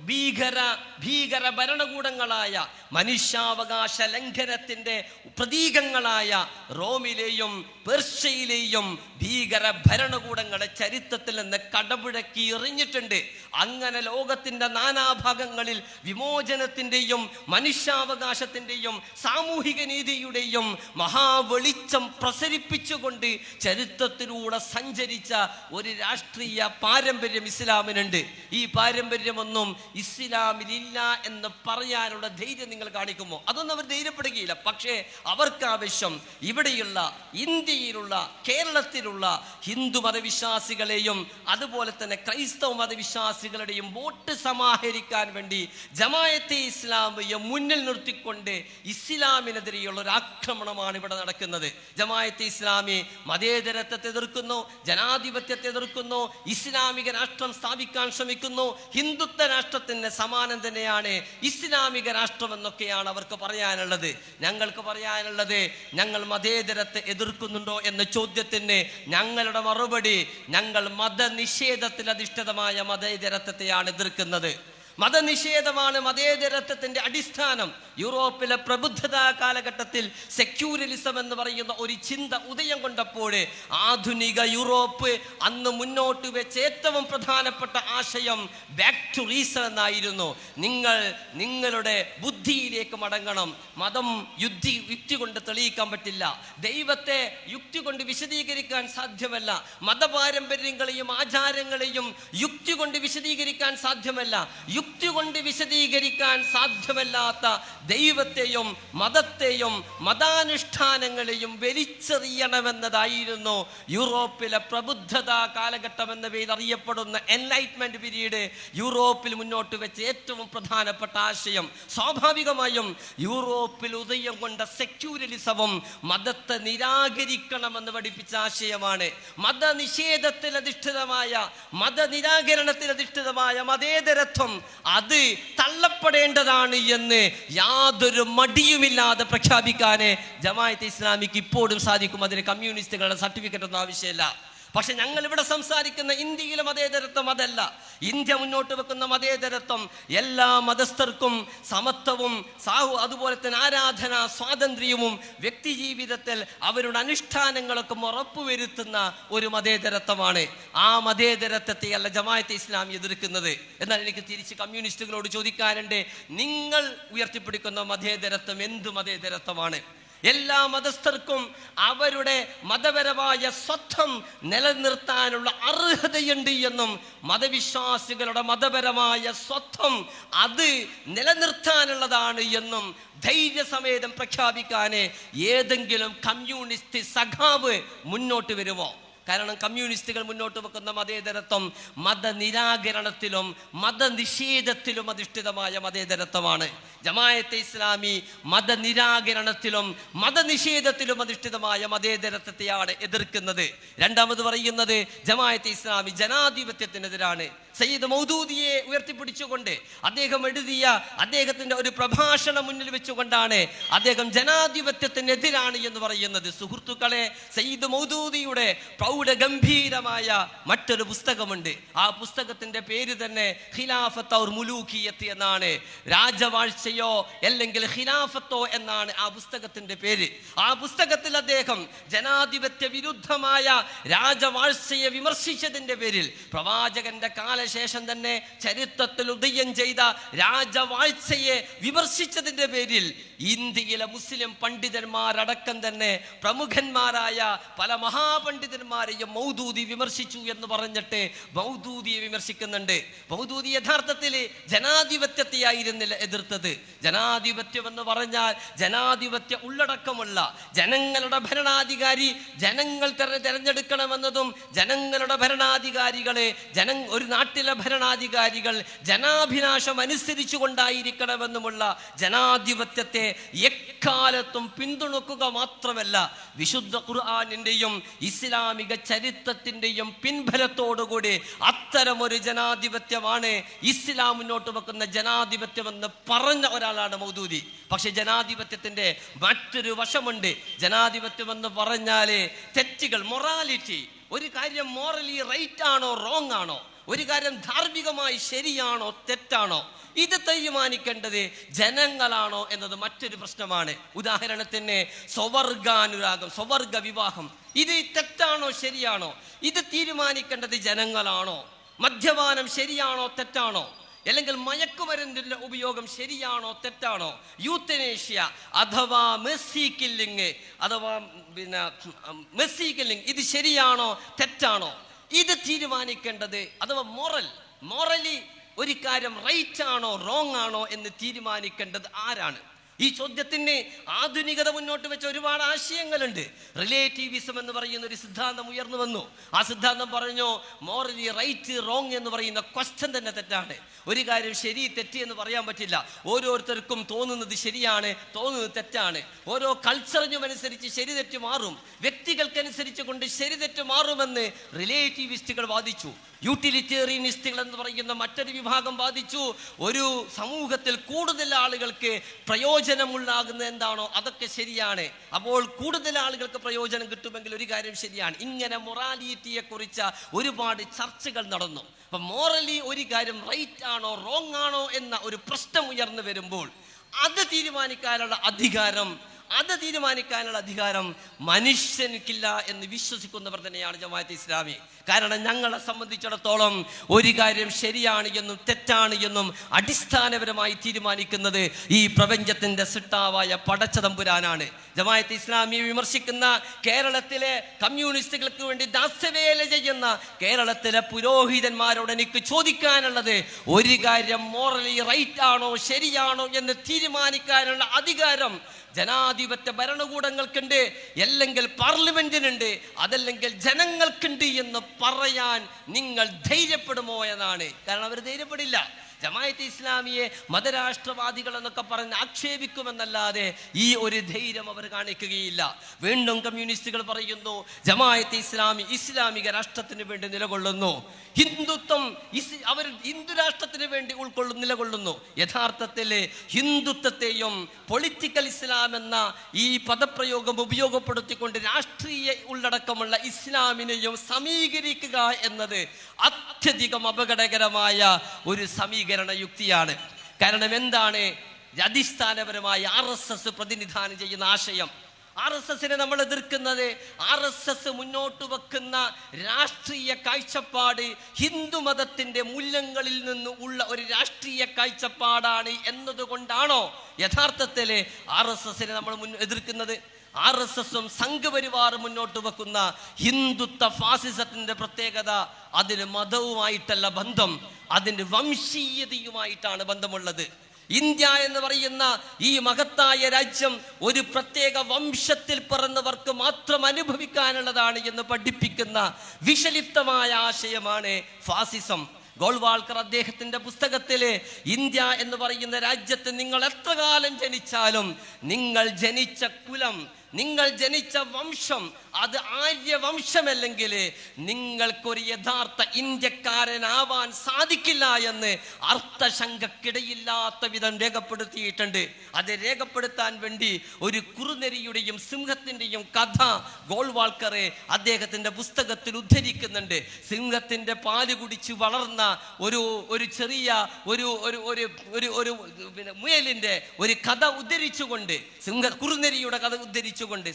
ഭീകര ഭരണകൂടങ്ങളായ മനുഷ്യാവകാശ ലംഘനത്തിന്റെ പ്രതീകങ്ങളായ റോമിലെയും പേർഷ്യയിലെയും ഭീകര ഭരണകൂടങ്ങളെ ചരിത്രത്തിൽ നിന്ന് കടപുഴക്കി എറിഞ്ഞിട്ടുണ്ട്. അങ്ങനെ ലോകത്തിന്റെ നാനാഭാഗങ്ങളിൽ വിമോചനത്തിന്റെയും മനുഷ്യാവകാശത്തിന്റെയും സാമൂഹിക നീതിയുടെയും മഹാവെളിച്ചം പ്രസരിപ്പിച്ചുകൊണ്ട് ചരിത്രത്തിലൂടെ സഞ്ചരിച്ച ഒരു രാഷ്ട്രീയ പാരമ്പര്യം ഇസ്ലാമിനുണ്ട്. ഈ പാരമ്പര്യമൊന്നും ഇസ്ലാമിലില്ല എന്ന് പറയാനുള്ള ധൈര്യം നിങ്ങൾ കാണിക്കുമോ? അതൊന്നും അവർ ധൈര്യപ്പെടുകയില്ല. പക്ഷേ അവർക്ക് ആവശ്യം ഇവിടെയുള്ള ഇന്ത്യയിലുള്ള കേരളത്തിലുള്ള ഹിന്ദു മതവിശ്വാസികളെയും അതുപോലെ തന്നെ ക്രൈസ്തവ മതവിശ്വാസികളുടെയും വോട്ട് സമാഹരിക്കാൻ വേണ്ടി ജമാഅത്തെ ഇസ്ലാമിയെ മുന്നിൽ നിർത്തിക്കൊണ്ട് ഇസ്ലാമിനെതിരെയുള്ള ഒരു ആക്രമണമാണ് ഇവിടെ നടക്കുന്നത്. ജമാഅത്തെ ഇസ്ലാമി മതേതരത്വത്തെ എതിർക്കുന്നു, ജനാധിപത്യത്തെ എതിർക്കുന്നു, ഇസ്ലാമിക രാഷ്ട്രം സ്ഥാപിക്കാൻ ശ്രമിക്കുന്നു. ഹിന്ദുത്വ രാഷ്ട്രത്തിന് സമാനം തന്നെയാണ് ഇസ്ലാമിക രാഷ്ട്രം എന്നൊക്കെയാണ് അവർക്ക് പറയാനുള്ളത്. ഞങ്ങൾക്ക് പറയാനുള്ളത്, ഞങ്ങൾ മതേതരത്തെ എതിർക്കുന്നുണ്ടോ എന്ന ചോദ്യത്തിന് ഞങ്ങളുടെ മറുപടി, ഞങ്ങൾ മതനിഷേധത്തിൽ അധിഷ്ഠിതമായ മതേതരത്വത്തെയാണ് എതിർക്കുന്നത്. മതനിഷേധമാണ് മതേതരത്വത്തിന്റെ അടിസ്ഥാനം. യൂറോപ്പിലെ പ്രബുദ്ധതാ കാലഘട്ടത്തിൽ സെക്യൂരലിസം എന്ന് പറയുന്ന ഒരു ചിന്ത ഉദയം കൊണ്ടപ്പോൾ ആധുനിക യൂറോപ്പ് അന്ന് മുന്നോട്ട് വെച്ച ഏറ്റവും പ്രധാനപ്പെട്ട ആശയം ബാക്ക് ടു റീസൺ എന്നായിരുന്നു. നിങ്ങളുടെ ബുദ്ധിയിലേക്ക് മടങ്ങണം. മതം യുക്തി കൊണ്ട് തെളിയിക്കാൻ പറ്റില്ല, ദൈവത്തെ യുക്തി കൊണ്ട് വിശദീകരിക്കാൻ സാധ്യമല്ല, മതപാരമ്പര്യങ്ങളെയും ആചാരങ്ങളെയും യുക്തി കൊണ്ട് വിശദീകരിക്കാൻ സാധ്യമല്ല. യുക്തി കൊണ്ട് വിശദീകരിക്കാൻ സാധ്യമല്ലാത്ത ദൈവത്തെയും മതത്തെയും മതാനുഷ്ഠാനങ്ങളെയും വലിച്ചെറിയണമെന്നതായിരുന്നു യൂറോപ്പിലെ പ്രബുദ്ധതാ കാലഘട്ടം എന്ന പേരിൽ അറിയപ്പെടുന്ന എൻലൈറ്റ്മെന്റ് പീരീഡ് യൂറോപ്പിൽ മുന്നോട്ട് വെച്ച ഏറ്റവും പ്രധാനപ്പെട്ട ആശയം. സ്വാഭാവികമായും യൂറോപ്പിൽ ഉദയം കൊണ്ട സെക്യൂരലിസവും മതത്തെ നിരാകരിക്കണമെന്ന് പഠിപ്പിച്ച ആശയമാണ്. മതനിഷേധത്തിൽ അധിഷ്ഠിതമായ മതനിരാകരണത്തിൽ അധിഷ്ഠിതമായ മതേതരത്വം അത് തള്ളപ്പെടേണ്ടതാണ് എന്ന് യാതൊരു മടിയുമില്ലാതെ പ്രഖ്യാപിക്കാന് ജമാഅത്തെ ഇസ്ലാമിക്ക് ഇപ്പോഴും സാധിക്കും. അതിന് കമ്മ്യൂണിസ്റ്റുകളുടെ സർട്ടിഫിക്കറ്റ് ഒന്നും ആവശ്യമില്ല. പക്ഷെ ഞങ്ങൾ ഇവിടെ സംസാരിക്കുന്ന ഇന്ത്യയിലെ മതേതരത്വം അതല്ല. ഇന്ത്യ മുന്നോട്ട് വെക്കുന്ന മതേതരത്വം എല്ലാ മതസ്ഥർക്കും സമത്വവും അതുപോലെ തന്നെ ആരാധനാ സ്വാതന്ത്ര്യവും വ്യക്തി ജീവിതത്തിൽ അവരുടെ അനുഷ്ഠാനങ്ങളൊക്കെ ഉറപ്പുവരുത്തുന്ന ഒരു മതേതരത്വമാണ്. ആ മതേതരത്വത്തെയല്ല ജമാഅത്തെ ഇസ്ലാമി എതിർക്കുന്നത്. എന്നാൽ എനിക്ക് തിരിച്ച് കമ്മ്യൂണിസ്റ്റുകളോട് ചോദിക്കാനുണ്ട്, നിങ്ങൾ ഉയർത്തിപ്പിടിക്കുന്ന മതേതരത്വം എന്ത് മതേതരത്വമാണ്? എല്ലാ മതസ്ഥർക്കും അവരുടെ മതപരമായ സ്വത്വം നിലനിർത്താനുള്ള അർഹതയുണ്ട് എന്നും മതവിശ്വാസികളുടെ മതപരമായ സ്വത്വം അത് നിലനിർത്താനുള്ളതാണ് എന്നും ധൈര്യസമേതം പ്രഖ്യാപിക്കാന് ഏതെങ്കിലും കമ്മ്യൂണിസ്റ്റ് സഖാവ് മുന്നോട്ട് വരുമോ? കാരണം കമ്മ്യൂണിസ്റ്റുകൾ മുന്നോട്ട് വെക്കുന്ന മതേതരത്വം മതനിരാകരണത്തിലും മതനിഷേധത്തിലും അധിഷ്ഠിതമായ മതേതരത്വമാണ്. ജമാഅത്തെ ഇസ്ലാമി മതനിരാകരണത്തിലും മതനിഷേധത്തിലും അധിഷ്ഠിതമായ മതേതരത്വത്തെയാണ് എതിർക്കുന്നത്. രണ്ടാമത് പറയുന്നത്, ജമാഅത്തെ ഇസ്ലാമി ജനാധിപത്യത്തിനെതിരാണ്. സയ്യിദ് മൗദൂദിയെ ഉയർത്തിപ്പിടിച്ചുകൊണ്ട് അദ്ദേഹം എഴുതിയ അദ്ദേഹത്തിന്റെ ഒരു പ്രഭാഷണം മുന്നിൽ വെച്ചുകൊണ്ടാണ് അദ്ദേഹം ജനാധിപത്യത്തിനെതിരാണ് എന്ന് പറയുന്നത്. സുഹൃത്തുക്കളെ, സയ്യിദ് മൗദൂദിയുടെ പ്രൗഢഗംഭീരമായ മറ്റൊരു പുസ്തകമുണ്ട്. ആ പുസ്തകത്തിന്റെ പേര് തന്നെ ഖിലാഫത്ത് ഔർ മുലൂക്കിയത്ത് എന്നാണ്. രാജവാഴ്ചയോ അല്ലെങ്കിൽ ഖിലാഫത്തോ എന്നാണ് ആ പുസ്തകത്തിന്റെ പേര്. ആ പുസ്തകത്തിൽ അദ്ദേഹം ജനാധിപത്യ വിരുദ്ധമായ രാജവാഴ്ചയെ വിമർശിച്ചതിന്റെ പേരിൽ പ്രവാചകന്റെ കാലശേഷം തന്നെ ചരിത്രത്തിൽ ഉദയം ചെയ്ത രാജവാഴ്ചയെ വിമർശിച്ചതിന്റെ പേരിൽ ഇന്ത്യയിലെ മുസ്ലിം പണ്ഡിതന്മാരടക്കം തന്നെ പ്രമുഖന്മാരായ പല മഹാപണ്ഡിതന്മാരെയും മൗദൂദി വിമർശിച്ചു എന്ന് പറഞ്ഞിട്ട് മൗദൂദിയെ വിമർശിക്കുന്നുണ്ട്. മൗദൂദി യഥാർത്ഥത്തിൽ ജനാധിപത്യത്തെയായിരുന്നില്ല എതിർത്തത്. ജനാധിപത്യം എന്ന് പറഞ്ഞാൽ ജനാധിപത്യ ഉള്ളടക്കമുള്ള ജനങ്ങളുടെ ഭരണാധികാരി ജനങ്ങൾ തെരഞ്ഞെടുക്കണമെന്നതും ജനങ്ങളുടെ ഭരണാധികാരികളെ ഒരു നാട്ടിലെ ഭരണാധികാരികൾ ജനാഭിലാഷം അനുസരിച്ചു കൊണ്ടായിരിക്കണമെന്നുമുള്ള ജനാധിപത്യത്തെ എക്കാലത്തും പിന്തുണക്കുക മാത്രമല്ല, വിശുദ്ധ ഖുർആനിന്റെയും ഇസ്ലാമിക ചരിത്രത്തിന്റെയും പിൻബലത്തോടുകൂടി അത്തരമൊരു ജനാധിപത്യമാണ് ഇസ്ലാം മുന്നോട്ട് വെക്കുന്ന ജനാധിപത്യമെന്ന് പറഞ്ഞ ഒരാളാണ് മൗദൂദി. പക്ഷെ ജനാധിപത്യത്തിന്റെ മറ്റൊരു വശമുണ്ട്. ജനാധിപത്യം എന്ന് പറഞ്ഞാല് തെറ്റുകൾ, മൊറാലിറ്റി, ഒരു കാര്യം മോറലി റൈറ്റ് ആണോ റോങ് ആണോ, ഒരു കാര്യം ധാർമ്മികമായി ശരിയാണോ തെറ്റാണോ, ഇത് തീരുമാനിക്കേണ്ടത് ജനങ്ങളാണോ എന്നത് മറ്റൊരു പ്രശ്നമാണ്. ഉദാഹരണത്തിന് സ്വവർഗാനുരാഗം, സ്വവർഗ വിവാഹം, ഇത് തെറ്റാണോ ശരിയാണോ, ഇത് തീരുമാനിക്കേണ്ടത് ജനങ്ങളാണോ? മദ്യപാനം ശരിയാണോ തെറ്റാണോ, അല്ലെങ്കിൽ മയക്കുമരുന്നിന്റെ ഉപയോഗം ശരിയാണോ തെറ്റാണോ? യൂത്തനേഷ്യ അഥവാ മെസ്സി കില്ലിങ് ഇത് ശരിയാണോ തെറ്റാണോ, ഇത് തീരുമാനിക്കേണ്ടത്, അഥവാ മോറലി ഒരു കാര്യം റൈറ്റ് ആണോ റോങ് ആണോ എന്ന് തീരുമാനിക്കേണ്ടത് ആരാണ്? ഈ ചോദ്യത്തിന് ആധുനികത മുന്നോട്ട് വെച്ച ഒരുപാട് ആശയങ്ങളുണ്ട്. റിലേറ്റീവിസം എന്ന് പറയുന്ന ഒരു സിദ്ധാന്തം ഉയർന്നു വന്നു. ആ സിദ്ധാന്തം പറഞ്ഞു മോറലി റൈറ്റ് റോങ് എന്ന് പറയുന്ന ക്വസ്റ്റ്യൻ തന്നെ തെറ്റാണ്. ഒരു കാര്യം ശരി തെറ്റ് എന്ന് പറയാൻ പറ്റില്ല. ഓരോരുത്തർക്കും തോന്നുന്നത് ശരിയാണ്, തോന്നുന്നത് തെറ്റാണ്. ഓരോ കൾച്ചറിനും അനുസരിച്ച് ശരി തെറ്റ് മാറും. വ്യക്തികൾക്കനുസരിച്ച് കൊണ്ട് ശരി തെറ്റ് മാറുമെന്ന് റിലേറ്റീവിസ്റ്റുകൾ വാദിച്ചു. യൂട്ടിലിറ്റേറിയനിസ്റ്റുകൾ എന്ന് പറയുന്ന മറ്റൊരു വിഭാഗം വാദിച്ചു ഒരു സമൂഹത്തിൽ കൂടുതൽ ആളുകൾക്ക് പ്രയോജനമുണ്ടാകുന്ന എന്താണോ അതൊക്കെ ശരിയാണ്, അപ്പോൾ കൂടുതൽ ആളുകൾക്ക് പ്രയോജനം കിട്ടുമെങ്കിൽ ഒരു കാര്യം ശരിയാണ്. ഇങ്ങനെ മൊറാലിറ്റിയെ കുറിച്ച ഒരുപാട് ചർച്ചകൾ നടന്നു. അപ്പൊ മോറലി ഒരു കാര്യം റൈറ്റ് ആണോ റോങ് ആണോ എന്ന ഒരു പ്രശ്നം ഉയർന്നു വരുമ്പോൾ അത് തീരുമാനിക്കാനുള്ള അധികാരം മനുഷ്യനിക്കില്ല എന്ന് വിശ്വസിക്കുന്നവർ തന്നെയാണ് ജമാഅത്തെ ഇസ്ലാമി. കാരണം ഞങ്ങളെ സംബന്ധിച്ചിടത്തോളം ഒരു കാര്യം ശരിയാണ് എന്നും തെറ്റാണ് എന്നും അടിസ്ഥാനപരമായി തീരുമാനിക്കുന്നത് ഈ പ്രപഞ്ചത്തിന്റെ സിട്ടാവായ പടച്ചതമ്പുരാനാണ്. ജമാഅത്തെ ഇസ്ലാമിയെ വിമർശിക്കുന്ന കേരളത്തിലെ കമ്മ്യൂണിസ്റ്റുകൾക്ക് വേണ്ടി ദാസ്യവേല ചെയ്യുന്ന കേരളത്തിലെ പുരോഹിതന്മാരോട് എനിക്ക് ചോദിക്കാനുള്ളത്, ഒരു കാര്യം മോറലി റൈറ്റ് ആണോ ശരിയാണോ എന്ന് തീരുമാനിക്കാനുള്ള അധികാരം ജനാധിപത്യ ഭരണകൂടങ്ങൾക്കുണ്ട്, അല്ലെങ്കിൽ പാർലമെന്റിനുണ്ട്, അതല്ലെങ്കിൽ ജനങ്ങൾക്കുണ്ട് എന്ന് പറയാൻ നിങ്ങൾ ധൈര്യപ്പെടുമോ എന്നാണ്. കാരണം അവർ ധൈര്യപ്പെടില്ല. ജമാഅത്തെ ഇസ്ലാമിയെ മതരാഷ്ട്രവാദികൾ എന്നൊക്കെ പറഞ്ഞ് ആക്ഷേപിക്കുമെന്നല്ലാതെ ഈ ഒരു ധൈര്യം അവർ കാണിക്കുകയില്ല. വീണ്ടും കമ്മ്യൂണിസ്റ്റുകൾ പറയുന്നു ജമാഅത്തെ ഇസ്ലാമി ഇസ്ലാമിക രാഷ്ട്രത്തിന് വേണ്ടി നിലകൊള്ളുന്നു, ഹിന്ദുത്വം അവർ ഹിന്ദു രാഷ്ട്രത്തിന് വേണ്ടി നിലകൊള്ളുന്നു. യഥാർത്ഥത്തിൽ ഹിന്ദുത്വത്തെയും പൊളിറ്റിക്കൽ ഇസ്ലാം എന്ന ഈ പദപ്രയോഗം ഉപയോഗപ്പെടുത്തിക്കൊണ്ട് രാഷ്ട്രീയ ഉള്ളടക്കമുള്ള ഇസ്ലാമിനെയും സമീകരിക്കുക എന്നത് അത്യധികം അപകടകരമായ ഒരു സമീകരണ യുക്തിയാണ്. കാരണം എന്താണ്? അടിസ്ഥാനപരമായി RSS പ്രതിനിധാനം ചെയ്യുന്ന ആശയം, RSSനെ നമ്മൾ എതിർക്കുന്നത്, RSS മുന്നോട്ട് വെക്കുന്ന രാഷ്ട്രീയ കാഴ്ചപ്പാട് ഹിന്ദു മതത്തിന്റെ മൂല്യങ്ങളിൽ നിന്ന് ഉള്ള ഒരു രാഷ്ട്രീയ കാഴ്ചപ്പാടാണ് എന്നതുകൊണ്ടാണോ യഥാർത്ഥത്തിൽ RSSനെ നമ്മൾ എതിർക്കുന്നത്? RSSും സംഘപരിവാറും മുന്നോട്ട് വെക്കുന്ന ഹിന്ദുത്വ ഫാസിസത്തിന്റെ പ്രത്യേകത അതിന് മതവുമായിട്ടല്ല ബന്ധം, അതിന് വംശീയതയുമായിട്ടാണ് ബന്ധമുള്ളത്. ഇന്ത്യ എന്ന് പറയുന്ന ഈ മഹത്തായ രാജ്യം ഒരു പ്രത്യേക വംശത്തിൽ പിറന്നവർക്ക് മാത്രം അനുഭവിക്കാനുള്ളതാണ് എന്ന് പഠിപ്പിക്കുന്ന വിഷലിപ്തമായ ആശയമാണ് ഫാസിസം. ഗോൾവാൾക്കർ അദ്ദേഹത്തിന്റെ പുസ്തകത്തില് ഇന്ത്യ എന്ന് പറയുന്ന രാജ്യത്ത് നിങ്ങൾ എത്ര കാലം ജനിച്ചാലും നിങ്ങൾ ജനിച്ച കുലം നിങ്ങൾ ജനിച്ച വംശം അത് ആര്യവംശമല്ലെങ്കിൽ നിങ്ങൾക്കൊരു യഥാർത്ഥ ഇന്ത്യക്കാരനാവാൻ സാധിക്കില്ല എന്ന് അർത്ഥശങ്കക്കിടയില്ലാത്ത വിധം രേഖപ്പെടുത്തിയിട്ടുണ്ട്. അത് രേഖപ്പെടുത്താൻ വേണ്ടി ഒരു കുറുനരിയുടെയും സിംഹത്തിന്റെയും കഥ ഗോൾവാൾക്കർ അദ്ദേഹത്തിന്റെ പുസ്തകത്തിൽ ഉദ്ധരിക്കുന്നുണ്ട്. സിംഹത്തിന്റെ പാല് കുടിച്ച് വളർന്ന ഒരു ചെറിയ ഒരു മുയലിന്റെ ഒരു കഥ ഉദ്ധരിച്ചുകൊണ്ട്, കുറുനരിയുടെ കഥ ഉദ്ധരിച്ചുകൊണ്ട്,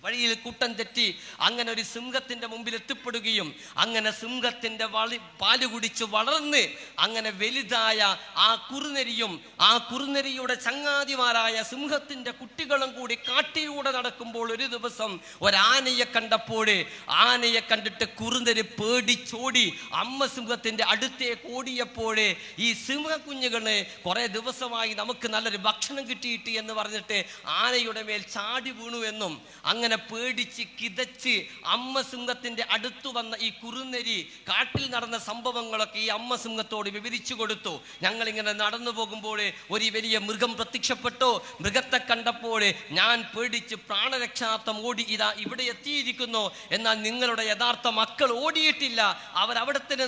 വഴിയിൽ കൂട്ടം തെറ്റി അങ്ങനെ ഒരു സിംഹത്തിന്റെ മുമ്പിൽ എത്തിപ്പെടുകയും അങ്ങനെ സിംഹത്തിന്റെ പാല് കുടിച്ച് വളർന്ന് അങ്ങനെ വലുതായ ആ കുറുനരിയുടെ ചങ്ങാതിമാരായ സിംഹത്തിന്റെ കുട്ടികളും കൂടി കാട്ടിലൂടെ നടക്കുമ്പോൾ ഒരു ദിവസം ഒരാനയെ ആനയെ കണ്ടിട്ട് കുറുനരി പേടിച്ചോടി അമ്മ സിംഹത്തിന്റെ അടുത്തേക്ക് ഓടിയപ്പോഴേ ഈ സിംഹക്കുഞ്ഞുകളെ കുറെ ദിവസമായി നമുക്ക് നല്ലൊരു ഭക്ഷണം കിട്ടിയിട്ട് എന്ന് പറഞ്ഞിട്ട് ആനയുടെ മേൽ ചാടി വീണു എന്നും അങ്ങനെ പേടിച്ച് കിതച്ച് അമ്മ സിംഹത്തിന്റെ അടുത്തു വന്ന ഈ കുറുനരി കാട്ടിൽ നടന്ന സംഭവങ്ങളൊക്കെ ഈ അമ്മ സിംഹത്തോട് വിവരിച്ചു കൊടുത്തു. ഞങ്ങളിങ്ങനെ നടന്നു പോകുമ്പോൾ ഒരു വലിയ മൃഗം പ്രത്യക്ഷപ്പെട്ടു. മൃഗത്തെ കണ്ടപ്പോൾ ഞാൻ പേടിച്ച് പ്രാണരക്ഷാർത്ഥം ഓടി ഇതാ ഇവിടെ എത്തിയിരിക്കുന്നു. എന്നാൽ നിങ്ങളുടെ യഥാർത്ഥ മക്കൾ ഓടിയിട്ടില്ല, അവരവിടെ തന്നെ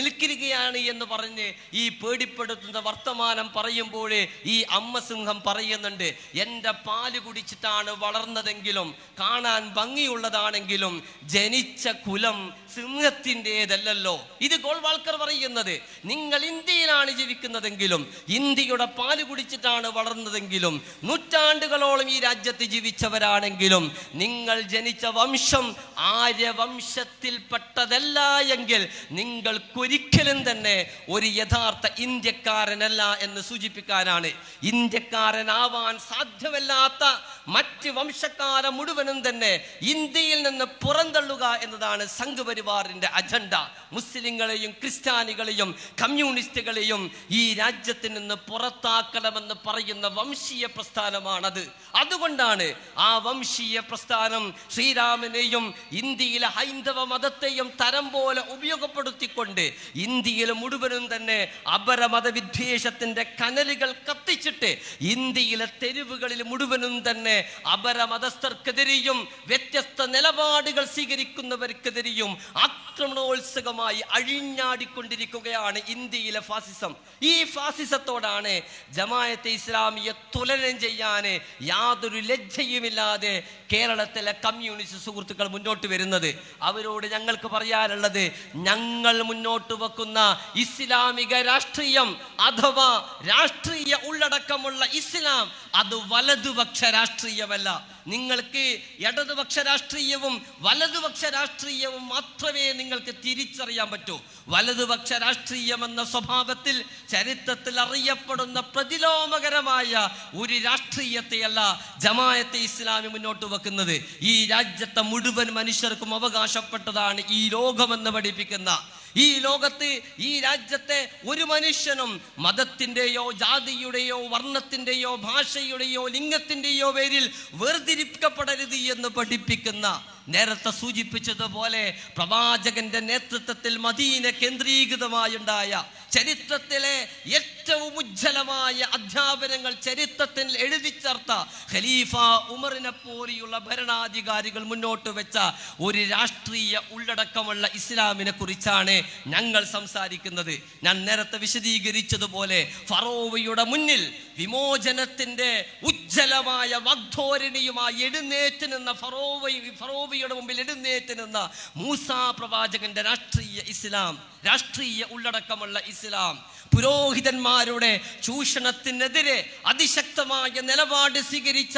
നിൽക്കുകയാണ് എന്ന് പറഞ്ഞ് ഈ പേടിപ്പെടുത്തുന്ന വർത്തമാനം പറയുമ്പോൾ ഈ അമ്മ സിംഹം പറയുന്നുണ്ട്, എൻ്റെ പാല് കുടിച്ചിട്ടാണ് വളർന്നതെങ്കിലും കാണാൻ ഭംഗിയുള്ളതാണെങ്കിലും ജനിച്ച കുലം സിംഹത്തിൻ്റെതല്ലോ. ഇത് ഗോൾവാൾക്കർ പറയുന്നത്. നിങ്ങൾ ഇന്ത്യയിലാണ് ജീവിക്കുന്നതെങ്കിലും ഇന്ത്യയുടെ പാല് കുടിച്ചിട്ടാണ് വളർന്നതെങ്കിലും നൂറ്റാണ്ടുകളോളം ഈ രാജ്യത്ത് ജീവിച്ചവരാണെങ്കിലും നിങ്ങൾ ജനിച്ച വംശം ആര്യവംശത്തിൽപ്പെട്ടതല്ല എങ്കിൽ നിങ്ങൾക്കൊരിക്കലും തന്നെ ഒരു യഥാർത്ഥ ഇന്ത്യക്കാരനല്ല എന്ന് സൂചിപ്പിക്കാനാണ്. ഇന്ത്യക്കാരനാവാൻ സാധ്യമല്ലാത്ത മറ്റ് വംശക്കാരെ മുഴുവനും തന്നെ ഇന്ത്യയിൽ നിന്ന് പുറന്തള്ളുക എന്നതാണ് സംഘ് പരിവാറിന്റെ അജണ്ട. മുസ്ലിങ്ങളെയും ക്രിസ്ത്യാനികളെയും കമ്മ്യൂണിസ്റ്റുകളെയും ഈ രാജ്യത്തിൽ നിന്ന് പുറത്താക്കണമെന്ന് പറയുന്ന വംശീയ പ്രസ്ഥാനമാണത്. അതുകൊണ്ടാണ് ആ വംശീയ പ്രസ്ഥാനം ശ്രീരാമനെയും ഇന്ത്യയിലെ ഹൈന്ദവ മതത്തെയും തരം പോലെ ഉപയോഗപ്പെടുത്തിക്കൊണ്ട് ഇന്ത്യയിൽ മുഴുവനും തന്നെ അപരമതവിദ്വേഷത്തിന്റെ കനലുകൾ കത്തിച്ചിട്ട് ഇന്ത്യയിലെ തെരുവുകളിൽ മുഴുവനും തന്നെ അപരമതസ്ഥർക്കെതിരെയും വ്യത്യസ്ത നിലപാടുകൾ സ്വീകരിക്കുന്നവർക്കെതിരെയും ആക്രമണോത്സുകമായി അഴിഞ്ഞാടിക്കൊണ്ടിരിക്കുകയാണ് ഇന്ത്യയിലെ ഫാസിസം. ഈ ഫാസിസത്തോടാണ് ജമാഅത്തെ ഇസ്ലാമിയെ തുലനം ചെയ്യാൻ യാതൊരു ലജ്ജയുമില്ലാതെ കേരളത്തിലെ കമ്മ്യൂണിസ്റ്റ് സുഹൃത്തുക്കൾ മുന്നോട്ട് വരുന്നത്. അവരോട് ഞങ്ങൾക്ക് പറയാനുള്ളത്, ഞങ്ങൾ മുന്നോട്ട് വെക്കുന്ന ഇസ്ലാമിക രാഷ്ട്രീയം അഥവാ രാഷ്ട്രീയ ഉള്ളടക്കമുള്ള ഇസ്ലാം അത് വലതുപക്ഷ രാഷ്ട്രീയമല്ല. നിങ്ങൾക്ക് ഇടതുപക്ഷ രാഷ്ട്രീയവും വലതുപക്ഷ രാഷ്ട്രീയവും മാത്രമേ നിങ്ങൾക്ക് തിരിച്ചറിയാൻ പറ്റൂ. വലതുപക്ഷ രാഷ്ട്രീയം എന്ന സ്വഭാവത്തിൽ ചരിത്രത്തിൽ അറിയപ്പെടുന്ന പ്രതിലോമകരമായ ഒരു രാഷ്ട്രീയത്തെയല്ല ജമാഅത്തെ ഇസ്ലാമി മുന്നോട്ട് വെക്കുന്നത്. ഈ രാജ്യത്തെ മുഴുവൻ മനുഷ്യർക്കും അവകാശപ്പെട്ടതാണ് ഈ ലോകമെന്ന് പഠിപ്പിക്കുന്ന ഈ ലോകത്ത് ഈ രാജ്യത്തെ ഒരു മനുഷ്യനും മതത്തിൻ്റെയോ ജാതിയുടെയോ വർണ്ണത്തിൻ്റെയോ ഭാഷയുടെയോ ലിംഗത്തിൻ്റെയോ പേരിൽ വേർതിരിക്കപ്പെടരുത് എന്ന് പഠിപ്പിക്കുന്ന, നേരത്തെ സൂചിപ്പിച്ചതുപോലെ പ്രവാചകന്റെ നേതൃത്വത്തിൽ മദീന കേന്ദ്രീകൃതമായുണ്ടായ ചരിത്രത്തിലെ ഏറ്റവും ഉജ്ജ്വലമായ അധ്യാപനങ്ങൾ ചരിത്രത്തിൽ എഴുതി ചേർത്ത ഖലീഫ ഉമറിനെ പോലെയുള്ള ഭരണാധികാരികൾ മുന്നോട്ട് വെച്ച ഒരു രാഷ്ട്രീയ ഉള്ളടക്കമുള്ള ഇസ്ലാമിനെ കുറിച്ചാണ് ഞങ്ങൾ സംസാരിക്കുന്നത്. ഞാൻ നേരത്തെ വിശദീകരിച്ചതുപോലെ ഫറോവയുടെ മുന്നിൽ വിമോചനത്തിന്റെ ഉജ്ജ്വലമായ വാഗ്ധോരണിയുമായി എഴുന്നേറ്റ് നിന്ന ഫറോവയുടെ മുമ്പിൽ എഴുന്നേറ്റ് നിന്ന മൂസാ പ്രവാചകന്റെ രാഷ്ട്രീയ ഇസ്ലാം, രാഷ്ട്രീയ ഉള്ളടക്കമുള്ള ഇസ്ലാം, പുരോഹിതന്മാരുടെ ചൂഷണത്തിനെതിരെ അതിശക്തമായ നിലപാട് സ്വീകരിച്ച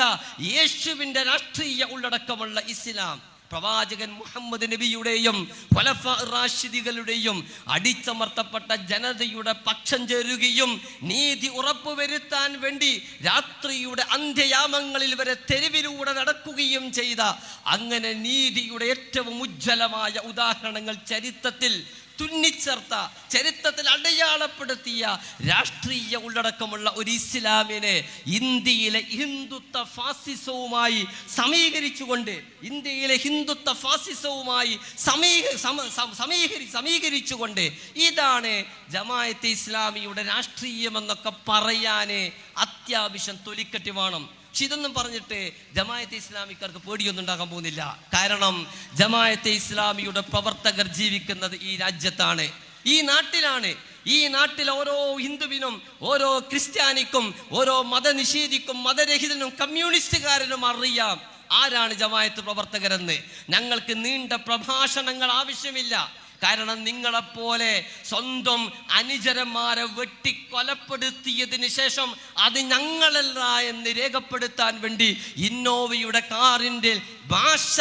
യേശുവിന്റെ രാഷ്ട്രീയ ഉള്ളടക്കമുള്ള ഇസ്ലാം, പ്രവാചകൻ മുഹമ്മദ് നബിയുടെയും ഖുലഫാ റാഷിദുകളുടെയും അടിച്ചമർത്തപ്പെട്ട ജനതയുടെ പക്ഷം ചേരുകയും നീതി ഉറപ്പുവരുത്താൻ വേണ്ടി രാത്രിയുടെ അന്ത്യയാമങ്ങളിൽ വരെ തെരുവിലൂടെ നടക്കുകയും ചെയ്ത അങ്ങനെ നീതിയുടെ ഏറ്റവും ഉജ്ജ്വലമായ ഉദാഹരണങ്ങൾ ചരിത്രത്തിൽ തുന്നിച്ചേർത്ത, ചരിത്രത്തിൽ അടയാളപ്പെടുത്തിയ രാഷ്ട്രീയ ഉള്ളടക്കമുള്ള ഒരു ഇസ്ലാമിനെ ഇന്ത്യയിലെ ഹിന്ദുത്വ ഫാസിസവുമായി സമീകരിച്ചുകൊണ്ട് സമീകരിച്ചുകൊണ്ട് ഇതാണ് ജമാഅത്തെ ഇസ്ലാമിയുടെ രാഷ്ട്രീയം എന്നൊക്കെ പറയാന് അത്യാവശ്യം തൊലിക്കട്ടി വേണം. പക്ഷെ ഇതൊന്നും പറഞ്ഞിട്ട് ജമാഅത്തെ ഇസ്ലാമിക്കാർക്ക് പേടിയൊന്നും ഉണ്ടാകാൻ പോകുന്നില്ല. കാരണം ജമാഅത്തെ ഇസ്ലാമിയുടെ പ്രവർത്തകർ ജീവിക്കുന്നത് ഈ രാജ്യത്താണ്, ഈ നാട്ടിലാണ്. ഈ നാട്ടിൽ ഓരോ ഹിന്ദുവിനും, ഓരോ ക്രിസ്ത്യാനിക്കും, ഓരോ മതനിഷേധിക്കും, മതരഹിതനും, കമ്മ്യൂണിസ്റ്റുകാരനും അറിയാം ആരാണ് ജമാഅത്ത് പ്രവർത്തകരെന്ന്. ഞങ്ങൾക്ക് നീണ്ട പ്രഭാഷണങ്ങൾ ആവശ്യമില്ല. കാരണം നിങ്ങളെപ്പോലെ സ്വന്തം അനുചരന്മാരെ വെട്ടിക്കൊലപ്പെടുത്തിയതിന് ശേഷം അത് ഞങ്ങളല്ല എന്ന് രേഖപ്പെടുത്താൻ വേണ്ടി ഇന്നോവയുടെ കാറിൻ്റെ ഭാഷ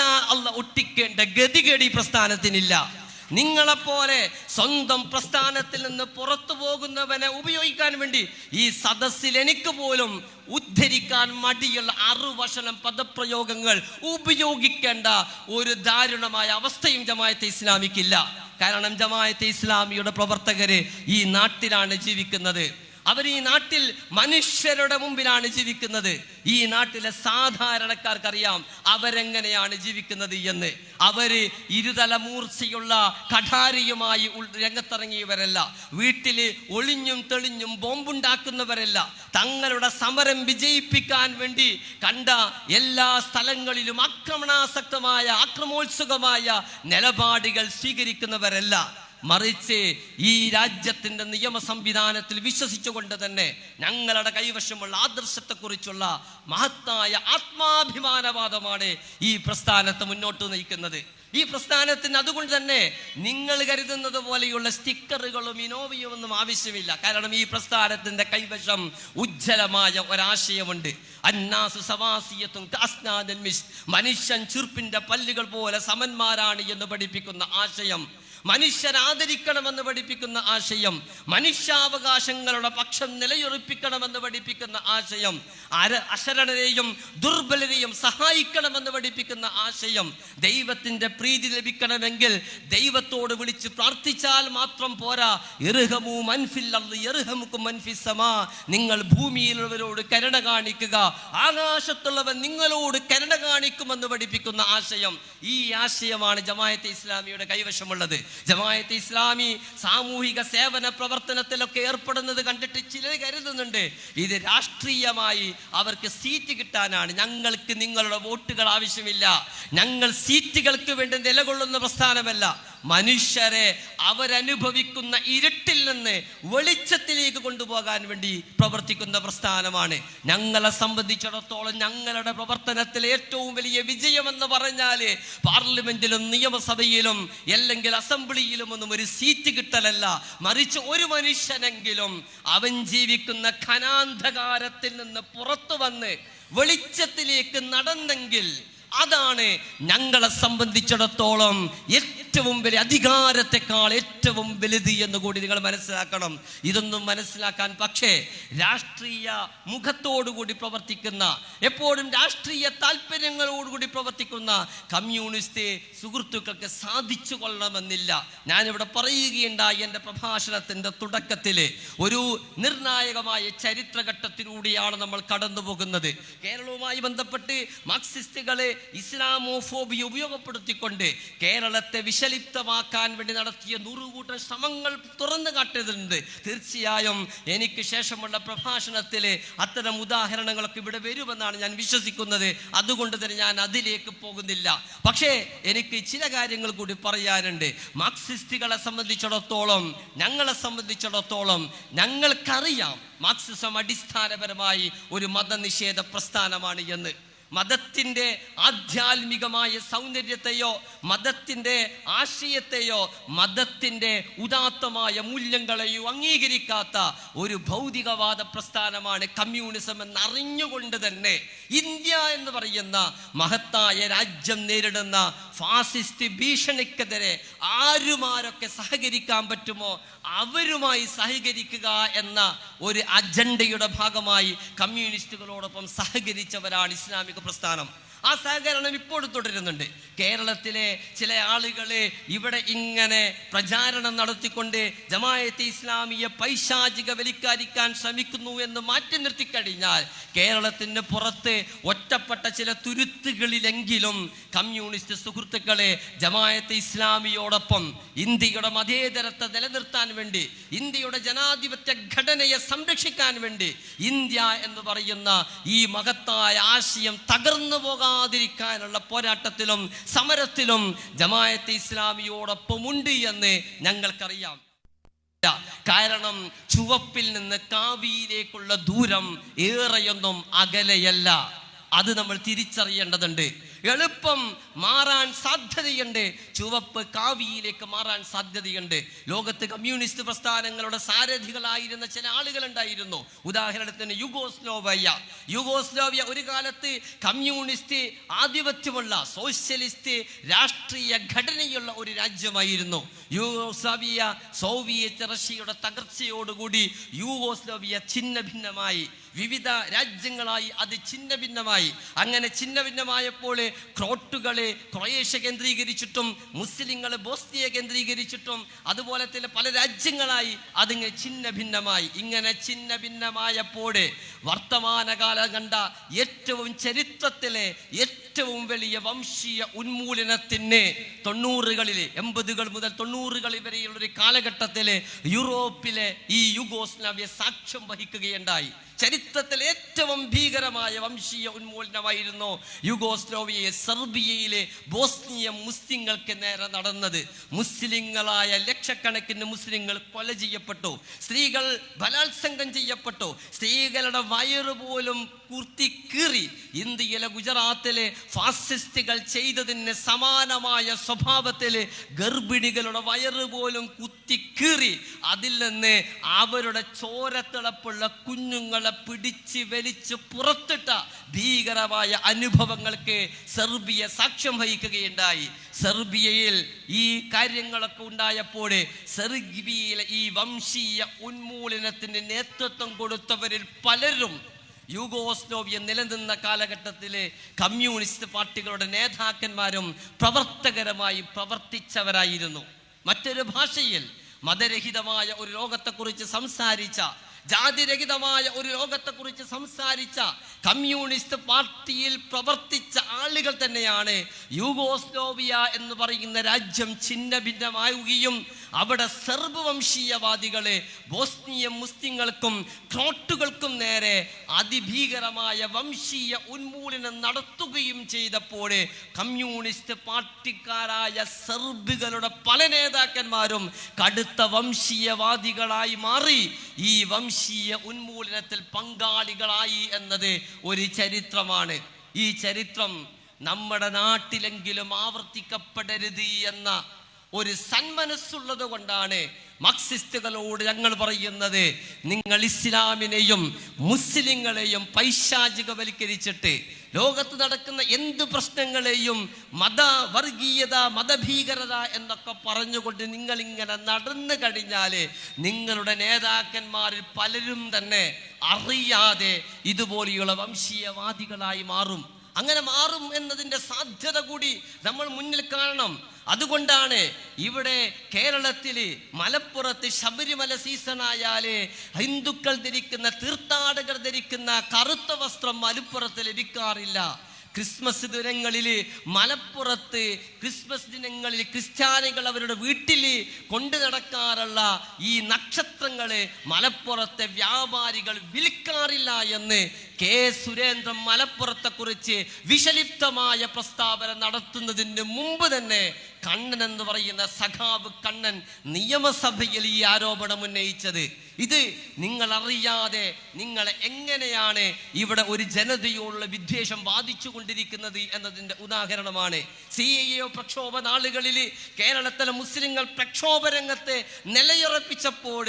ഒട്ടിക്കേണ്ട ഗതികേട് ഈ പ്രസ്ഥാനത്തിനില്ല. നിങ്ങളെപ്പോലെ സ്വന്തം പ്രസ്ഥാനത്തിൽ നിന്ന് പുറത്തു പോകുന്നവനെ ഉപയോഗിക്കാൻ വേണ്ടി ഈ സദസ്സിൽ എനിക്ക് പോലും ഉദ്ധരിക്കാൻ മടിയുള്ള അറുവശനം പദപ്രയോഗങ്ങൾ ഉപയോഗിക്കേണ്ട ഒരു ദാരുണമായ അവസ്ഥയും ജമാഅത്തെ ഇസ്ലാമിക്കില്ല. കാരണം ജമാഅത്തെ ഇസ്ലാമിയുടെ പ്രവർത്തകര് ഈ നാട്ടിലാണ് ജീവിക്കുന്നത്. അവർ ഈ നാട്ടിൽ മനുഷ്യരുടെ മുമ്പിലാണ് ജീവിക്കുന്നത്. ഈ നാട്ടിലെ സാധാരണക്കാർക്കറിയാം അവരെങ്ങനെയാണ് ജീവിക്കുന്നത് എന്ന്. അവര് ഇരുതലമൂർച്ചയുള്ള കഠാരിയുമായി രംഗത്തിറങ്ങിയവരല്ല. വീട്ടിൽ ഒളിഞ്ഞും തെളിഞ്ഞും ബോംബുണ്ടാക്കുന്നവരല്ല. തങ്ങളുടെ സമരം വിജയിപ്പിക്കാൻ വേണ്ടി കണ്ട എല്ലാ സ്ഥലങ്ങളിലും ആക്രമോത്സുകമായ നിലപാടുകൾ സ്വീകരിക്കുന്നവരല്ല. മറിച്ച് ഈ രാജ്യത്തിന്റെ നിയമ സംവിധാനത്തിൽ വിശ്വസിച്ചുകൊണ്ട് തന്നെ ഞങ്ങളുടെ കൈവശമുള്ള ആദർശത്തെക്കുറിച്ചുള്ള മഹത്തായ ആത്മാഭിമാനവാദമാണ് ഈ പ്രസ്ഥാനത്തെ മുന്നോട്ട് നയിക്കുന്നത്. ഈ പ്രസ്ഥാനത്തിന് അതുകൊണ്ട് തന്നെ നിങ്ങൾ കരുതുന്നത് പോലെയുള്ള സ്റ്റിക്കറുകളും ഇനോവയും ഒന്നും ആവശ്യമില്ല. കാരണം ഈ പ്രസ്ഥാനത്തിന്റെ കൈവശം ഉജ്ജ്വലമായ ഒരാശയമുണ്ട്. അന്നാസു സവാസിയത്തും മനുഷ്യൻ ചുർപ്പിന്റെ പല്ലുകൾ പോലെ സമന്മാരാണ് എന്ന് പഠിപ്പിക്കുന്ന ആശയം, മനുഷ്യൻ ആദരിക്കണമെന്ന് പഠിപ്പിക്കുന്ന ആശയം, മനുഷ്യാവകാശങ്ങളുടെ പക്ഷം നിലയുറപ്പിക്കണമെന്ന് പഠിപ്പിക്കുന്ന ആശയം, അശരണരെയും ദുർബലരെയും സഹായിക്കണമെന്ന് പഠിപ്പിക്കുന്ന ആശയം, ദൈവത്തിന്റെ പ്രീതി ലഭിക്കണമെങ്കിൽ ദൈവത്തോട് വിളിച്ച് പ്രാർത്ഥിച്ചാൽ മാത്രം പോരാ, നിങ്ങൾ ഭൂമിയിലുള്ളവരോട് കരുണ കാണിക്കുക, ആകാശത്തുള്ളവൻ നിങ്ങളോട് കരുണ കാണിക്കുമെന്ന് പഠിപ്പിക്കുന്ന ആശയം. ഈ ആശയമാണ് ജമാഅത്തെ ഇസ്ലാമിയുടെ കൈവശമുള്ളത്. ജമാഅത്തെ ഇസ്ലാമി സാമൂഹിക സേവന പ്രവർത്തനത്തിലൊക്കെ ഏർപ്പെടുന്നത് കണ്ടിട്ട് ചിലർ കരുതുന്നുണ്ട് ഇത് രാഷ്ട്രീയമായി അവർക്ക് സീറ്റ് കിട്ടാനാണ്. ഞങ്ങൾക്ക് നിങ്ങളുടെ വോട്ടുകൾ ആവശ്യമില്ല. ഞങ്ങൾ സീറ്റുകൾക്ക് വേണ്ടി നിലകൊള്ളുന്ന പ്രസ്ഥാനമല്ല. മനുഷ്യരെ അവരനുഭവിക്കുന്ന ഇരുട്ടിൽ നിന്ന് വെളിച്ചത്തിലേക്ക് കൊണ്ടുപോകാൻ വേണ്ടി പ്രവർത്തിക്കുന്ന പ്രസ്ഥാനമാണ്. ഞങ്ങളെ സംബന്ധിച്ചിടത്തോളം ഞങ്ങളുടെ പ്രവർത്തനത്തിൽ ഏറ്റവും വലിയ വിജയമെന്ന് പറഞ്ഞാൽ പാർലമെന്റിലും നിയമസഭയിലും അല്ലെങ്കിൽ അസംബ്ലിയിലും ഒന്നും ഒരു സീറ്റ് കിട്ടലല്ല, മറിച്ച് ഒരു മനുഷ്യനെങ്കിലും അവൻ ജീവിക്കുന്ന ഘനാന്ധകാരത്തിൽ നിന്ന് പുറത്തു വന്ന് വെളിച്ചത്തിലേക്ക് നടന്നെങ്കിൽ അതാണ് ഞങ്ങളെ സംബന്ധിച്ചിടത്തോളം ഏറ്റവും വലിയ അധികാരത്തെക്കാൾ ഏറ്റവും വലുത് എന്ന് കൂടി നിങ്ങൾ മനസ്സിലാക്കണം. ഇതൊന്നും മനസ്സിലാക്കാൻ പക്ഷേ രാഷ്ട്രീയ മുഖത്തോടുകൂടി പ്രവർത്തിക്കുന്ന, എപ്പോഴും രാഷ്ട്രീയ താല്പര്യങ്ങളോടുകൂടി പ്രവർത്തിക്കുന്ന കമ്മ്യൂണിസ്റ്റ് സുഹൃത്തുക്കൾക്ക് സാധിച്ചു കൊള്ളണമെന്നില്ല. ഞാനിവിടെ പറയുകയുണ്ടായി എൻ്റെ പ്രഭാഷണത്തിൻ്റെ തുടക്കത്തിൽ ഒരു നിർണായകമായ ചരിത്രഘട്ടത്തിലൂടെയാണ് നമ്മൾ കടന്നു പോകുന്നത്. കേരളവുമായി ബന്ധപ്പെട്ട് മാർക്സിസ്റ്റുകളെ ഇസ്ലാമോഫോബിയ ഉപയോഗപ്പെടുത്തിക്കൊണ്ട് കേരളത്തെ വിഷലിപ്തമാക്കാൻ വേണ്ടി നടത്തിയ നൂറുകൂട്ടം ശ്രമങ്ങൾ തുറന്നു കാട്ടിയതുണ്ട്. തീർച്ചയായും എനിക്ക് ശേഷമുള്ള പ്രഭാഷണത്തിൽ അത്തരം ഉദാഹരണങ്ങളൊക്കെ ഇവിടെ വരുമെന്നാണ് ഞാൻ വിശ്വസിക്കുന്നത്. അതുകൊണ്ട് തന്നെ ഞാൻ അതിലേക്ക് പോകുന്നില്ല. പക്ഷേ എനിക്ക് ചില കാര്യങ്ങൾ കൂടി പറയാനുണ്ട്. മാർക്സിസ്റ്റുകളെ സംബന്ധിച്ചിടത്തോളം, ഞങ്ങളെ സംബന്ധിച്ചിടത്തോളം ഞങ്ങൾക്കറിയാം മാർക്സിസം അടിസ്ഥാനപരമായി ഒരു മതനിഷേധ പ്രസ്ഥാനമാണ് എന്ന്. മതത്തിൻ്റെ ആധ്യാത്മികമായ സൗന്ദര്യത്തെയോ മതത്തിൻ്റെ ആശയത്തെയോ മതത്തിൻ്റെ ഉദാത്തമായ മൂല്യങ്ങളെയോ അംഗീകരിക്കാത്ത ഒരു ഭൗതികവാദ പ്രസ്ഥാനമാണ് കമ്മ്യൂണിസം എന്നറിഞ്ഞുകൊണ്ട് തന്നെ ഇന്ത്യ എന്ന് പറയുന്ന മഹത്തായ രാജ്യം നേരിടുന്ന ഫാസിസ്റ്റ് ഭീഷണിക്കെതിരെ ആരുമാരൊക്കെ സഹകരിക്കാൻ പറ്റുമോ അവരുമായി സഹകരിക്കുക എന്ന ഒരു അജണ്ടയുടെ ഭാഗമായി കമ്മ്യൂണിസ്റ്റുകളോടൊപ്പം സഹകരിച്ചവരാണ് ഇസ്ലാമിക പ്രസ്ഥാനം. ആ സഹകരണം ഇപ്പോഴും തുടരുന്നുണ്ട്. കേരളത്തിലെ ചില ആളുകൾ ഇവിടെ ഇങ്ങനെ പ്രചാരണം നടത്തിക്കൊണ്ട് ജമാഅത്തെ ഇസ്ലാമിയെ പൈശാചികവൽക്കരിക്കാൻ ശ്രമിക്കുന്നു എന്ന് മാറ്റി നിർത്തിക്കഴിഞ്ഞാൽ കേരളത്തിന് പുറത്ത് ഒറ്റപ്പെട്ട ചില തുരുത്തുകളിലെങ്കിലും കമ്മ്യൂണിസ്റ്റ് സുഹൃത്തുക്കളെ ജമാഅത്തെ ഇസ്ലാമിയോടൊപ്പം ഇന്ത്യയുടെ മതേതരത്തെ നിലനിർത്താൻ വേണ്ടി, ഇന്ത്യയുടെ ജനാധിപത്യ ഘടനയെ സംരക്ഷിക്കാൻ വേണ്ടി, ഇന്ത്യ എന്ന് പറയുന്ന ഈ മഹത്തായ ആശയം തകർന്നു പോകാതിരിക്കാനുള്ള പോരാട്ടത്തിലും സമരത്തിലും ജമാഅത്തെ ഇസ്ലാമിയോടൊപ്പം ഉണ്ട് എന്ന് ഞങ്ങൾക്കറിയാം. കാരണം ചുവപ്പിൽ നിന്ന് കാവിയിലേക്കുള്ള ദൂരം ഏറെയൊന്നും അകലെയല്ല. അത് നമ്മൾ തിരിച്ചറിയേണ്ടതുണ്ട്. എളുപ്പം മാറാൻ സാധ്യതയുണ്ട്, ചുവപ്പ് കാവിയിലേക്ക് മാറാൻ സാധ്യതയുണ്ട്. ലോകത്ത് കമ്മ്യൂണിസ്റ്റ് പ്രസ്ഥാനങ്ങളുടെ സാരഥികളായിരുന്ന ചില ആളുകളുണ്ടായിരുന്നു. ഉദാഹരണത്തിന് യുഗോസ്ലോവിയ ഒരു കാലത്ത് കമ്മ്യൂണിസ്റ്റ് ആധിപത്യമുള്ള സോഷ്യലിസ്റ്റ് രാഷ്ട്രീയ ഘടനയുള്ള ഒരു രാജ്യമായിരുന്നു. യുഗോസ്ലോവിയ സോവിയറ്റ് റഷ്യയുടെ തകർച്ചയോടുകൂടി യുഗോസ്ലോവിയ ഛിന്ന ഭിന്നമായി, വിവിധ രാജ്യങ്ങളായി അത് ഛിന്ന ഭിന്നമായി. അങ്ങനെ ഛിന്ന ഭിന്നമായപ്പോൾ ക്രോട്ടുകളെ ക്രൊയേഷ്യ കേന്ദ്രീകരിച്ചിട്ടും മുസ്ലിങ്ങൾ ബോസ്നിയ കേന്ദ്രീകരിച്ചിട്ടും അതുപോലെ തന്നെ പല രാജ്യങ്ങളായി അതിങ്ങനെ ഛിന്ന ഭിന്നമായി. ഇങ്ങനെ ഛിന്ന ഭിന്നമായപ്പോൾ വർത്തമാനകാലം കണ്ട ഏറ്റവും ചരിത്രത്തിലെ ഏറ്റവും വലിയ വംശീയ ഉന്മൂലനത്തിന് 90കളിൽ 80 മുതൽ 90 വരെയുള്ള ഒരു കാലഘട്ടത്തിൽ യൂറോപ്പിലെ ഈ യുഗോസ്ലാവിയ സാക്ഷ്യം വഹിക്കുകയുണ്ടായി. ചരിത്രത്തിൽ ഏറ്റവും ഭീകരമായ വംശീയ ഉന്മൂലനമായിരുന്നു യുഗോസ്ലോവിയയെ സെർബിയയിലെ ബോസ്നിയ മുസ്ലിങ്ങൾക്ക് നേരെ നടന്നത്. മുസ്ലിങ്ങളായ ലക്ഷക്കണക്കിന് മുസ്ലിങ്ങൾ കൊല ചെയ്യപ്പെട്ടു, സ്ത്രീകൾ ബലാത്സംഗം ചെയ്യപ്പെട്ടു, സ്ത്രീകളുടെ വയറ് പോലും കുത്തിക്കീറി. ഇന്ത്യയിലെ ഗുജറാത്തിലെ ഫാസിസ്റ്റുകൾ ചെയ്തതിന് സമാനമായ സ്വഭാവത്തിൽ ഗർഭിണികളുടെ വയറ് പോലും കുത്തിക്കീറി അതിൽ നിന്ന് അവരുടെ ചോരത്തിളപ്പുള്ള കുഞ്ഞുങ്ങളെ പിടിച്ച് വലിച്ച് പുറത്തിട്ട ഭീകരമായ അനുഭവങ്ങൾക്ക് സെർബിയ സാക്ഷ്യം വഹിക്കുകയുണ്ടായി. സെർബിയയിൽ ഈ കാര്യങ്ങളൊക്കെ ഉണ്ടായപ്പോൾ സെർബിയയിലെ ഈ വംശീയ ഉന്മൂലനത്തിന് നേതൃത്വം കൊടുത്തവരിൽ പലരും യുഗോസ്ലോവിയ നിലനിന്ന കാലഘട്ടത്തിലെ കമ്മ്യൂണിസ്റ്റ് പാർട്ടികളുടെ നേതാക്കന്മാരും പ്രവർത്തകരുമായി പ്രവർത്തിച്ചവരായിരുന്നു. മറ്റൊരു ഭാഷയിൽ മതരഹിതമായ ഒരു ലോകത്തെക്കുറിച്ച് സംസാരിച്ച, ജാതിരഹിതമായ ഒരു ലോകത്തെക്കുറിച്ച് സംസാരിച്ച കമ്മ്യൂണിസ്റ്റ് പാർട്ടിയിൽ പ്രവർത്തിച്ച ആളുകൾ തന്നെയാണ് യുഗോസ്ലോവിയ എന്ന് പറയുന്ന രാജ്യം ഛിന്ന ഭിന്നമാവുകയും അവിടെ സെർബ് വംശീയവാദികളെ ബോസ്നിയ മുസ്ലിങ്ങൾക്കും ക്രോട്ടുകൾക്കും നേരെ അതിഭീകരമായ വംശീയ ഉന്മൂലനം നടത്തുകയും ചെയ്തപ്പോൾ കമ്മ്യൂണിസ്റ്റ് പാർട്ടിക്കാരായ സെർബുകളുടെ പല നേതാക്കന്മാരും കടുത്ത വംശീയവാദികളായി മാറി ഈ വംശീയ ഉന്മൂലനത്തിൽ പങ്കാളികളായി എന്നത് ഒരു ചരിത്രമാണ്. ഈ ചരിത്രം നമ്മുടെ നാട്ടിലെങ്കിലും ആവർത്തിക്കപ്പെടരുത് എന്ന ഒരു സന്മനസ്സുള്ളത് കൊണ്ടാണ് മാർക്സിസ്റ്റുകളോട് ഞങ്ങൾ പറയുന്നത്, നിങ്ങൾ ഇസ്ലാമിനെയും മുസ്ലിങ്ങളെയും പൈശാചികവൽക്കരിച്ചിട്ട് ലോകത്ത് നടക്കുന്ന എന്ത് പ്രശ്നങ്ങളെയും വർഗീയത, മതഭീകരത എന്നൊക്കെ പറഞ്ഞുകൊണ്ട് നിങ്ങളിങ്ങനെ നടന്നു കഴിഞ്ഞാൽ നിങ്ങളുടെ നേതാക്കന്മാരിൽ പലരും തന്നെ അറിയാതെ ഇതുപോലെയുള്ള വംശീയവാദികളായി മാറും. അങ്ങനെ മാറും എന്നതിൻ്റെ സാധ്യത കൂടി നമ്മൾ മുന്നിൽ കാണണം. അതുകൊണ്ടാണ് ഇവിടെ കേരളത്തിൽ മലപ്പുറത്ത് ശബരിമല സീസണായാല് ഹിന്ദുക്കൾ ധരിക്കുന്ന, തീർത്ഥാടകർ ധരിക്കുന്ന കറുത്ത വസ്ത്രം മലപ്പുറത്ത് ലഭിക്കാറില്ല. ക്രിസ്മസ് ദിനങ്ങളിൽ മലപ്പുറത്ത് ക്രിസ്മസ് ദിനങ്ങളിൽ ക്രിസ്ത്യാനികൾ അവരുടെ വീട്ടിൽ കൊണ്ടു നടക്കാറുള്ള ഈ നക്ഷത്രങ്ങളെ മലപ്പുറത്തെ വ്യാപാരികൾ വിൽക്കാറില്ല എന്ന് കെ സുരേന്ദ്രൻ മലപ്പുറത്തെ കുറിച്ച് വിഷലിപ്തമായ പ്രസ്താവന നടത്തുന്നതിന് മുമ്പ് തന്നെ കണ്ണൻ എന്ന് പറയുന്ന സഖാവ് കണ്ണൻ നിയമസഭയിൽ ഈ ആരോപണം ഉന്നയിച്ചത്. ഇത് നിങ്ങൾ അറിയാതെ നിങ്ങളെ എങ്ങനെയാണ് ഇവിടെ ഒരു ജനതയോടുള്ള വിദ്വേഷം ബാധിച്ചു കൊണ്ടിരിക്കുന്നത് എന്നതിൻ്റെ ഉദാഹരണമാണ്. CAA പ്രക്ഷോഭ നാളുകളിൽ കേരളത്തിലെ മുസ്ലിങ്ങൾ പ്രക്ഷോഭ രംഗത്തെ നിലയുറപ്പിച്ചപ്പോൾ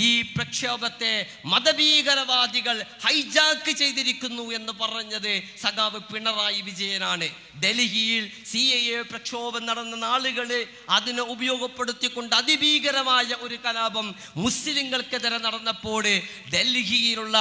ഈ പ്രക്ഷോഭത്തെ മതഭീകരവാദികൾ ഹൈജാക്ക് ചെയ്തിരിക്കുന്നു എന്ന് പറഞ്ഞത് സഖാവ് പിണറായി വിജയനാണ്. ഡൽഹിയിൽ CAA പ്രക്ഷോഭം നടന്ന നാളുകൾ അതിനെ ഉപയോഗപ്പെടുത്തിക്കൊണ്ട് അതിഭീകരമായ ഒരു കലാപം മുസ്ലിങ്ങൾക്ക് പൊട്ടിത്തെറി നടന്നപ്പോൾ ഡൽഹിയിലുള്ള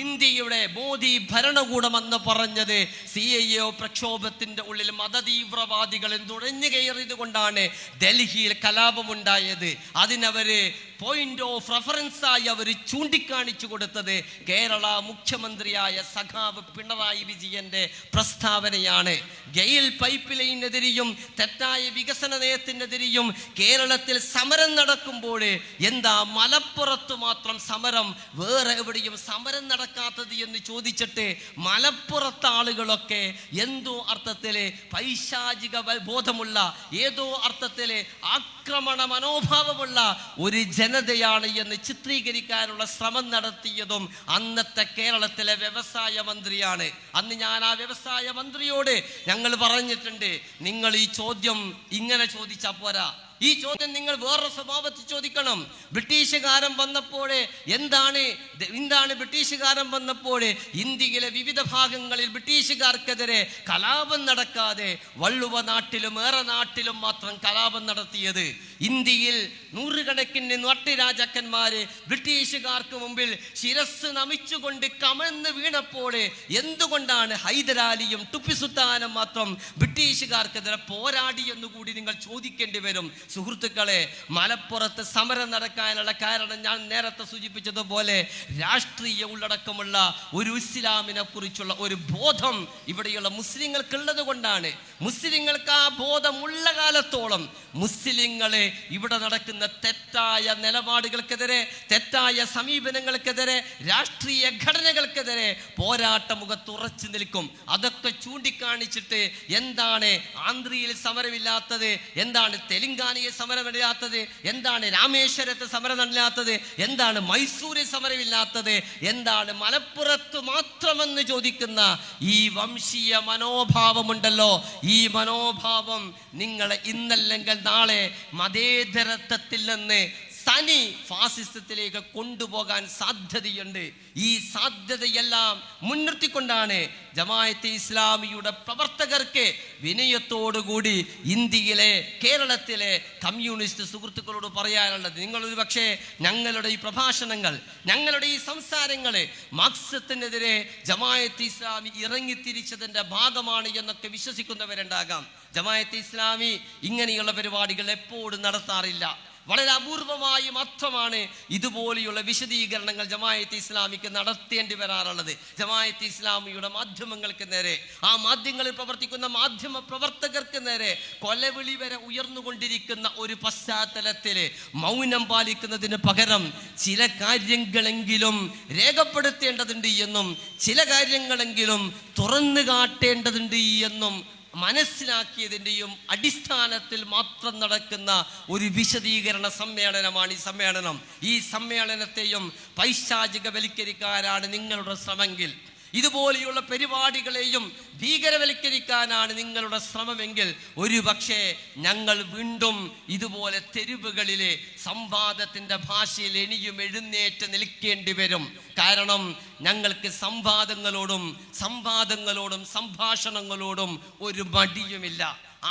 ഇന്ത്യയുടെ മോദി ഭരണകൂടം എന്ന് പറഞ്ഞത് CIO പ്രക്ഷോഭത്തിന്റെ ഉള്ളിൽ മതതീവ്രവാദികൾ നുഴഞ്ഞു കയറിയത് കൊണ്ടാണ് ഡൽഹിയിൽ കലാപമുണ്ടായത്. അതിനവര് പോയിന്റ് ഓഫ് റെഫറൻസ് ആയി അവർ ചൂണ്ടിക്കാണിച്ചു കൊടുത്തത് കേരള മുഖ്യമന്ത്രിയായ സഖാവ് പിണറായി വിജയന്റെ പ്രസ്താവനയാണ്. ഗെയിൽ പൈപ്പ് ലൈനെതിരെയും തെറ്റായ വികസന നയത്തിനെതിരെയും കേരളത്തിൽ സമരം നടക്കുമ്പോൾ എന്താ മലപ്പുറത്ത് മാത്രം സമരം, വേറെ എവിടെയും സമരം നടക്കാത്തത് എന്ന് ചോദിച്ചിട്ട് മലപ്പുറത്തെ ആളുകളൊക്കെ എന്തോ അർത്ഥത്തില് പൈശാചിക ബോധമുള്ള, ഏതോ അർത്ഥത്തില് ആക്രമണ മനോഭാവമുള്ള ഒരു ജനതയാണ് എന്ന് ചിത്രീകരിക്കാനുള്ള ശ്രമം നടത്തിയതും അന്നത്തെ കേരളത്തിലെ വ്യവസായ മന്ത്രിയാണ്. അന്ന് ഞാൻ ആ വ്യവസായ മന്ത്രിയോട് ഞങ്ങൾ പറഞ്ഞിട്ടുണ്ട്, നിങ്ങൾ ഈ ചോദ്യം ഇങ്ങനെ ചോദിച്ചാൽ പോരാ, ഈ ചോദ്യം നിങ്ങൾ വേറെ സ്വഭാവത്തിൽ ചോദിക്കണം. ബ്രിട്ടീഷുകാരൻ വന്നപ്പോൾ എന്താണ് ബ്രിട്ടീഷുകാരൻ വന്നപ്പോൾ ഇന്ത്യയിലെ വിവിധ ഭാഗങ്ങളിൽ ബ്രിട്ടീഷുകാർക്കെതിരെ കലാപം നടക്കാതെ വള്ളുവ നാട്ടിലും ഏറെ നാട്ടിലും മാത്രം കലാപം നടത്തിയത്? ഇന്ത്യയിൽ നൂറുകണക്കിന് നാട്ടുരാജാക്കന്മാര് ബ്രിട്ടീഷുകാർക്ക് മുമ്പിൽ ശിരസ് നമിച്ചുകൊണ്ട് കമഴ്ന്ന് വീണപ്പോൾ എന്തുകൊണ്ടാണ് ഹൈദരാലിയും ടിപ്പു സുൽത്താനും മാത്രം ബ്രിട്ടീഷുകാർക്കെതിരെ പോരാടി എന്നുകൂടി നിങ്ങൾ ചോദിക്കേണ്ടി വരും. സുഹൃത്തുക്കളെ, മലപ്പുറത്ത് സമരം നടക്കാനുള്ള കാരണം ഞാൻ നേരത്തെ സൂചിപ്പിച്ചതുപോലെ രാഷ്ട്രീയ ഉള്ളടക്കമുള്ള ഒരു ഇസ്ലാമിനെ കുറിച്ചുള്ള ഒരു ബോധം ഇവിടെയുള്ള മുസ്ലിങ്ങൾക്കുള്ളത് കൊണ്ടാണ്. മുസ്ലിങ്ങൾക്ക് ആ ബോധമുള്ള കാലത്തോളം മുസ്ലിങ്ങളെ ഇവിടെ നടക്കുന്ന തെറ്റായ നിലപാടുകൾക്കെതിരെ, തെറ്റായ സമീപനങ്ങൾക്കെതിരെ, രാഷ്ട്രീയ ഘടനകൾക്കെതിരെ പോരാട്ട മുഖത്ത് ഉറച്ചു നിൽക്കും. അതൊക്കെ ചൂണ്ടിക്കാണിച്ചിട്ട് എന്താണ് ആന്ധ്രയിൽ സമരമില്ലാത്തത്, എന്താണ് തെലങ്കാനയിൽ സമരമില്ലാത്തത്, എന്താണ് രാമേശ്വരത്ത് സമരമില്ലാത്തത്, എന്താണ് മൈസൂരിൽ സമരമില്ലാത്തത്, എന്താണ് മലപ്പുറത്ത് മാത്രമെന്ന് ചോദിക്കുന്ന ഈ വംശീയ മനോഭാവമുണ്ടല്ലോ, ഈ മനോഭാവം നിങ്ങളെ ഇന്നല്ലെങ്കിൽ നാളെ മതേതരത്വത്തിൽ നിന്ന് തനി ഫാസിസത്തിലേക്ക് കൊണ്ടുപോകാൻ സാധ്യതയുണ്ട്. ഈ സാധ്യതയെല്ലാം മുൻനിർത്തിക്കൊണ്ടാണ് ജമാഅത്തെ ഇസ്ലാമിയുടെ പ്രവർത്തകർക്ക് വിനയത്തോടുകൂടി ഇന്ത്യയിലെ, കേരളത്തിലെ കമ്മ്യൂണിസ്റ്റ് സുഹൃത്തുക്കളോട് പറയാനുള്ളത്, നിങ്ങളൊരു പക്ഷേ ഞങ്ങളുടെ ഈ പ്രഭാഷണങ്ങൾ, ഞങ്ങളുടെ ഈ സംസാരങ്ങൾ മാർക്സിസത്തിനെതിരെ ജമാഅത്തെ ഇസ്ലാമി ഇറങ്ങിത്തിരിച്ചതിൻ്റെ ഭാഗമാണ് എന്നൊക്കെ വിശ്വസിക്കുന്നവരുണ്ടാകാം. ജമാഅത്തെ ഇസ്ലാമി ഇങ്ങനെയുള്ള പരിപാടികൾ എപ്പോഴും നടത്താറില്ല. വളരെ അപൂർവമായി മാത്രമാണ് ഇതുപോലെയുള്ള വിശദീകരണങ്ങൾ ജമാഅത്തെ ഇസ്ലാമിക്ക് നടത്തേണ്ടി വരാറുള്ളത്. ജമാഅത്തെ ഇസ്ലാമിയുടെ മാധ്യമങ്ങൾക്ക് നേരെ, ആ മാധ്യമങ്ങളിൽ പ്രവർത്തിക്കുന്ന മാധ്യമ പ്രവർത്തകർക്ക് നേരെ കൊലവിളി വരെ ഉയർന്നുകൊണ്ടിരിക്കുന്ന ഒരു പശ്ചാത്തലത്തിൽ മൗനം പാലിക്കുന്നതിന് പകരം ചില കാര്യങ്ങളെങ്കിലും രേഖപ്പെടുത്തേണ്ടതുണ്ട് എന്നും ചില കാര്യങ്ങളെങ്കിലും തുറന്നു കാട്ടേണ്ടതുണ്ട് എന്നും മനസ്സിലാക്കിയതിൻ്റെയും അടിസ്ഥാനത്തിൽ മാത്രം നടക്കുന്ന ഒരു വിശദീകരണ സമ്മേളനമാണ് ഈ സമ്മേളനം. ഈ സമ്മേളനത്തെയും പൈശാചികവൽക്കരിക്കാനാണ് നിങ്ങളുടെ ശ്രമമെങ്കിൽ, ഇതുപോലെയുള്ള പരിപാടികളെയും ഭീകരവൽക്കരിക്കാനാണ് നിങ്ങളുടെ ശ്രമമെങ്കിൽ, ഒരു പക്ഷേ ഞങ്ങൾ വീണ്ടും ഇതുപോലെ തെരുവുകളിലെ സംവാദത്തിൻ്റെ ഭാഷയിൽ ഇനിയും എഴുന്നേറ്റ് നിൽക്കേണ്ടി വരും. കാരണം ഞങ്ങൾക്ക് സംവാദങ്ങളോടും സംഭാഷണങ്ങളോടും ഒരു മടിയുമില്ല.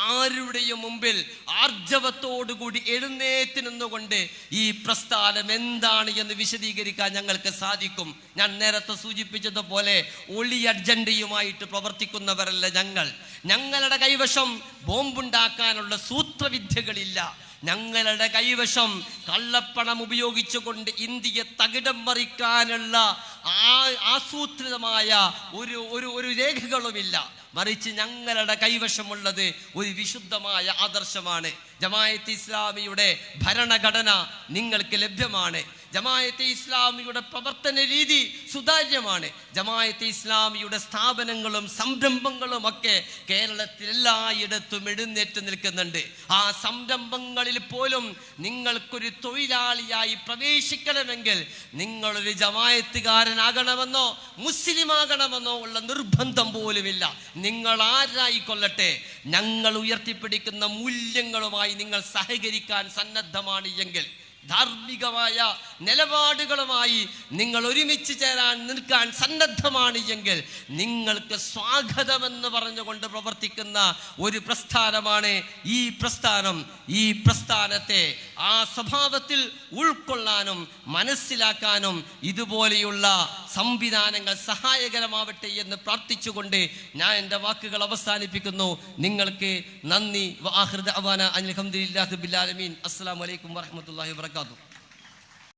ആരുടെയും മുമ്പിൽ ആർജവത്തോടുകൂടി എഴുന്നേറ്റ് നിന്നുകൊണ്ട് ഈ പ്രസ്ഥാനം എന്താണ് എന്ന് വിശദീകരിക്കാൻ ഞങ്ങൾക്ക് സാധിക്കും. ഞാൻ നേരത്തെ സൂചിപ്പിച്ചതുപോലെ ഒളി അജണ്ടയുമായിട്ട് പ്രവർത്തിക്കുന്നവരല്ല ഞങ്ങൾ. ഞങ്ങളുടെ കൈവശം ബോംബുണ്ടാക്കാനുള്ള സൂത്രവിദ്യകളില്ല. ഞങ്ങളുടെ കൈവശം കള്ളപ്പണം ഉപയോഗിച്ചുകൊണ്ട് ഇന്ത്യയെ തകിടം മറിക്കാനുള്ള ആസൂത്രിതമായ ഒരു രേഖകളുമില്ല. മറിച്ച് ഞങ്ങളുടെ കൈവശമുള്ളത് ഒരു വിശുദ്ധമായ ആദർശമാണ്. ജമാഅത്തെ ഇസ്ലാമിയുടെ ഭരണഘടന നിങ്ങൾക്ക് ലഭ്യമാണ്. ജമാഅത്തെ ഇസ്ലാമിയുടെ പ്രവർത്തന രീതി സുതാര്യമാണ്. ജമാഅത്തെ ഇസ്ലാമിയുടെ സ്ഥാപനങ്ങളും സംരംഭങ്ങളും ഒക്കെ കേരളത്തിൽ എല്ലായിടത്തും എഴുന്നേറ്റ് നിൽക്കുന്നുണ്ട്. ആ സംരംഭങ്ങളിൽ പോലും നിങ്ങൾക്കൊരു തൊഴിലാളിയായി പ്രവേശിക്കണമെങ്കിൽ നിങ്ങളൊരു ജമാഅത്തുകാരനാകണമെന്നോ മുസ്ലിം ആകണമെന്നോ ഉള്ള നിർബന്ധം പോലുമില്ല. നിങ്ങൾ ആരായിക്കൊള്ളട്ടെ, ഞങ്ങൾ ഉയർത്തിപ്പിടിക്കുന്ന മൂല്യങ്ങളുമായി നിങ്ങൾ സഹകരിക്കാൻ സന്നദ്ധമാണ് എങ്കിൽ ധാർമ്മികമായ നിലപാടുകളുമായി നിങ്ങൾ ഒരുമിച്ച് ചേരാൻ നിൽക്കാൻ സന്നദ്ധമാണ് എങ്കിൽ നിങ്ങൾക്ക് സ്വാഗതമെന്ന് പറഞ്ഞുകൊണ്ട് പ്രവർത്തിക്കുന്ന ഒരു പ്രസ്ഥാനമാണ് ഈ പ്രസ്ഥാനം. ഈ പ്രസ്ഥാനത്തെ ആ സ്വഭാവത്തിൽ ഉൾക്കൊള്ളാനും മനസ്സിലാക്കാനും ഇതുപോലെയുള്ള സംവിധാനങ്ങൾ സഹായകരമാവട്ടെ എന്ന് പ്രാർത്ഥിച്ചുകൊണ്ട് ഞാൻ എൻ്റെ വാക്കുകൾ അവസാനിപ്പിക്കുന്നു. നിങ്ങൾക്ക് നന്ദി. അസ്സലാമു അലൈക്കും വറഹ്മത്തുള്ളാഹി വബറകാതുഹു.